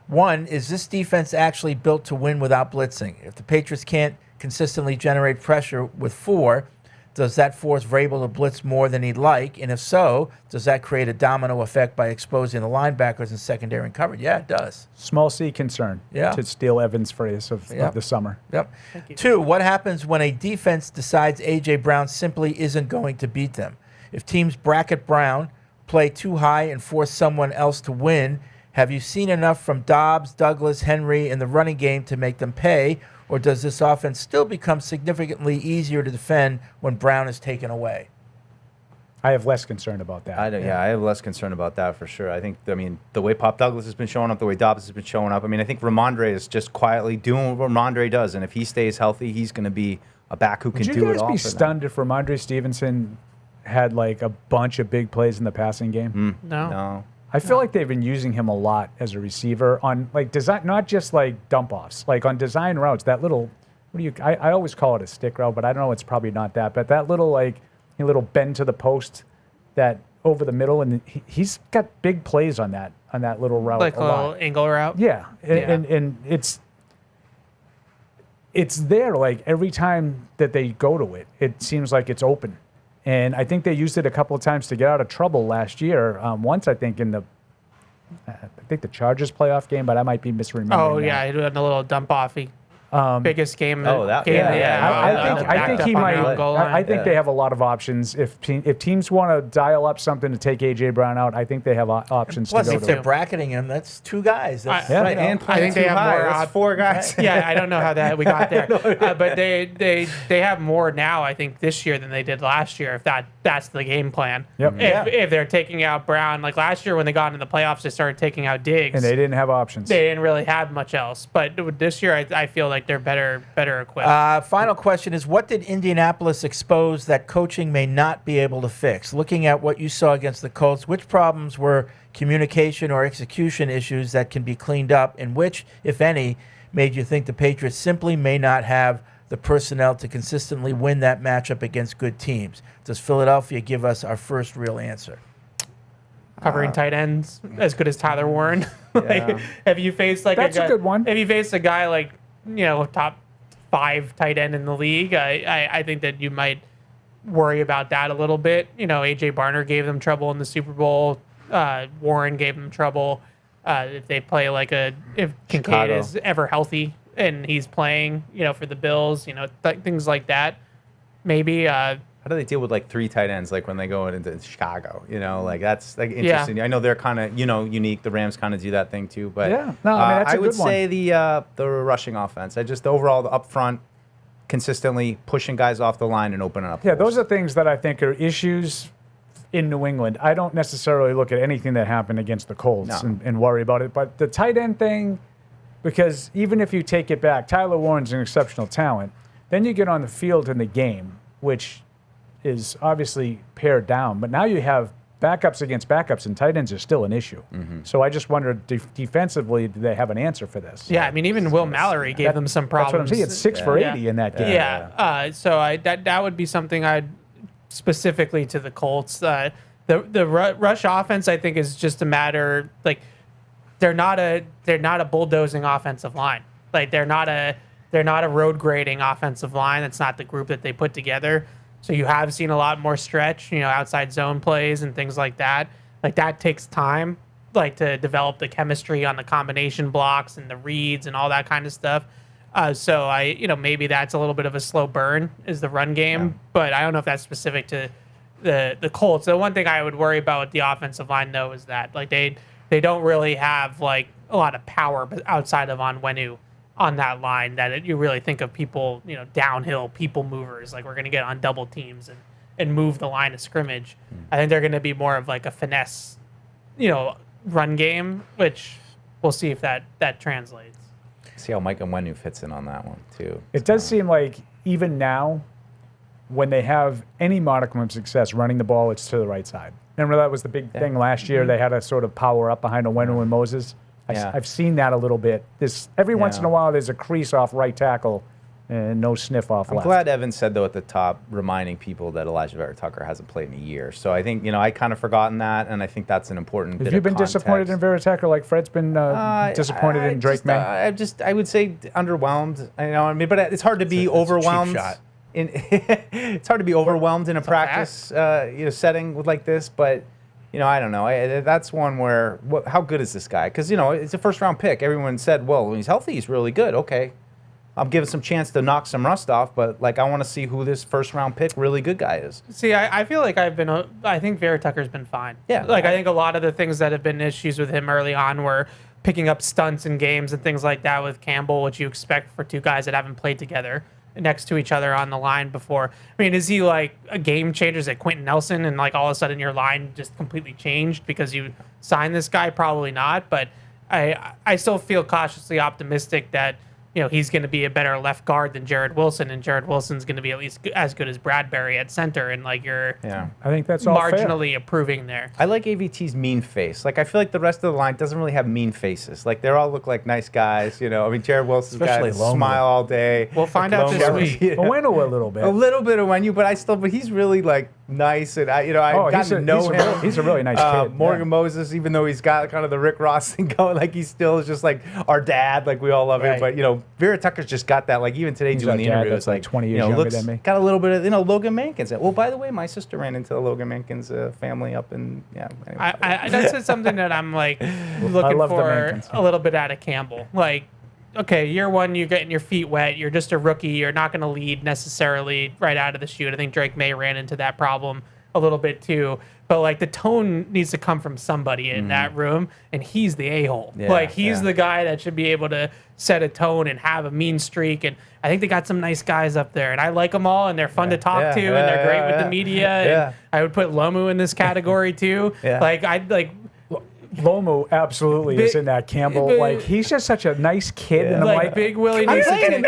One, is this defense actually built to win without blitzing? If the Patriots can't consistently generate pressure with 4, does that force Vrabel to blitz more than he'd like? And if so, does that create a domino effect by exposing the linebackers in secondary and coverage? Yeah, it does. Small C concern. Yeah. To steal Evans' phrase of the summer. Yep. 2, what happens when a defense decides A.J. Brown simply isn't going to beat them? If teams bracket Brown, play too high, and force someone else to win, have you seen enough from Dobbs, Douglas, Henry in the running game to make them pay? Or does this offense still become significantly easier to defend when Brown is taken away? I have less concern about that. I have less concern about that for sure. I think, the way Pop Douglas has been showing up, the way Dobbs has been showing up, I think Ramondre is just quietly doing what Ramondre does, and if he stays healthy, he's going to be a back who can do it all. Would you guys be stunned if Ramondre Stevenson had like a bunch of big plays in the passing game? No. I feel like they've been using him a lot as a receiver on like design, not just like dump offs, like on design routes. That little, I always call it a stick route, but I don't know, it's probably not that. But that little little bend to the post, that over the middle, and he's got big plays on that little route. Like a little angle route. Yeah, and it's there like every time that they go to it, it seems like it's open. And I think they used it a couple of times to get out of trouble last year. Once, I think, in the Chargers playoff game, but I might be misremembering. Oh, yeah, he did a little dump off. Biggest game. I think he might. I think they have a lot of options. If teams want to dial up something to take A.J. Brown out, I think they have options Plus, to go if to. they're bracketing him, that's 2 guys. That's, and I think they have more. That's 4 guys. Yeah, I don't know how that we got there, but they have more now. I think this year than they did last year. If that's the game plan. Yep. If they're taking out Brown, like last year when they got into the playoffs, they started taking out Diggs, and they didn't have options. They didn't really have much else. But this year, I feel like they're better equipped. Final question is, what did Indianapolis expose that coaching may not be able to fix? Looking at what you saw against the Colts, which problems were communication or execution issues that can be cleaned up, and which, if any, made you think the Patriots simply may not have the personnel to consistently win that matchup against good teams? Does Philadelphia give us our first real answer? Covering tight ends as good as Tyler Warren. Have you faced like that's a good one? Have you faced a guy like top 5 tight end in the league? I think that you might worry about that a little bit. A.J. Barner gave them trouble in the Super Bowl. Warren gave them trouble. If they play if Kincaid is ever healthy and he's playing, for the Bills, things like that. Maybe. How do they deal with 3 tight ends when they go into Chicago? That's interesting. Yeah. I know they're kind of unique. The Rams kind of do that thing too. But yeah, no, that's a good one. I would say the rushing offense. The overall the up front, consistently pushing guys off the line and opening up. Yeah, those are things that I think are issues in New England. I don't necessarily look at anything that happened against the Colts and worry about it. But the tight end thing, because even if you take it back, Tyler Warren's an exceptional talent. Then you get on the field in the game, which is obviously pared down, but now you have backups against backups, and tight ends are still an issue. Mm-hmm. So I just wondered, defensively, do they have an answer for this? Yeah, even Will Mallory gave them some problems. That's what I'm saying. It's 6 for 80 in that game. Yeah, so that would be something I'd specifically to the Colts. The rush offense, I think, is just a matter they're not a bulldozing offensive line. They're not a road grading offensive line. That's not the group that they put together. So you have seen a lot more stretch, outside zone plays and things like that. That takes time, to develop the chemistry on the combination blocks and the reads and all that kind of stuff. So maybe that's a little bit of a slow burn is the run game, but I don't know if that's specific to the Colts. The one thing I would worry about with the offensive line though is that they don't really have a lot of power outside of Onwenu on that line that you really think of people, downhill people movers, we're going to get on double teams and move the line of scrimmage. I think they're going to be more of a finesse, run game, which we'll see if that translates. See how Mike Onwenu fits in on that one too. It does seem like even now, when they have any modicum of success running the ball, it's to the right side. Remember that was the big thing last year. They had to sort of power up behind Onwenu and Moses. I've seen that a little bit. Every once in a while, there's a crease off right tackle and no sniff off I'm left. glad Evan said, though, at the top, reminding people that Elijah Vera-Tucker hasn't played in a year. So I think, I kind of forgotten that, and I think that's an important bit Have you of been context. disappointed in Vera-Tucker like Fred's been disappointed in Drake May? I would say underwhelmed. But it's hard to be overwhelmed. It's hard to be overwhelmed in a practice setting like this, but I don't know. That's one where how good is this guy? Because it's a first round pick. Everyone said, well, when he's healthy, he's really good. Okay, I'll give him some chance to knock some rust off, but I want to see who this first round pick really good guy is. See, I feel like I think Vera-Tucker's been fine. Yeah. I think a lot of the things that have been issues with him early on were picking up stunts in games and things like that with Campbell, which you expect for two guys that haven't played together next to each other on the line before. I mean, is he like a game changer? Is it Quentin Nelson and all of a sudden your line just completely changed because you signed this guy? Probably not, but I still feel cautiously optimistic that he's going to be a better left guard than Jared Wilson, and Jared Wilson's going to be at least as good as Bradbury at center, and you're I think that's all marginally approving there. I like AVT's mean face. I feel like the rest of the line doesn't really have mean faces. They all look like nice guys. Jared Wilson's got a smile all day. We'll find out this week. Owenu a little bit. A little bit of Owenu, but he's really nice, and I've gotten to know him. He's a really nice kid. Morgan Moses, even though he's got kind of the Rick Ross thing going, he still is just our dad. We all love him, but Vera-Tucker's just got that. Even today doing the interview, it's 20 years younger than me. Got a little bit of Logan Mankins. Well, by the way, my sister ran into the Logan Mankins family up in Anyway. That's something that I'm looking for a little bit out of Campbell. Okay, year one, you're getting your feet wet. You're just a rookie. You're not going to lead necessarily right out of the chute. I think Drake May ran into that problem a little bit too. But the tone needs to come from somebody in that room, and he's the a-hole. He's the guy that should be able to set a tone and have a mean streak. And I think they got some nice guys up there, and I like them all, and they're fun to talk to, and they're great with the media. And I would put Lomu in this category too. Lomu absolutely is in that. Campbell, he's just such a nice kid, and I'm Big Willie needs to take.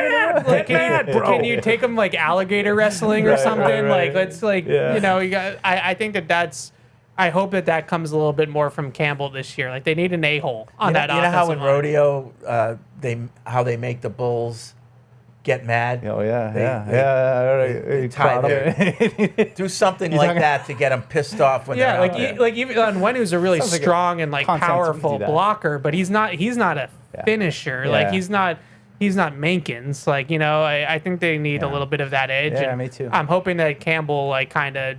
Can you take him alligator wrestling or something? Let's you got. I think that's. I hope that comes a little bit more from Campbell this year. They need an a-hole on that. You know how in offensive line. rodeo they make the bulls get mad. Oh yeah, They tie do something like that to get them pissed off when they're out there. Even Onwenu's a really strong and powerful blocker, but he's not a finisher. He's not Mankins. I think they need a little bit of that edge. Yeah, and me too. I'm hoping that Campbell kind of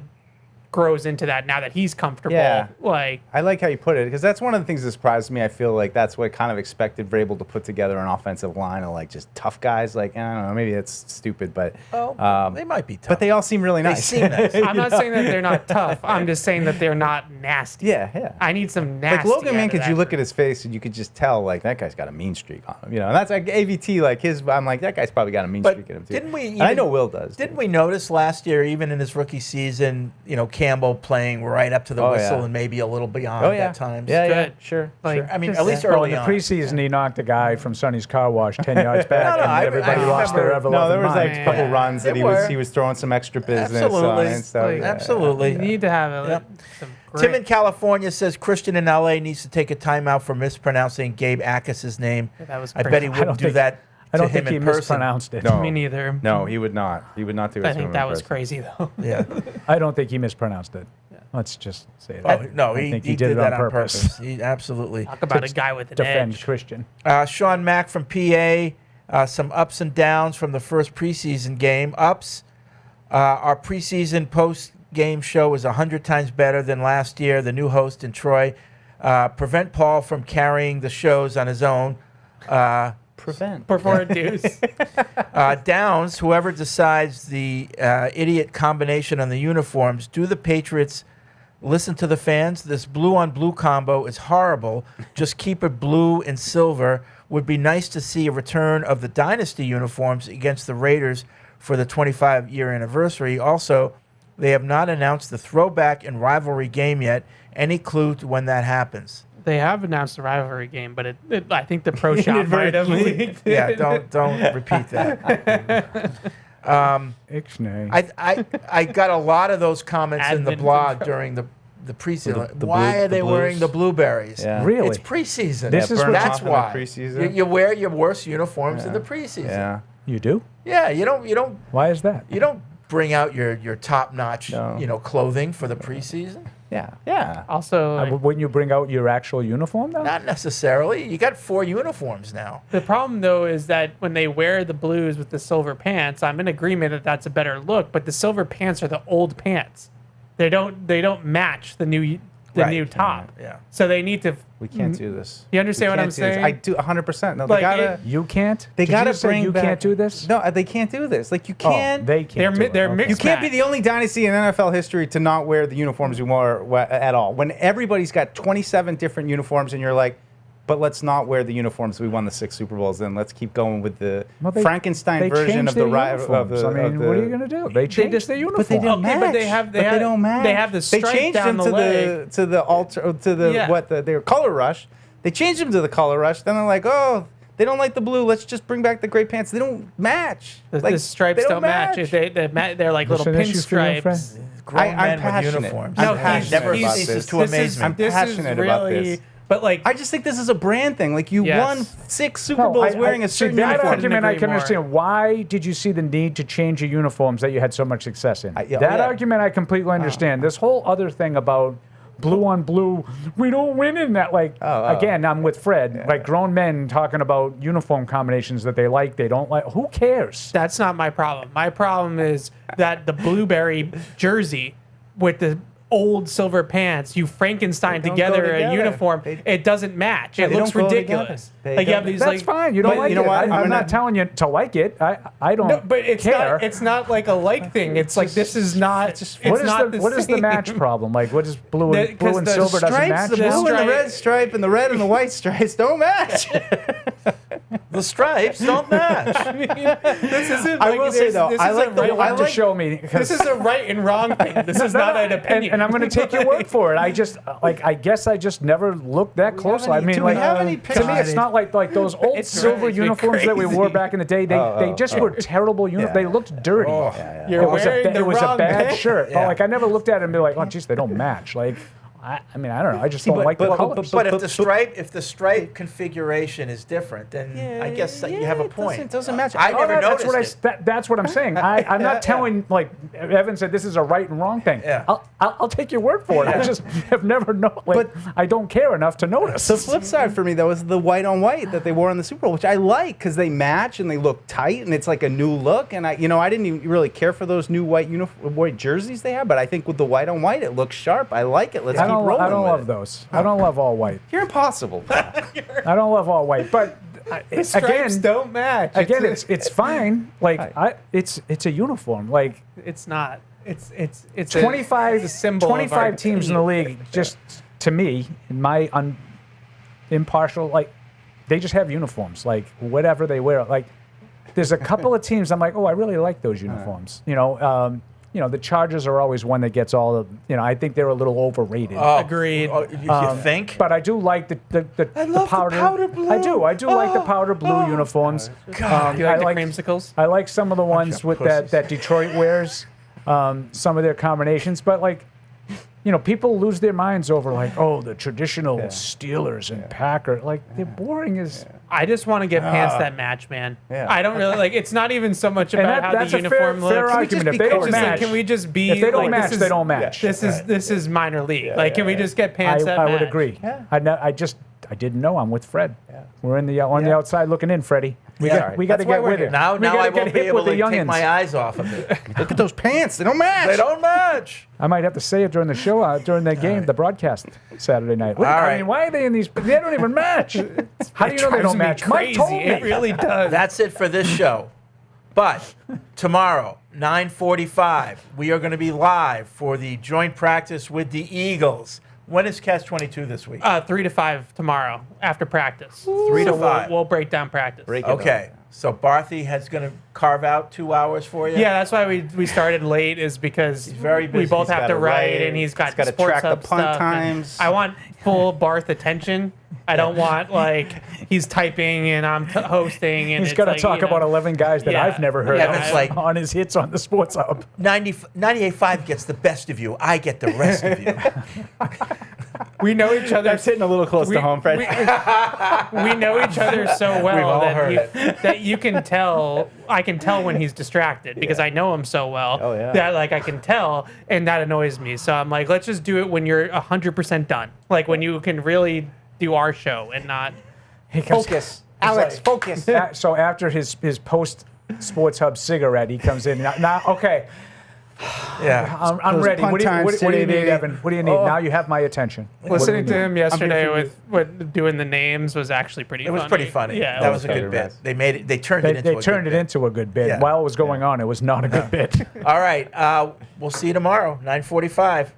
grows into that now that he's comfortable. Yeah. Like I like how you put it, because that's one of the things that surprised me. I feel like that's what I kind of expected. We're able to put together an offensive line of like just tough guys. Like, I don't know, maybe that's stupid, but they might be tough. But they all seem really nice. They seem nice. I'm not saying that they're not tough. I'm just saying that they're not nasty. Yeah. I need some nasty. Like Logan out of Mankins, that you look group. at his face and you could just tell like that guy's got a mean streak on him. And that's like AVT, like his. I'm like that guy's probably got a mean streak in him too. Didn't we? And I know Will does. Didn't we notice last year, even in his rookie season, Campbell playing right up to the whistle and maybe a little beyond at times. Yeah, sure. I mean, at least early in the on. preseason, he knocked a guy from Sonny's car wash 10 yards back, and everybody lost their ever. No, there was like a couple runs that he was throwing some extra business on and stuff. Absolutely. You need to have some Tim in California says Christian in LA needs to take a timeout for mispronouncing Gabe Akis' name. That was I bet he wouldn't do that. I don't to think him he in person. mispronounced it. No. Me neither. No, he would not. He would not do it. I think that was crazy though. Yeah. I don't think he mispronounced it. Let's just say that. Oh, no, I think he did it that on purpose. He absolutely. Talk about a guy with an Defend edge. Christian. Sean Mack from PA. Some ups and downs from the first preseason game. Ups. Our preseason post-game show was 100 times better than last year. The new host in Troy. Prevent Paul from carrying the shows on his own. Before deuce. Downs, whoever decides the idiot combination on the uniforms, do the Patriots listen to the fans? This blue-on-blue combo is horrible. Just keep it blue and silver. Would be nice to see a return of the Dynasty uniforms against the Raiders for the 25-year anniversary. Also, they have not announced the throwback and rivalry game yet. Any clue to when that happens? They have announced the rivalry game, but I think the pro shop might have leaked. Yeah, don't repeat that. Ixnay. I got a lot of those comments in the blog during the preseason. the Why blue- are they the wearing blues. the blueberries? Yeah. Really? It's preseason. This is what That's off in the why. preseason? You wear your worst uniforms in the preseason. Yeah. You do? Yeah, you don't Why is that? you don't bring out your top-notch, clothing for the preseason. Yeah. Yeah. Also, Wouldn't you bring out your actual uniform though? Not necessarily. You got 4 uniforms now. the problem though is that when they wear the blues with the silver pants, I'm in agreement that that's a better look. But the silver pants are the old pants. They don't match the new top. Yeah. So they need to. We can't do this. You understand We what I'm can't do this. saying? I do 100%. No, Like, they gotta. You can't. They Did gotta you say bring you back. can't do this. No, they can't do this. Like you Oh, can't. they can't. do it. They're Okay. mixed. You can't be match. the only dynasty in NFL history to not wear the uniforms you wore at all. When everybody's got 27 different uniforms, and you're like, but let's not wear the uniforms we won the 6 Super Bowls in. Let's keep going with the Frankenstein version of the uniforms. I mean, what are you gonna do? They changed their uniforms. But they don't match. But they have They don't match. They have the They stripe changed down them the to leg. their color rush. They changed them to the color rush. Then they're like, oh, they don't like the blue. Let's just bring back the gray pants. They don't match. The stripes they don't match. They're like little pinstripes. Grown I'm men passionate. with uniforms. I'm He passionate never about ceases this. to amaze me. I'm passionate about this. But like, I just think this is a brand thing. Like you Yes. won 6 Super Bowls wearing a certain that uniform. argument I agree can more. understand. Why did you see the need to change your uniforms that you had so much success in? yeah, that yeah. argument I completely understand. This whole other thing about blue on blue, we don't win in that. Like again, I'm with Fred. Like grown men talking about uniform combinations that they like, they don't like. Who cares? That's not my problem. My problem is that the blueberry jersey with the old silver pants, you Frankenstein They don't together go a together. uniform. It doesn't match. Yeah, It they looks don't go ridiculous. together. Like you have They these That's like. fine. You don't but like you know it. what? I'm I'm not not- telling you to like it. I don't No, but it's care. not. It's not like a like thing. It's like this is not. It's what is not the what is the same. match problem? Like what is blue and Because and the silver doesn't Stripes, match? the blue and the stripe- red stripe and the red and the white stripes don't match. The stripes don't match. I mean, this isn't. I like, will say there's- though, this I is like a the right- I to like show me. This is a right and wrong thing. This is not an opinion. And I'm going to take your word for it. I just like I guess I just never looked that closely. I mean, do we like have any to me, it's not like those old It's silver driving me uniforms that we wore crazy. back in the day. They just were terrible uniforms. They looked dirty. You're It was wearing a the it was a wrong bad pants. shirt. But like I never looked at it and be like, oh, geez, they don't match. Like I mean, I don't know. I just don't like the colors. But if the stripe configuration is different, then I guess that you have a point. It doesn't match. I never that's noticed what it. that's what I'm saying. I'm not telling like Evan said this is a right and wrong thing. Yeah. I'll take your word for it. I just have never known. Like, I don't care enough to notice. The flip side for me though is the white on white that they wore in the Super Bowl, which I like because they match and they look tight and it's like a new look. And I didn't even really care for those new white jerseys they have, but I think with the white on white it looks sharp. I like it. Let's keep rolling. I don't with love it. those. I don't love all white. You're impossible. I don't love all white, but Stripes again, don't match. again, it's fine. Like it's a uniform. Like It's not. It's 25 it's a symbol. of our 25 teams in the league. Just to me, in my impartial, like they just have uniforms. Like whatever they wear. Like there's a couple of teams I'm like, oh, I really like those uniforms. The Chargers are always one that gets all the. I think they're a little overrated. Agreed. You think? But I do like the powder blue. I do like the powder blue uniforms. God, you like the creamsicles? I like some of the ones with that Detroit wears. Some of their combinations, but like, people lose their minds over like, oh, the traditional Steelers and Packers. Like they're boring as. I just want to get pants that match, man. Yeah. I don't really like. It's not even so much And about how that's the a uniform fair looks. argument. If they don't match, can we just be? if they don't like, match, this they is- don't match. This is minor league. Can we just get pants that I match? would agree. Yeah. I didn't know. I'm with Fred. We're on the outside looking in, Freddie. We got to That's why get we're with here. it. Now We I gotta won't get be hip able with to the take youngins. my eyes off of it. Look at those pants. They don't match. They don't match. I might have to say it during the show, during the game, the broadcast Saturday night. All I right. mean, why are they in these? They don't even match. How do you know they drives don't me match? Mike crazy. told me. It really does. That's it for this show. But tomorrow, 9:45, we are going to be live for the joint practice with the Eagles. When is Catch 22 this week? 3 to 5 tomorrow after practice. 3 to So 5. We'll break down practice. Okay. So Barthy has going to carve out 2 hours for you? Yeah, that's why we started late, is because very busy. we both He's have to gotta write, write, and he's got gotta sports track the hub punt stuff, and times. I want full Barth attention. I don't want like he's typing and I'm hosting, and He's it's got to like, talk you know, about 11 guys that Yeah. I've never heard Yeah, of it's like- on his hits on the Sports Hub. 98.5 gets the best of you. I get the rest of you. We know each other. That's hitting a little close to home, Fred. We know each other so We've well all heard that you can tell. I can tell when he's distracted because I know him so well. Oh, yeah. That like I can tell, and that annoys me. So I'm like, let's just do it when you're 100% done. Like when you can really do our show and not Focus. Alex, focus. So after his post Sports Hub cigarette, he comes in. Now okay. Yeah. I'm Those ready. punt What do you times need, today. Evan? What do you need? Now you have my attention. Listening to him yesterday for with doing the names was actually pretty. It was pretty funny. Yeah, that was a good bit. They made it. They turned it into. They turned it into a good bit. Yeah. While it was going on, it was not a good bit. All right. We'll see you tomorrow, 9:45.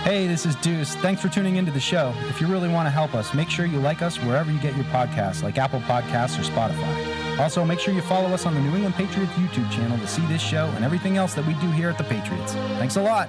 Hey, this is Deuce. Thanks for tuning into the show. If you really want to help us, make sure you like us wherever you get your podcasts, like Apple Podcasts or Spotify. Also, make sure you follow us on the New England Patriots YouTube channel to see this show and everything else that we do here at the Patriots. Thanks a lot.